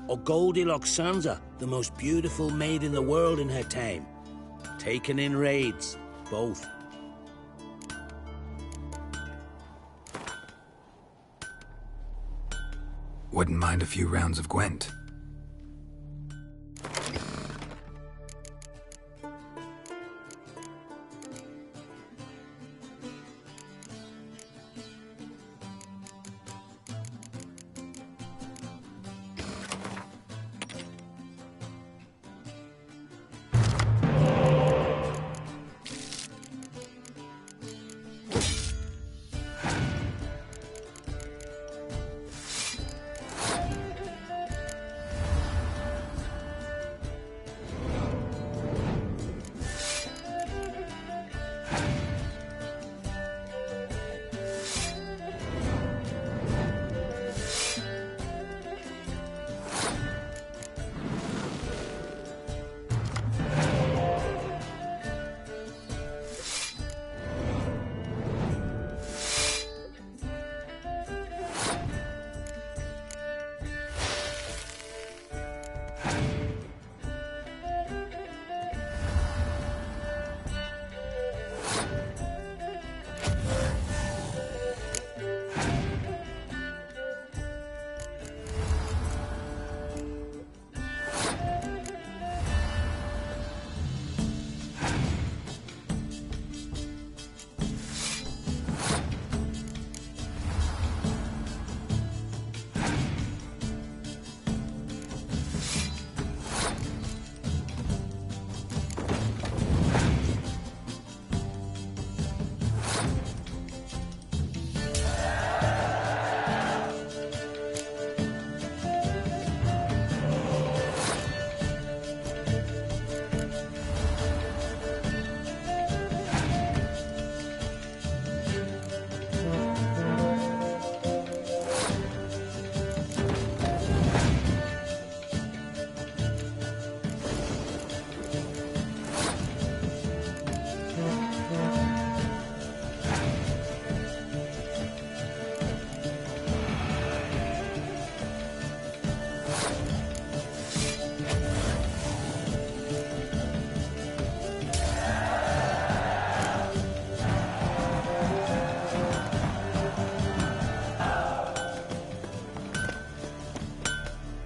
Or Goldilocks Sansa, the most beautiful maid in the world in her time? Taken in raids, both. Wouldn't mind a few rounds of Gwent.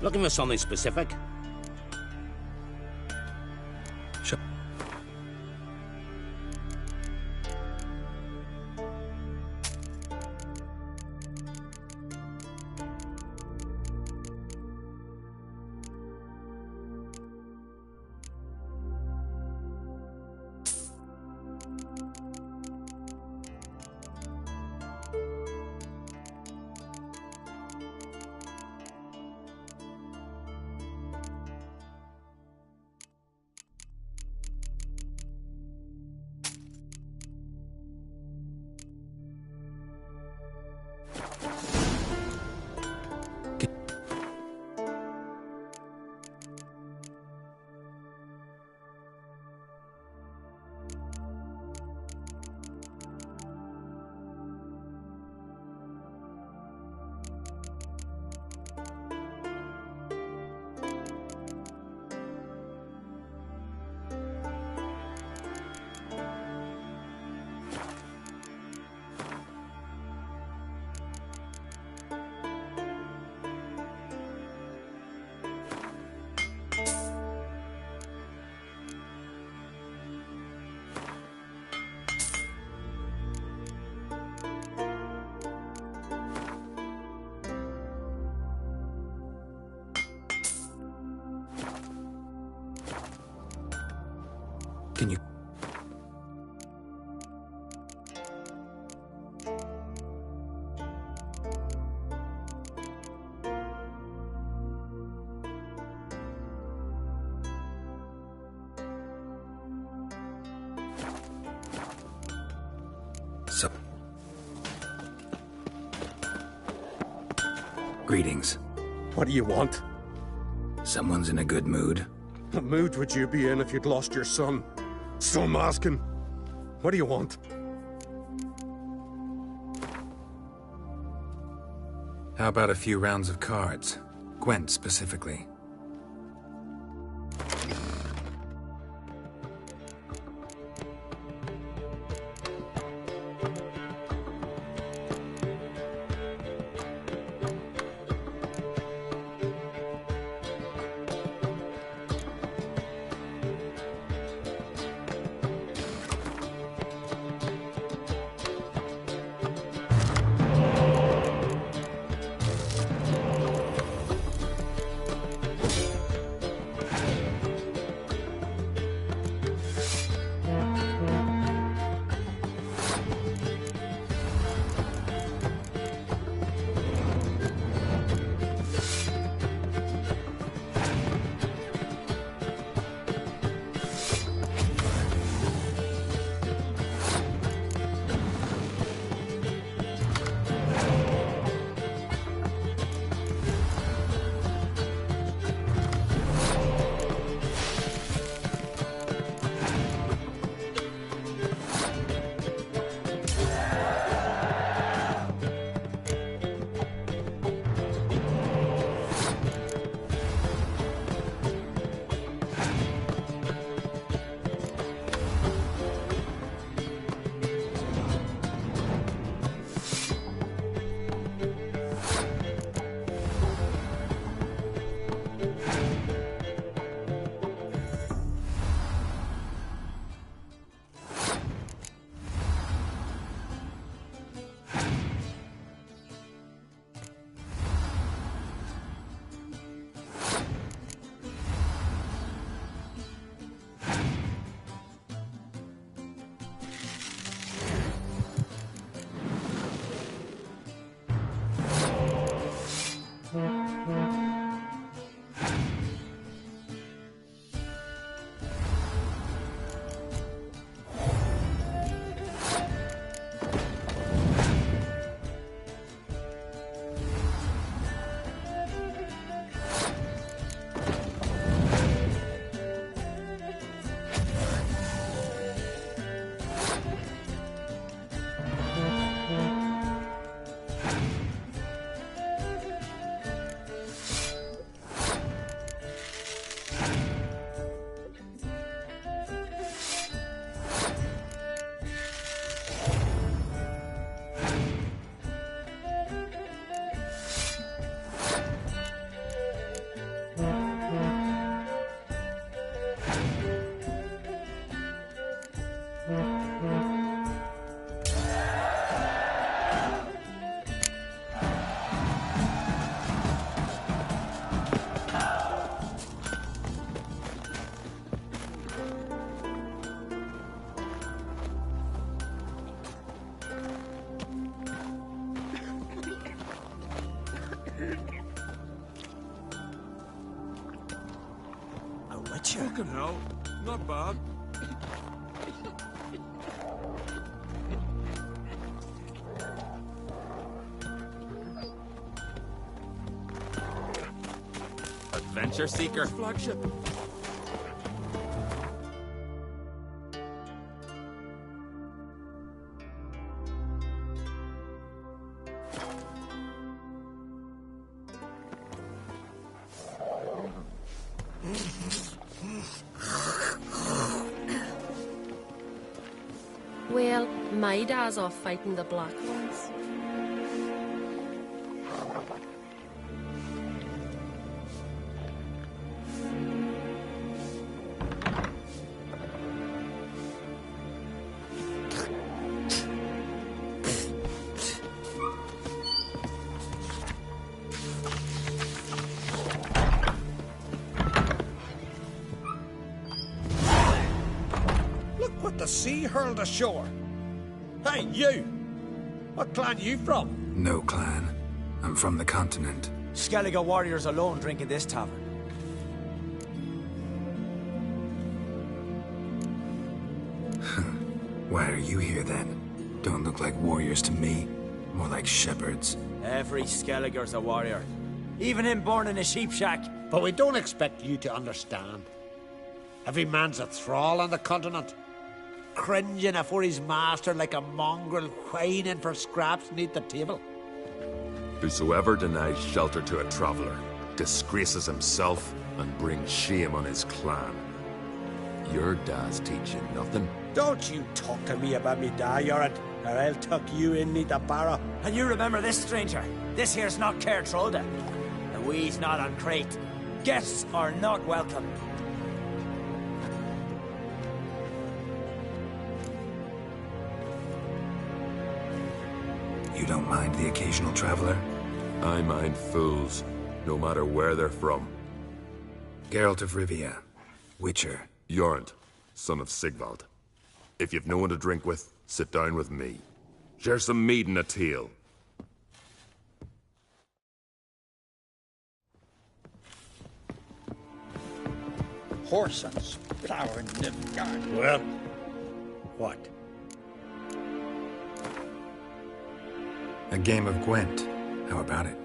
Looking for something specific? Sure. Can you... So... Greetings. What do you want? Someone's in a good mood. What mood would you be in if you'd lost your son? Still masking? What do you want? How about a few rounds of cards? Gwent specifically. A witcher? Fucking hell. Not bad. Adventure Seeker. Flagship. Well, my dad's off fighting the Black Ones. Look what the sea hurled ashore. Hey, you! What clan you from? No clan. I'm from the continent. Skellige warriors alone drink in this tavern. Why are you here then? Don't look like warriors to me. More like shepherds. Every Skellige's a warrior. Even him born in a sheep shack. But we don't expect you to understand. Every man's a thrall on the continent, cringing afore his master like a mongrel whining for scraps neath the table. Whosoever denies shelter to a traveler disgraces himself and brings shame on his clan. Your dad's teach you nothing. Don't you talk to me about me da, Yoren, or I'll tuck you in neath the barrow. And you remember this, stranger. This here's not Caer Trolda. The we's not on Crete. Guests are not welcome. You don't mind the occasional traveler? I mind fools, no matter where they're from. Geralt of Rivia, Witcher. Jorund, son of Sigvald. If you've no one to drink with, sit down with me. Share some mead and a teal. Horse and flower in Nilfgaard. Well, what? A game of Gwent. How about it?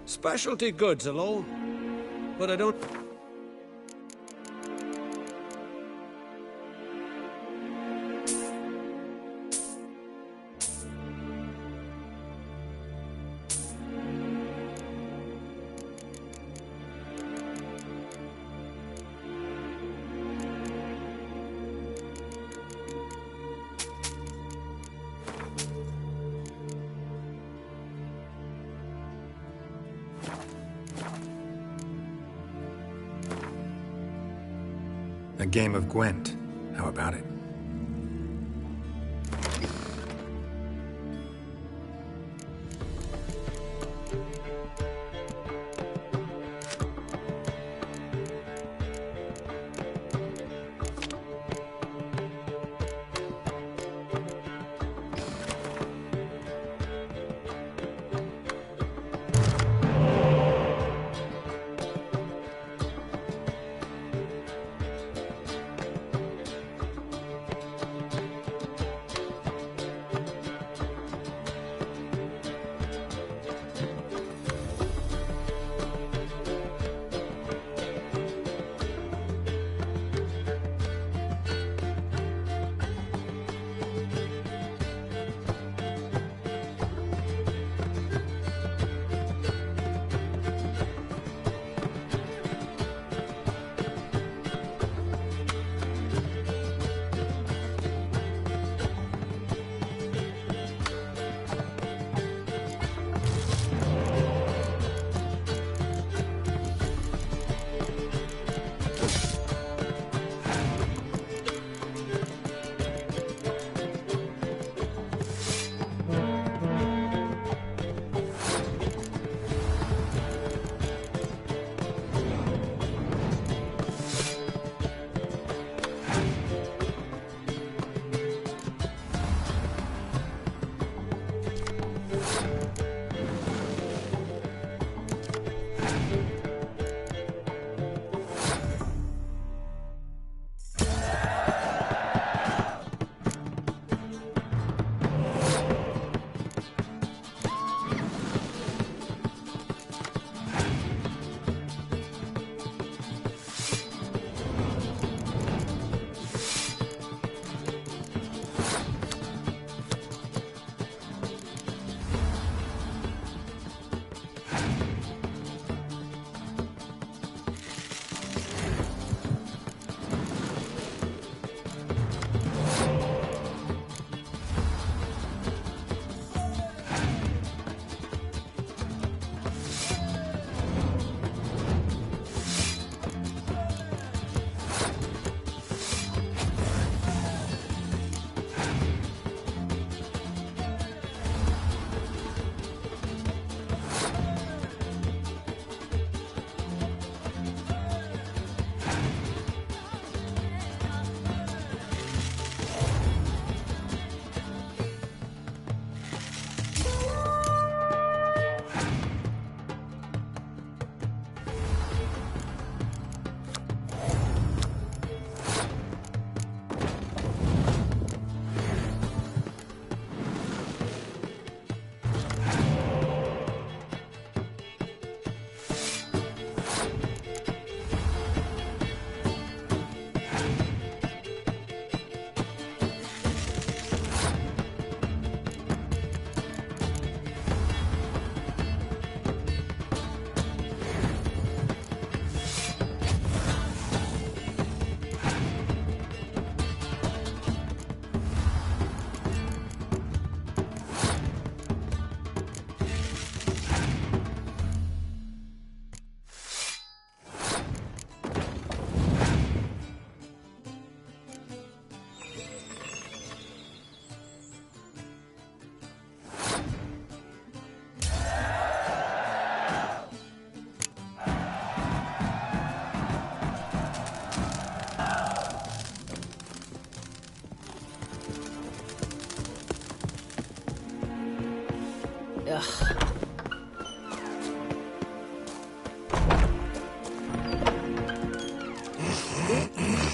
Specialty goods alone. But I don't... A game of Gwent. How about it?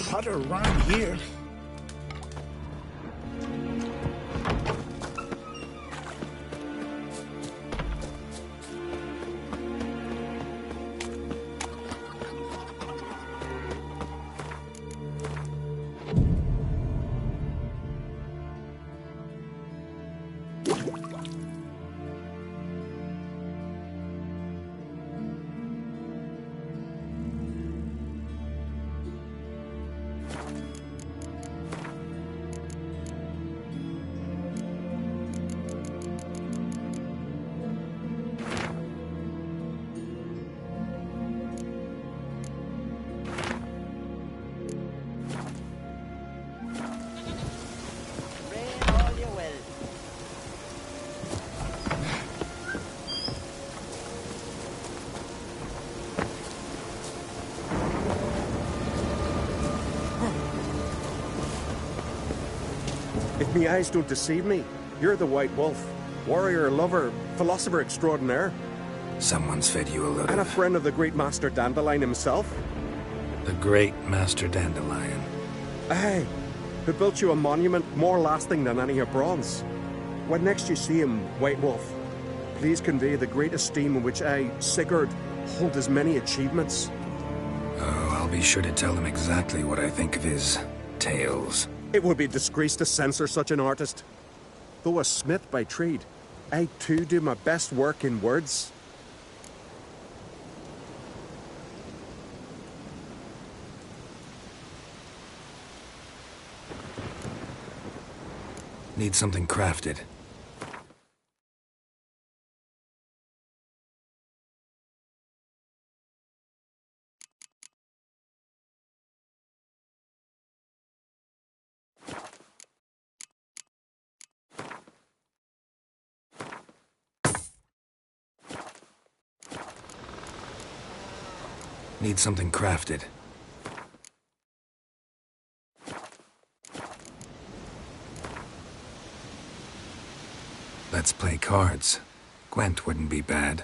Putter around here. Me eyes don't deceive me. You're the White Wolf. Warrior, lover, philosopher extraordinaire. Someone's fed you a load And a of... friend of the great Master Dandelion himself. The great Master Dandelion. Aye, who built you a monument more lasting than any of bronze. When next you see him, White Wolf, please convey the great esteem in which I, Sigurd, hold his many achievements. Oh, I'll be sure to tell him exactly what I think of his tales. It would be disgrace to censor such an artist. Though a smith by trade, I too do my best work in words. Need something crafted. Need something crafted. Let's play cards. Gwent wouldn't be bad.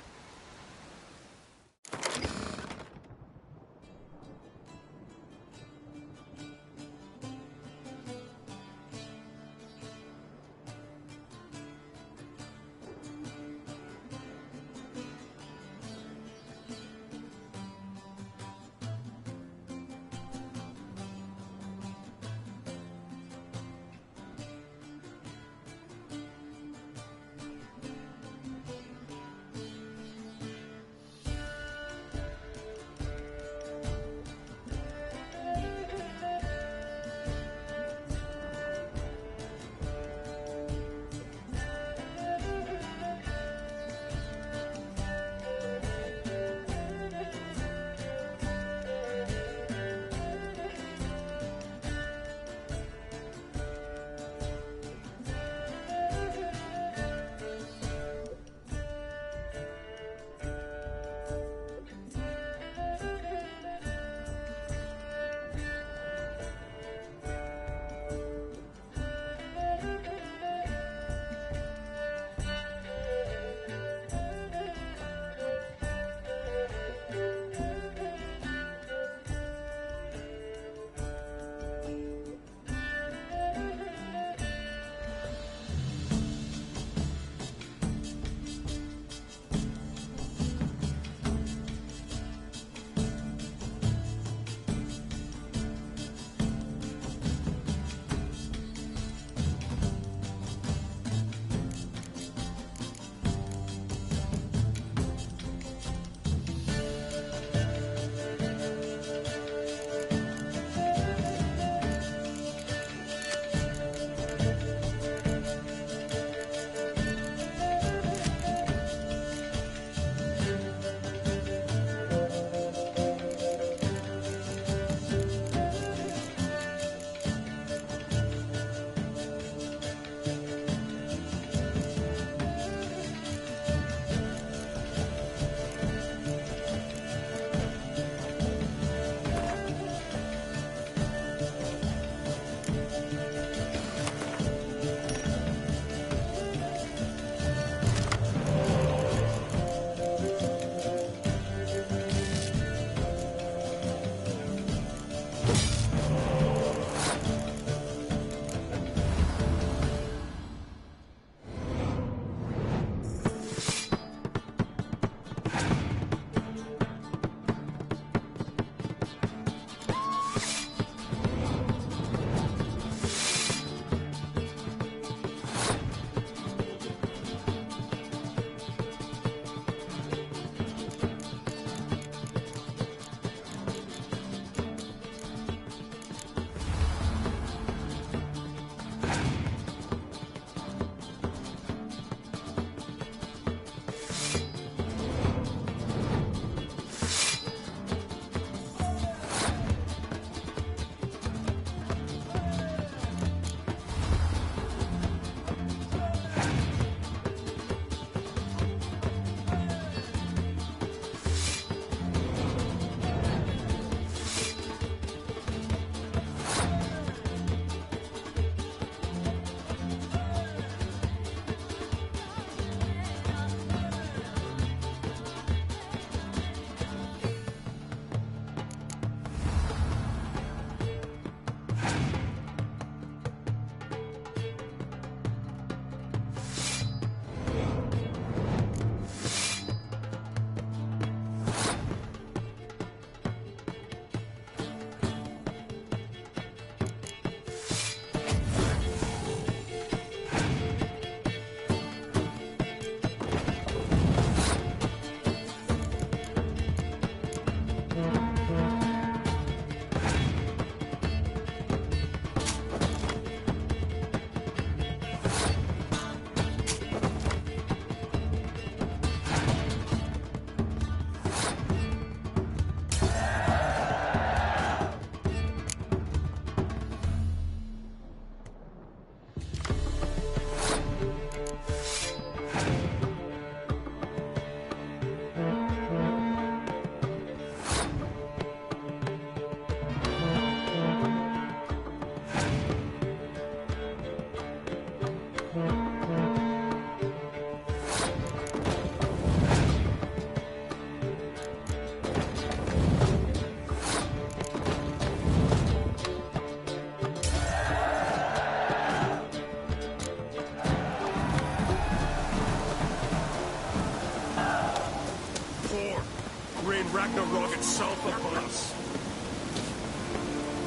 rain Ragnarok itself upon us.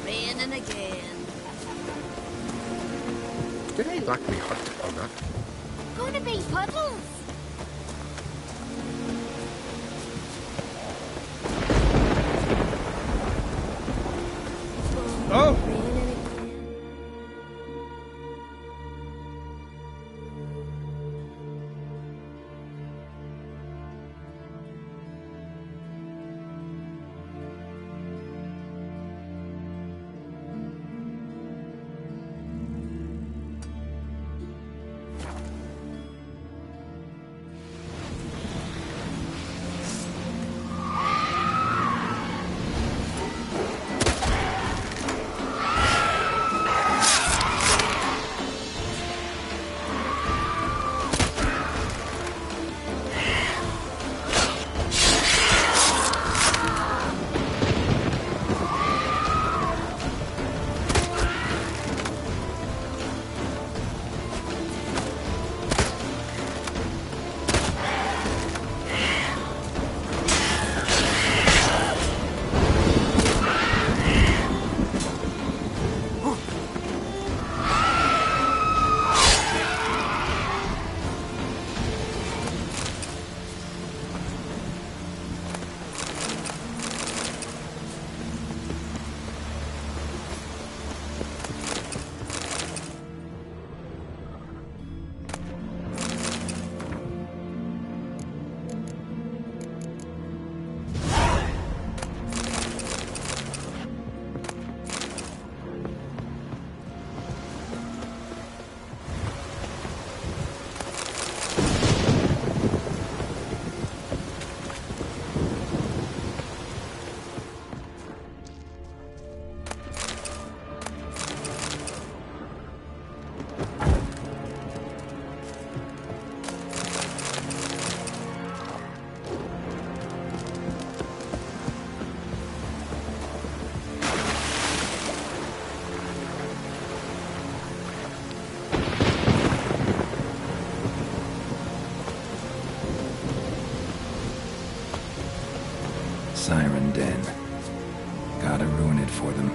Raining again. Did I lack me hut on that? Gonna be puddles. Oh! Siren Den. Gotta ruin it for them.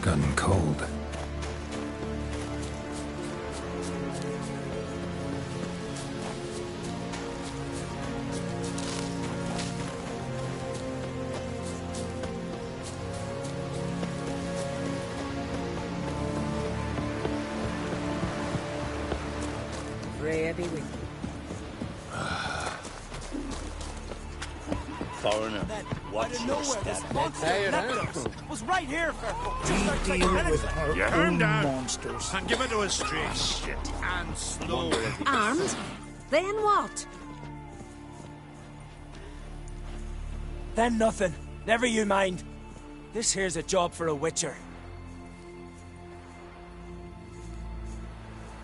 gotten cold. Freya be with you. Foreigner, watch your step. Was right here for We deal with our own down. monsters and give it to us straight shit and slow. Armed? Then what? Then nothing. Never you mind. This here's a job for a witcher.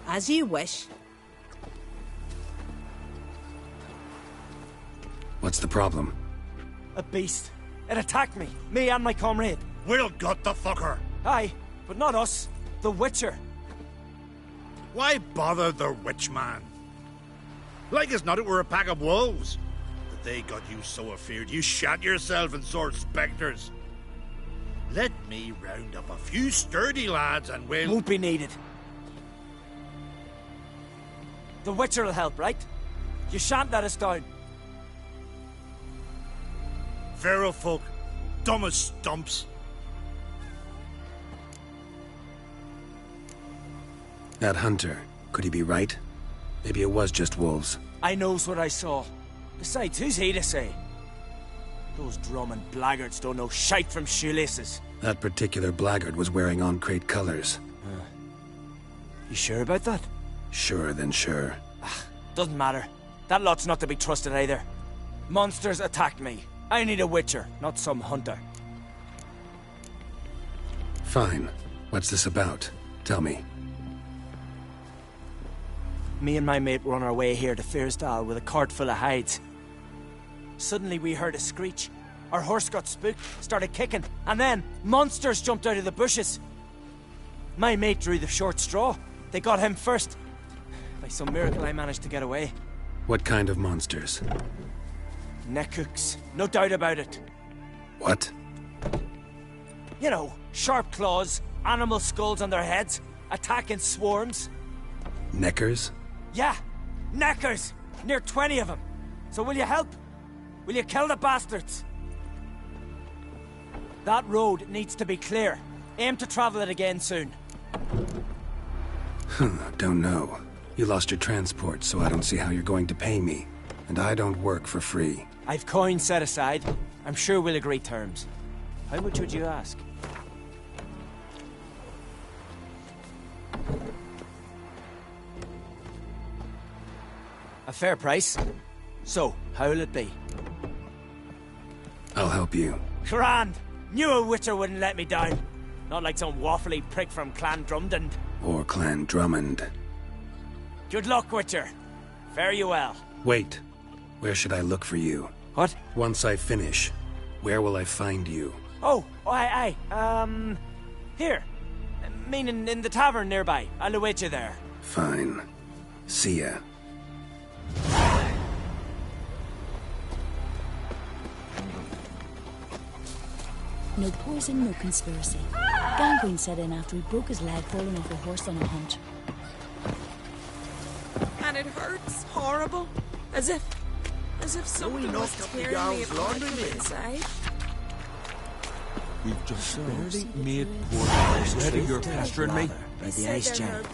As you wish. What's the problem? A beast. It attacked me and my comrade. We'll gut the fucker. Aye, but not us. The Witcher. Why bother the witch man? Like as not it were a pack of wolves. But they got you so afeard you shat yourself and sore spectres. Let me round up a few sturdy lads and we'll... Won't be needed. The Witcher will help, right? You shan't let us down. Feral folk, dumb as stumps. That hunter, could he be right? Maybe it was just wolves. I knows what I saw. Besides, who's he to say? Those drumming blackguards don't know shite from shoelaces. That particular blackguard was wearing on-crate colors. You sure about that? Surer than sure. Doesn't matter. That lot's not to be trusted either. Monsters attacked me. I need a witcher, not some hunter. Fine. What's this about? Tell me. Me and my mate were on our way here to Fyrsdal with a cart full of hides. Suddenly we heard a screech. Our horse got spooked, started kicking, and then monsters jumped out of the bushes. My mate drew the short straw. They got him first. By some miracle I managed to get away. What kind of monsters? Neckhooks, no doubt about it. What? You know, sharp claws, animal skulls on their heads, attack in swarms. Neckers? Yeah, neckers! Near 20 of them. So will you help? Will you kill the bastards? That road needs to be clear. Aim to travel it again soon. Don't know. You lost your transport, so I don't see how you're going to pay me. And I don't work for free. I've coin set aside. I'm sure we'll agree terms. How much would you ask? A fair price. So, how'll it be? I'll help you. Grand! Knew a witcher wouldn't let me down. Not like some waffly prick from Clan Drumdon. Or Clan Drummond. Good luck, Witcher. Fare you well. Wait. Where should I look for you? What? Once I finish, where will I find you? Oh, aye. Here. Meaning in the tavern nearby. I'll await you there. Fine. See ya. No poison, no conspiracy. Gangrene set in after he broke his leg falling off a horse on a hunt. And it hurts horrible. As if something was tearing me apart from the inside. We've just barely made port. Ready, you're pestering me? By the ice giant.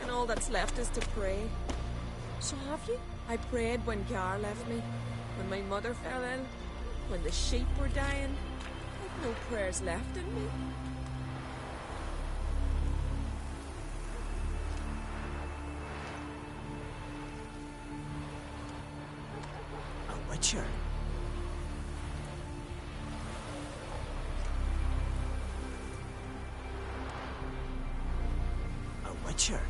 And all that's left is to pray. So have you? I prayed when Gar left me, when my mother fell ill, when the sheep were dying. I've no prayers left in me. A witcher? A witcher?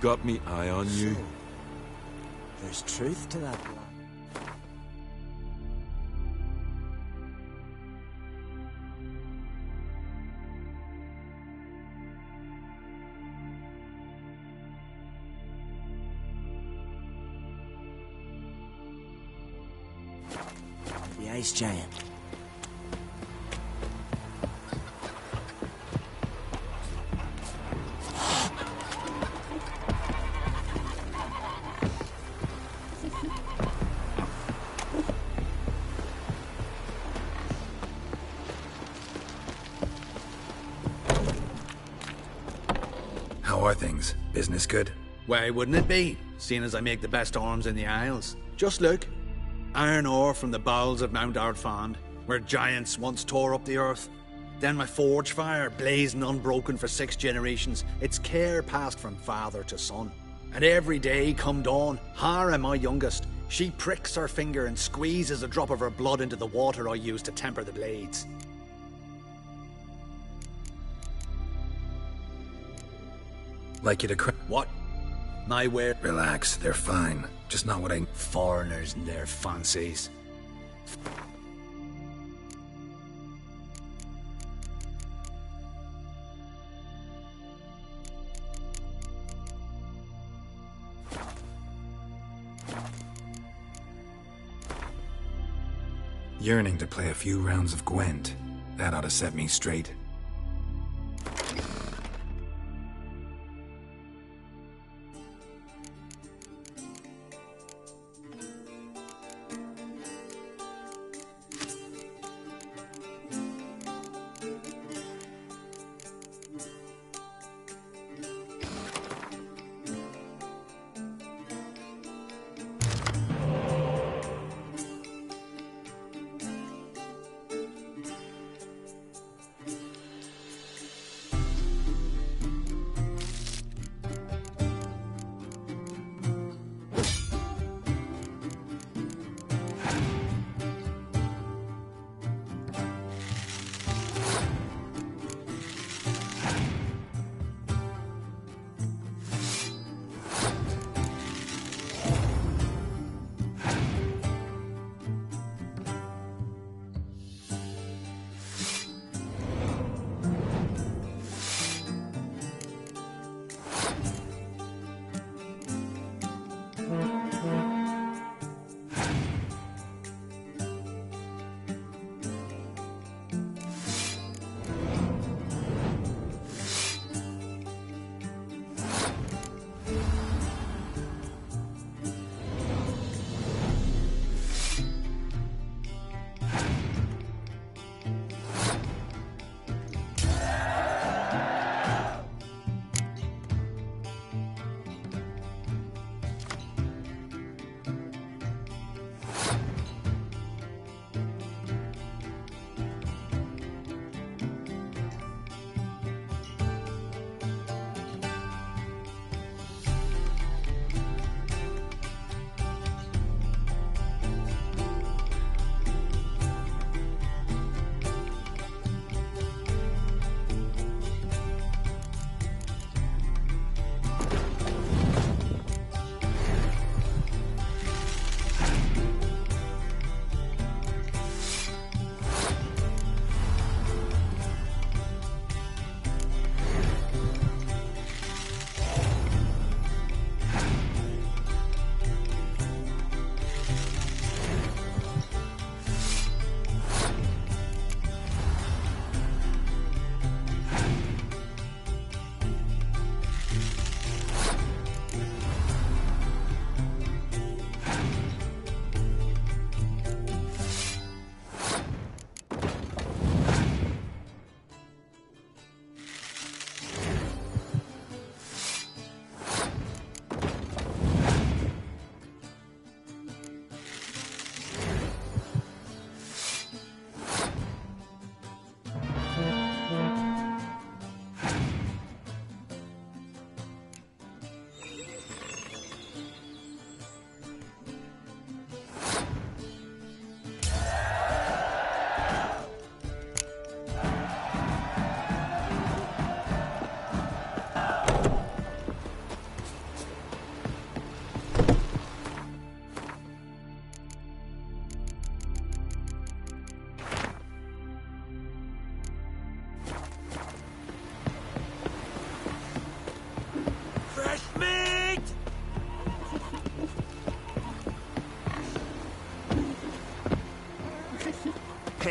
Got me eye on you. There's truth to that plan. The Ice Giant. How are things? Business good? Why wouldn't it be, seeing as I make the best arms in the Isles? Just look. Iron ore from the bowels of Mount Ardfand, where giants once tore up the earth. Then my forge fire, blazing unbroken for 6 generations, its care passed from father to son. And every day, come dawn, Hara, my youngest, she pricks her finger and squeezes a drop of her blood into the water I use to temper the blades. Like you to What? My way? Relax, they're fine. Just not what I... Foreigners and their fancies. Yearning to play a few rounds of Gwent. That ought to set me straight.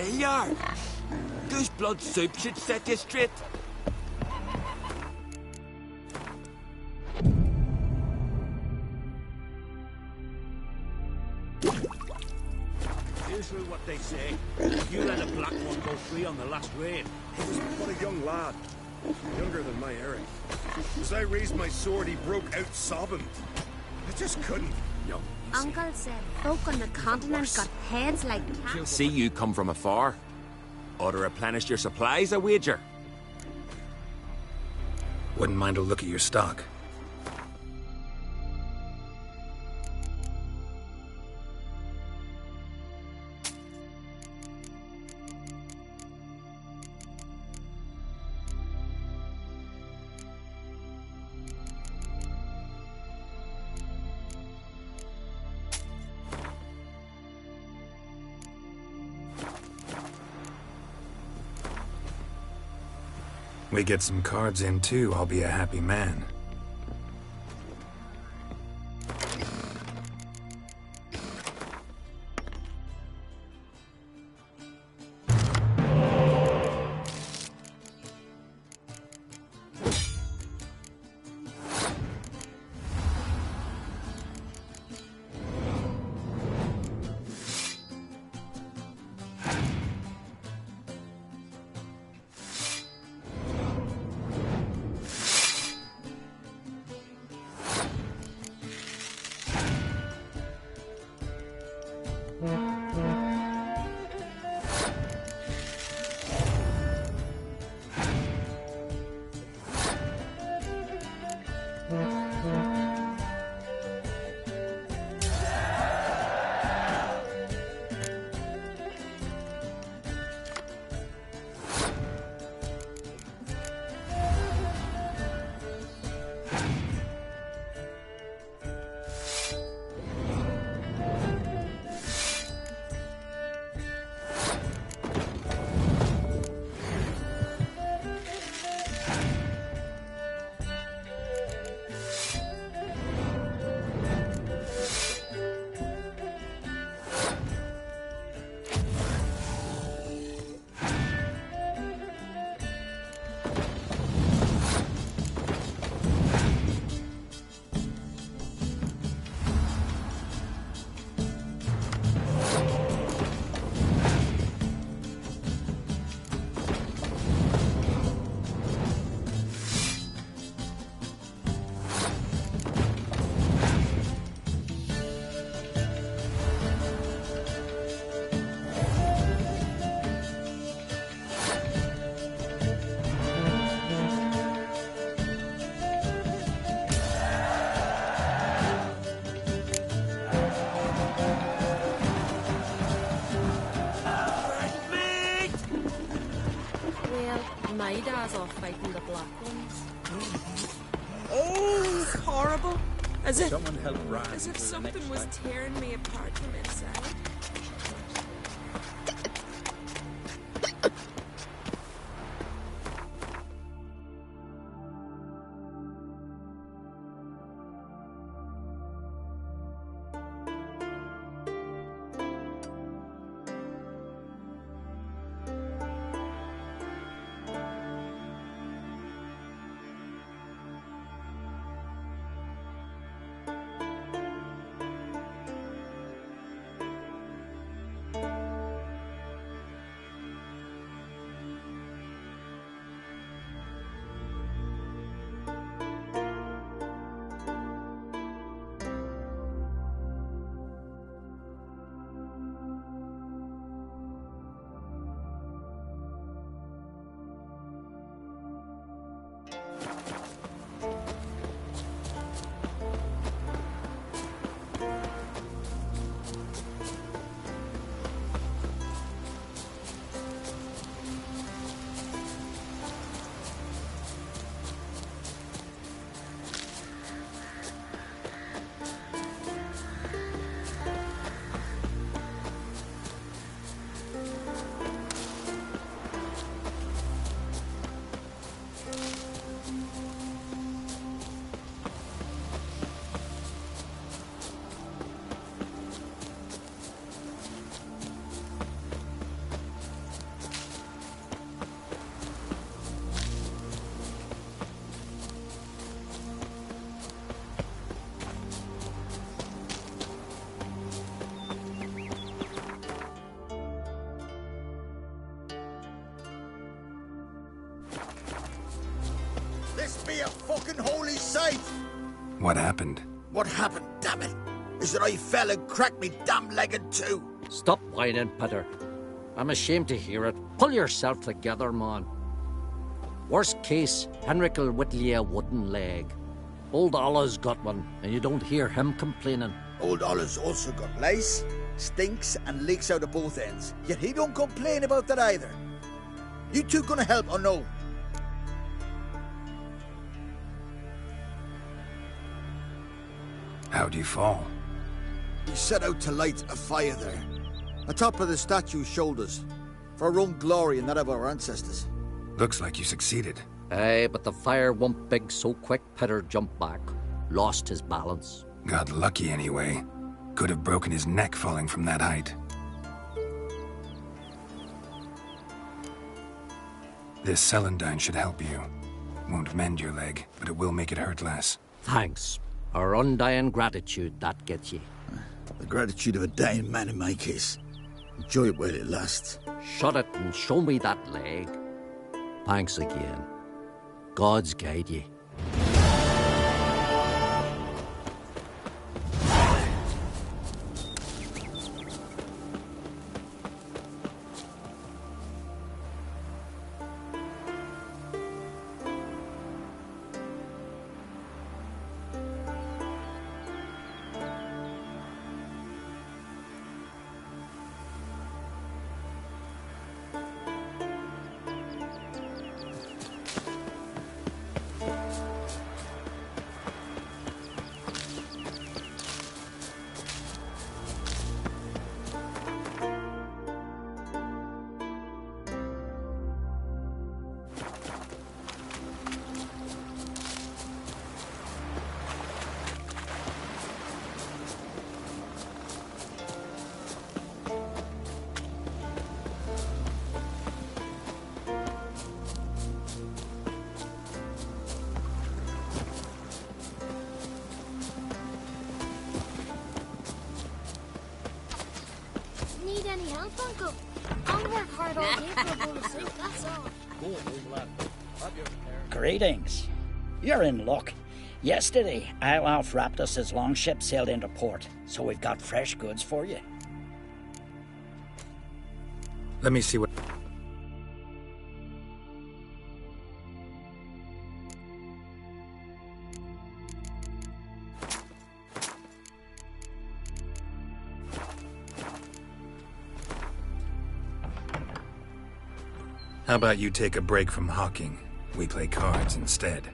There you are. Goose blood soup should set you straight. Usually what they say. You let a black one go free on the last raid. He was but a young lad. Younger than my Eric. As I raised my sword, he broke out sobbing. I just couldn't. Young. Uncle said folk on the continent got heads like cats. See you come from afar. Ought to replenish your supplies, I wager. Wouldn't mind a look at your stock. We get some cards in too, I'll be a happy man. My dad's off fighting the black ones. Oh, it's horrible. As if Someone help Ryan as if to the something next was fight. tearing me apart from inside. This be a fucking holy sight! What happened? What happened, damn it, is that I fell and cracked me damn leg in two. Stop whining, Peter. I'm ashamed to hear it. Pull yourself together, man. Worst case, Henrik'll whittle you a wooden leg. Old Ollah's got one, and you don't hear him complaining. Old Ollah's also got lice, stinks, and leaks out of both ends. Yet he don't complain about that either. You two gonna help or no? How'd you fall? We set out to light a fire there, atop of the statue's shoulders, for our own glory and that of our ancestors. Looks like you succeeded. Aye, but the fire went big so quick Peter jumped back, lost his balance. Got lucky anyway. Could have broken his neck falling from that height. This celandine should help you. Won't mend your leg, but it will make it hurt less. Thanks. Our undying gratitude, that gets you. The gratitude of a dying man in my case. Enjoy it while it lasts. Shut it and show me that leg. Thanks again. God's guide ye. Need any help, Uncle? I'll work hard all day for a bowl of soup, that's all. Greetings. You're in luck. Yesterday, Iolaf Raptus' longship sailed into port, so we've got fresh goods for you. Let me see what... How about you take a break from hawking? We play cards instead.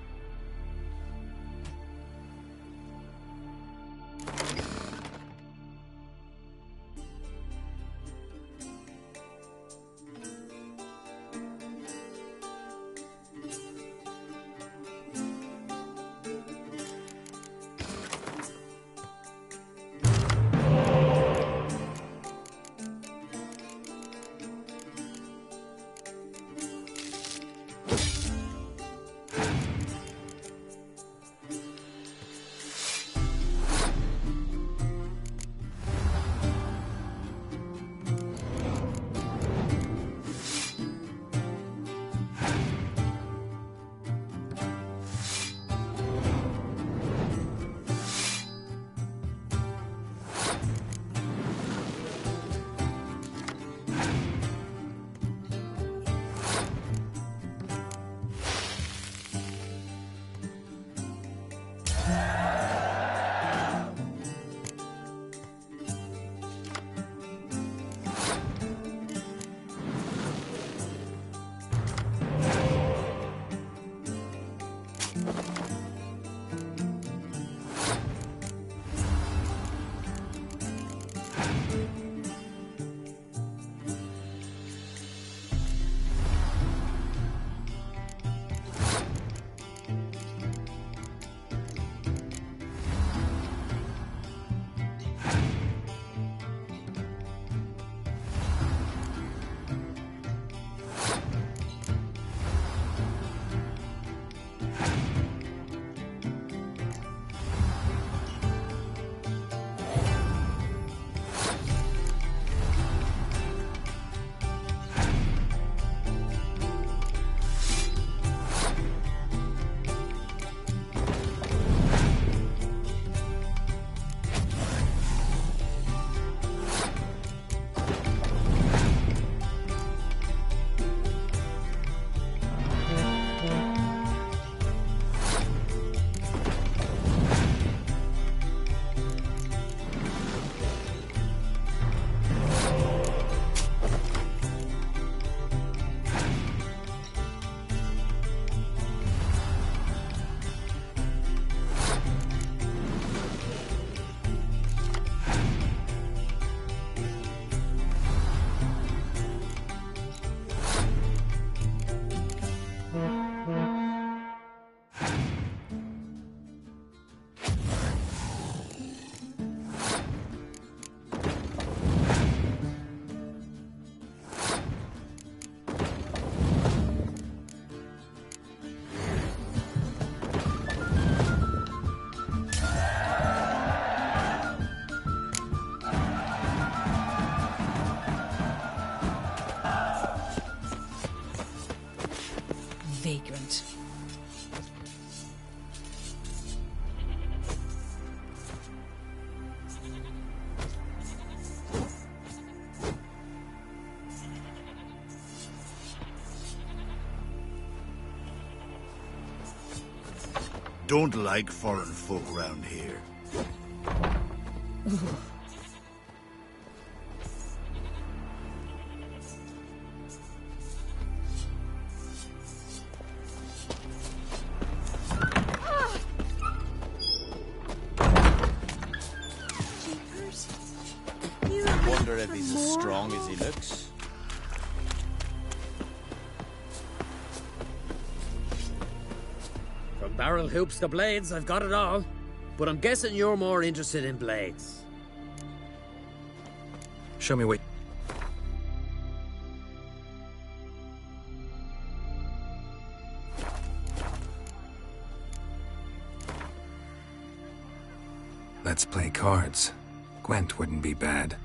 vagrant. Don't like foreign folk round here. I wonder if he's as strong as he looks. From barrel hoops to blades, I've got it all. But I'm guessing you're more interested in blades. Show me what... Let's play cards. Gwent wouldn't be bad.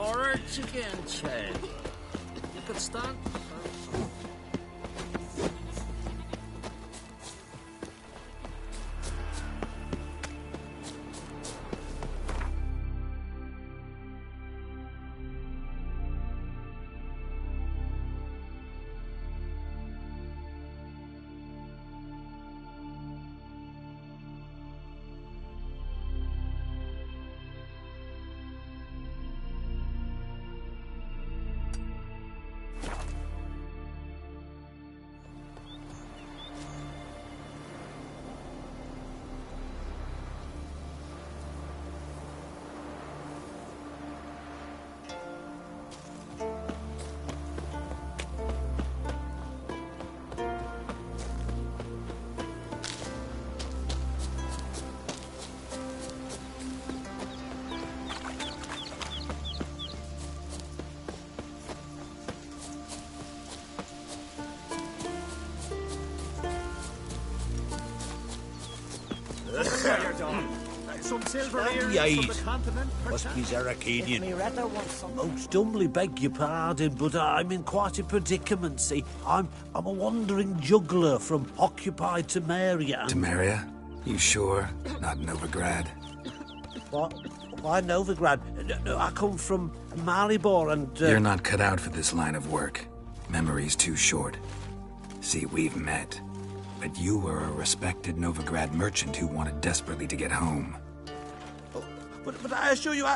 alright again, child. You could stand. Some silver earrings from the continent. Must be Arcadian. Most humbly beg your pardon, but I'm in quite a predicament, see. I'm a wandering juggler from occupied Temeria. Temeria? You sure? Not Novigrad? What? Why Novigrad? No, I come from Maribor and... You're not cut out for this line of work. Memory's too short. See, we've met. But you were a respected Novigrad merchant who wanted desperately to get home. But I assure you,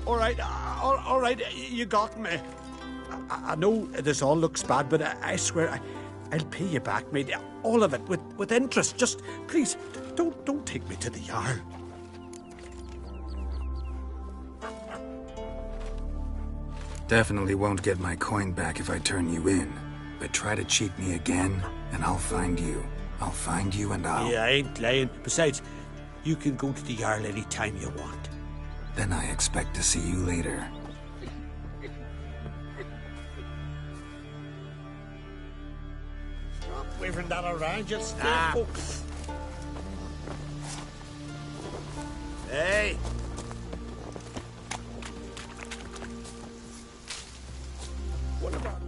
all right, you got me. I know this all looks bad, but I swear I'll pay you back, mate. All of it, with interest. Just, please, don't take me to the Jarl. Definitely won't get my coin back if I turn you in. But try to cheat me again, and I'll find you. I'll find you and I'll... Yeah, I ain't lying. Besides, you can go to the Jarl any time you want. Then I expect to see you later. Stop waving that around, you'll scare folks. Hey! What about...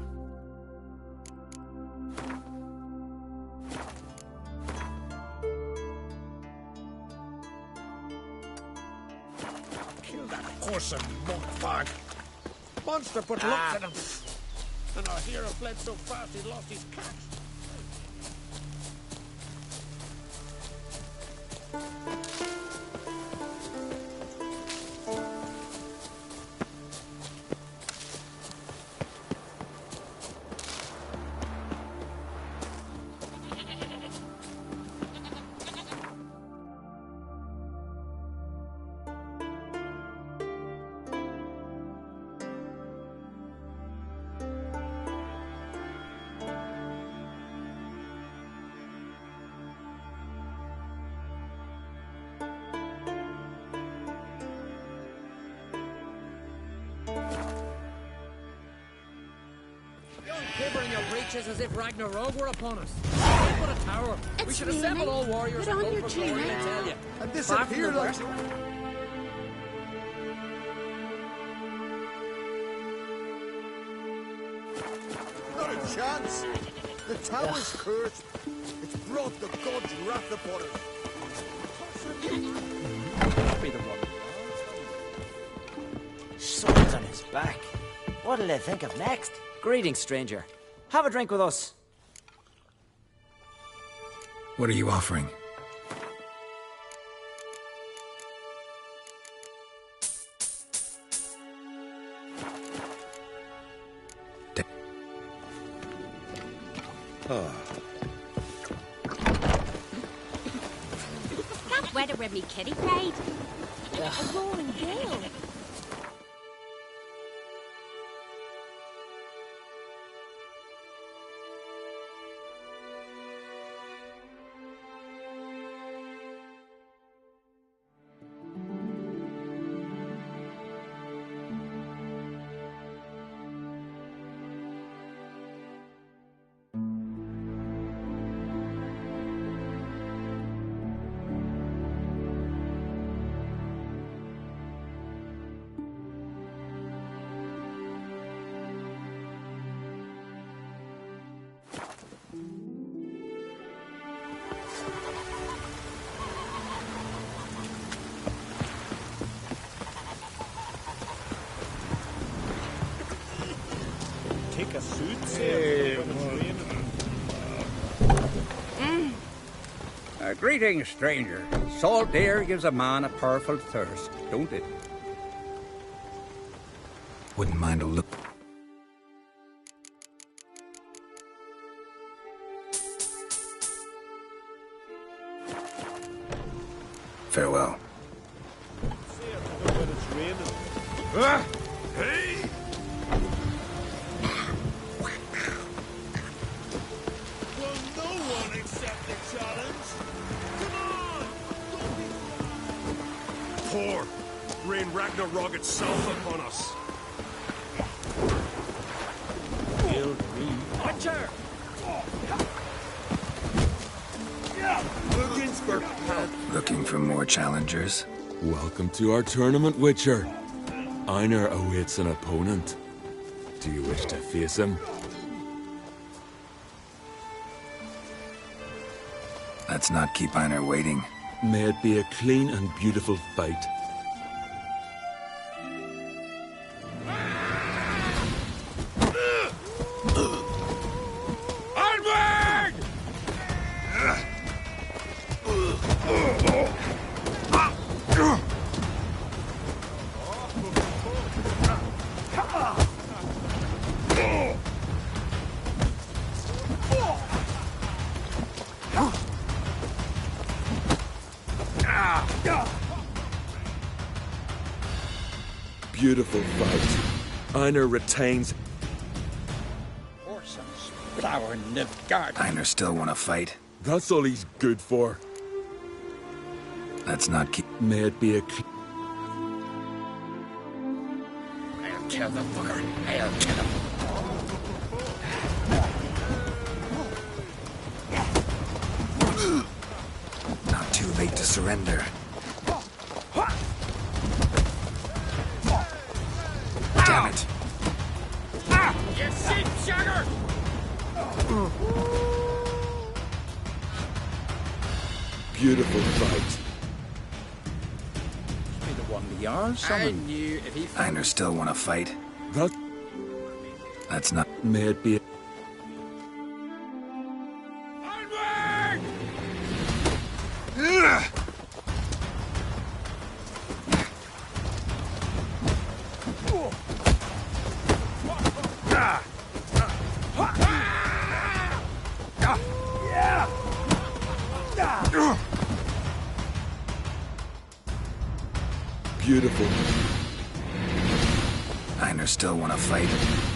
Whoreson monkfag. Monster put looks at him. And our hero fled so fast he lost his cat. Quivering your breeches as if Ragnarok were upon us. What a tower! We should assemble all warriors and go for glory, I tell you. And disappear like... Not a chance. The tower's cursed. It's brought the gods' wrath upon us. Be the one. Swords on his back. What'll they think of next? Greetings, stranger. Have a drink with us. What are you offering? Can't weather with me kitty pride. A roaring gale. a suit Greetings, stranger. Salt air gives a man a powerful thirst, don't it? Wouldn't mind a look. Farewell. Hey! Will no one accept the challenge? Come on! Pour! Rain Ragnarok itself upon us. Witcher! Looking for more challengers? Welcome to our tournament, Witcher. Einar awaits an opponent. Do you wish to face him? Let's not keep Einar waiting. May it be a clean and beautiful fight. Onward! Beautiful fight. Einar retains. Flower Nilfgaard. Einar still want to fight? That's all he's good for. Let's not keep... May it be a... I'll kill the fucker. I'll kill him. Not too late to surrender. Damn it. You sheep sugar! Beautiful fight. Be the one we are. Someone knew if he. Einar still want to fight? That... That's not... May it be... Onward! Beautiful. Einar still want to fight?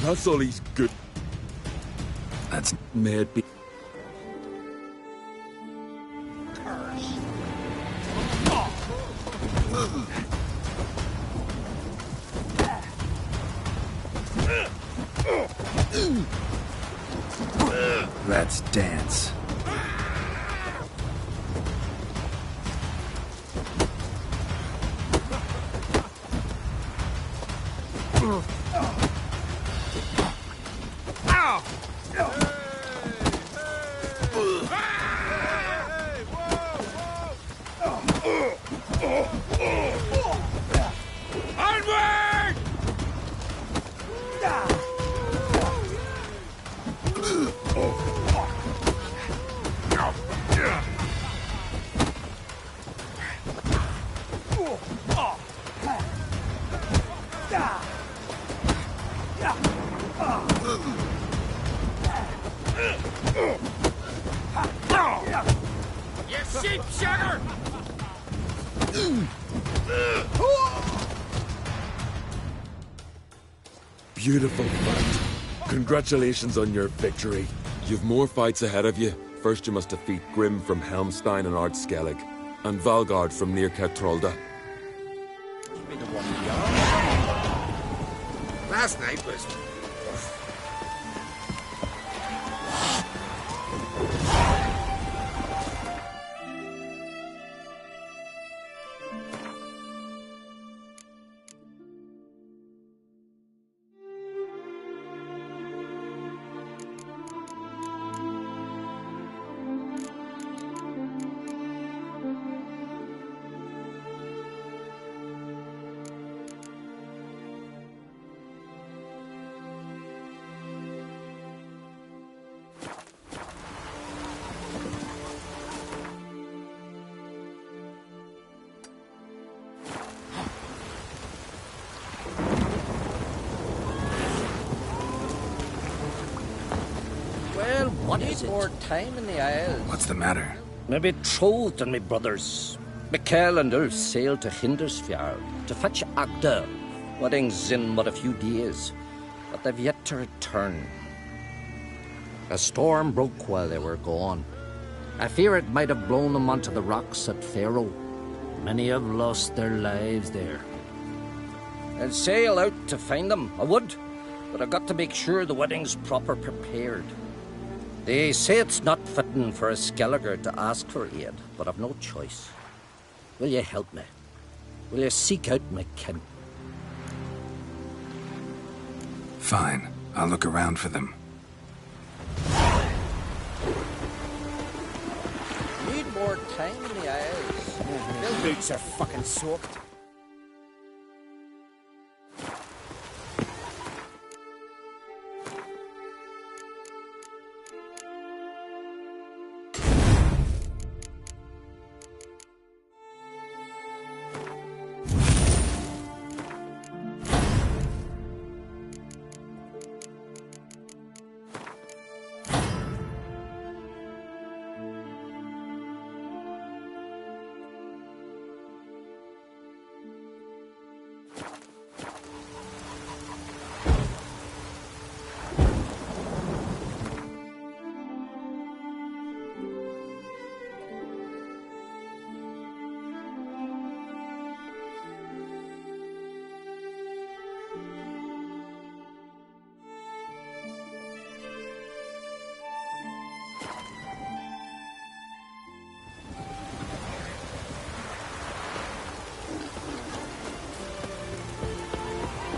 That's all he's good. That's... May it be... Let's dance. Onward! You sheep sugar! Beautiful fight. Congratulations on your victory. You've more fights ahead of you. First you must defeat Grim from Helmstein and Ardskellig, and Valgard from near Kertrolda. Be the one we are. Last night was... What is it? More time in the Isles. What's the matter? My betrothed and my brothers, Mikhail and Ulf, sailed to Hindersfjord to fetch Agda. Wedding's in but a few days, but they've yet to return. A storm broke while they were gone. I fear it might have blown them onto the rocks at Faroe. Many have lost their lives there. I'd sail out to find them, I would, but I've got to make sure the wedding's proper prepared. They say it's not fitting for a Skelliger to ask for aid, but I've no choice. Will you help me? Will you seek out my kin? Fine. I'll look around for them. Need more time in the Isles. My boots are fucking soaked.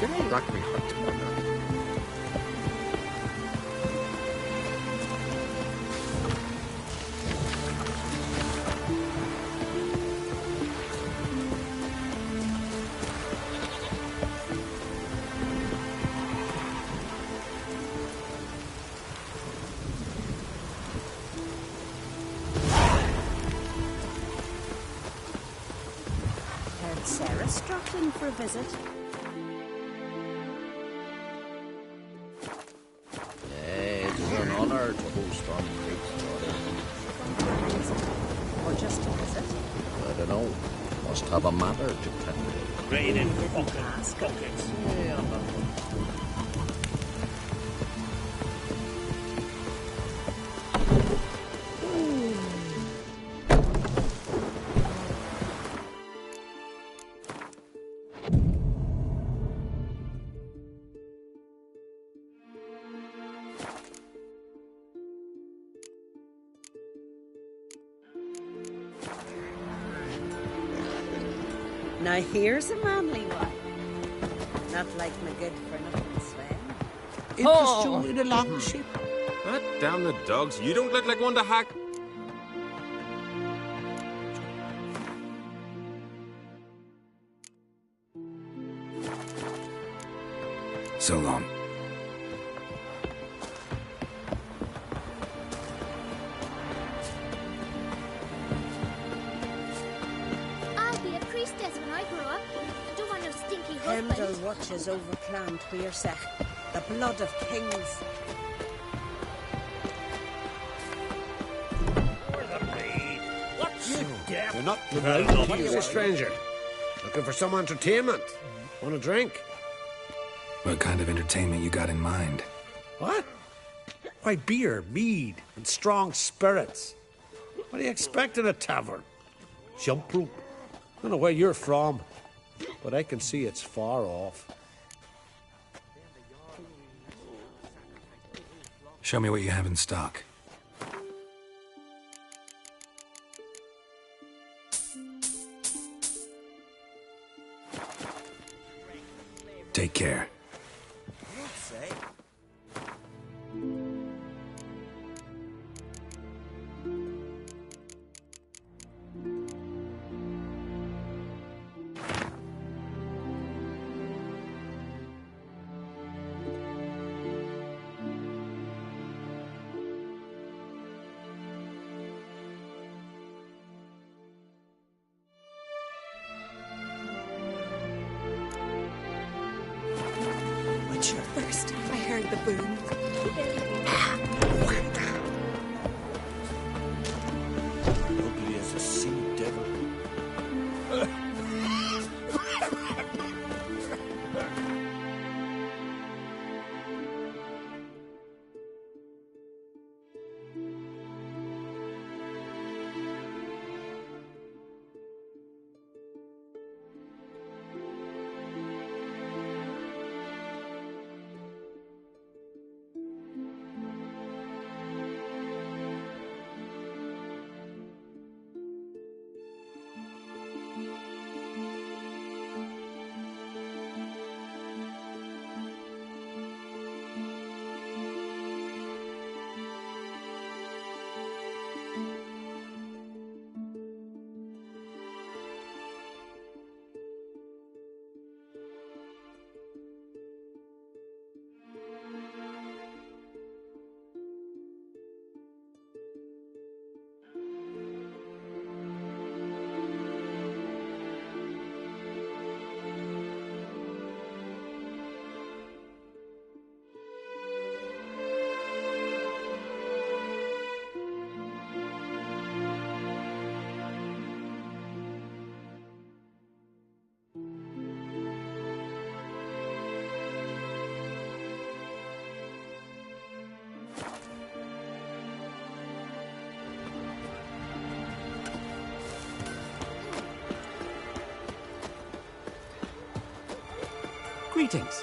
Didn't Rugby hunt together? Heard Sarah struck in for a visit. To host on Creek's Or just a visit? I don't know. Must have a matter to tend to. Raining buckets. Yeah, Now here's a manly one. Not like my good for nothing Sven. Interest you in a long ship? Damn the dogs. You don't look like one to hack. So long. Hemdall watches over Clan Tweersech, the blood of kings. You're not the stranger. Looking for some entertainment. Want a drink? What kind of entertainment you got in mind? What? Why, beer, mead, and strong spirits. What do you expect in a tavern? Jump rope. Don't know where you're from, but I can see it's far off. Show me what you have in stock. Take care. First, I heard the boom. Greetings.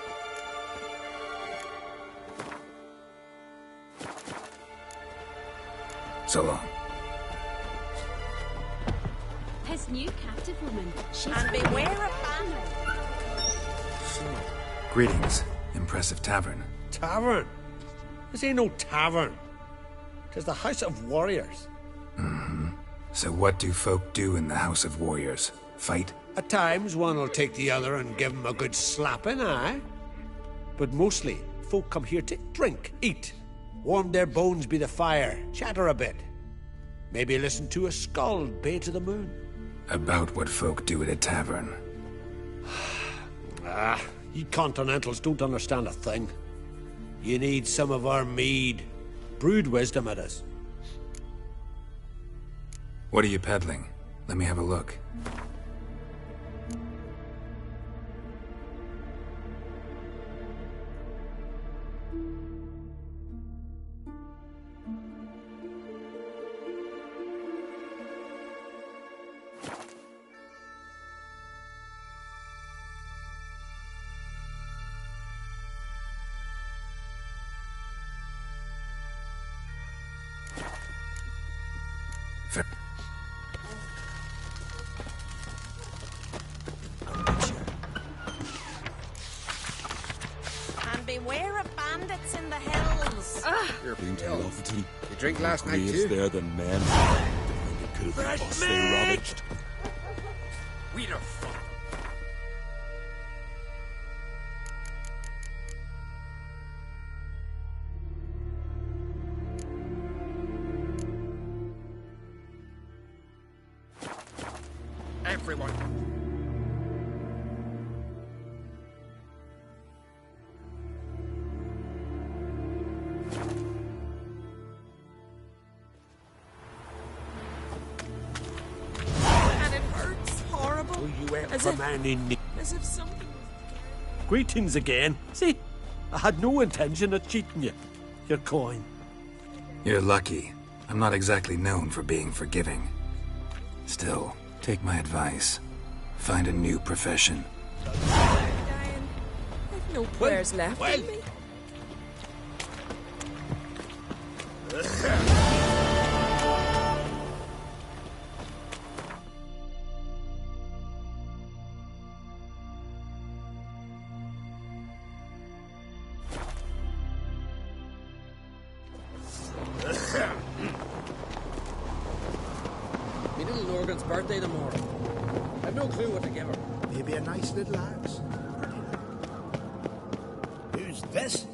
So long. His new captive woman. She's And beware of bandits. Greetings. Impressive tavern. Tavern? This ain't no tavern. 'Tis the House of Warriors. So what do folk do in the House of Warriors? Fight? At times, one will take the other and give him a good slapping, aye? But mostly, folk come here to drink, eat, warm their bones by the fire, chatter a bit. Maybe listen to a skald bay to the moon. About what folk do at a tavern. You continentals don't understand a thing. You need some of our mead. Brewed wisdom at us. What are you peddling? Let me have a look. Fair. And beware of bandits in the hills. You're being lovely. You drink last night Graves too? there than men. It could have been us they ravaged. We don't fuck. Everyone. And it hurts horrible. Oh, you As ever if- man in need. As if something. Greetings again. See, I had no intention of cheating you. Your coin. You're lucky. I'm not exactly known for being forgiving. Still, take my advice. Find a new profession. Dying. I've no prayers left in me. Me little Lorgan's birthday tomorrow. I've no clue what to give her. Maybe a nice little axe. Who's this?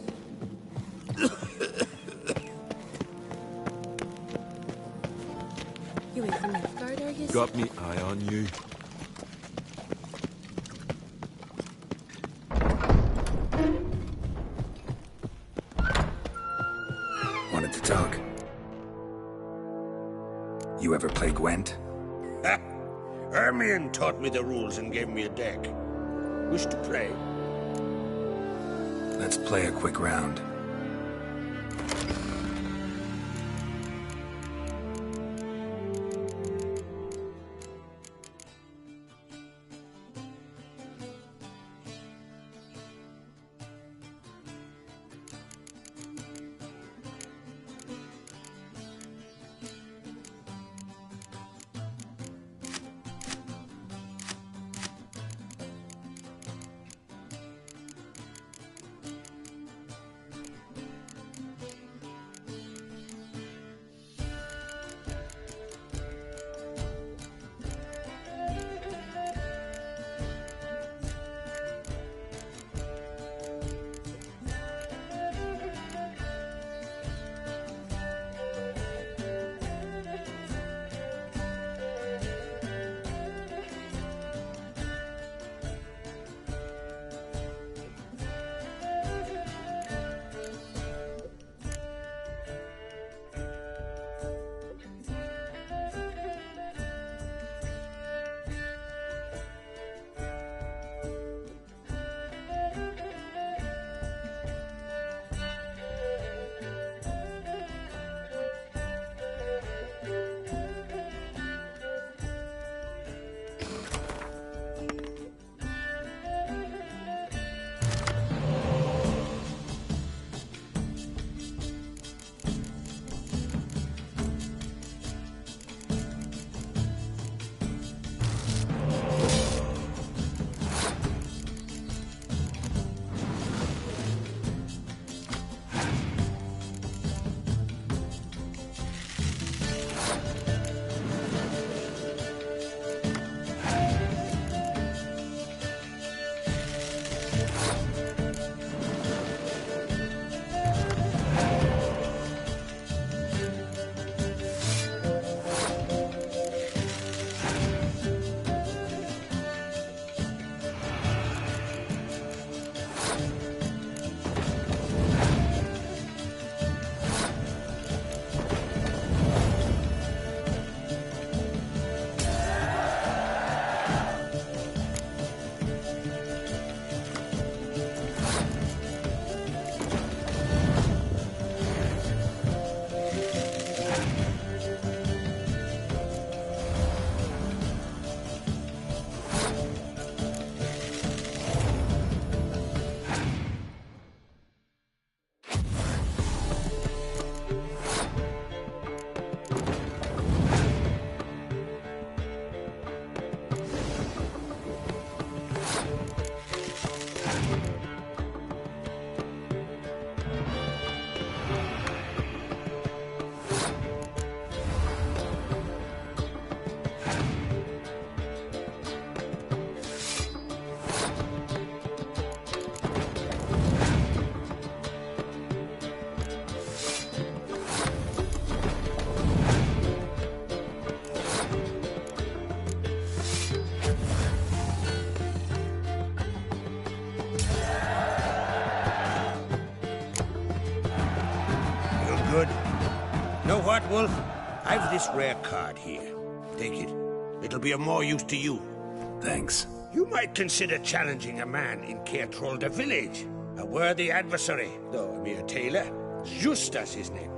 You ain't the Nilfgaard, are you? Got me eye on you. Wanted to talk. You ever play Gwent? Ermion taught me the rules and gave me a deck. Wish to play? Let's play a quick round. good. Know what, Wolf? I've this rare card here. Take it. It'll be of more use to you. Thanks. You might consider challenging a man in Caertrolda village. A worthy adversary, though a mere tailor. Justas his name.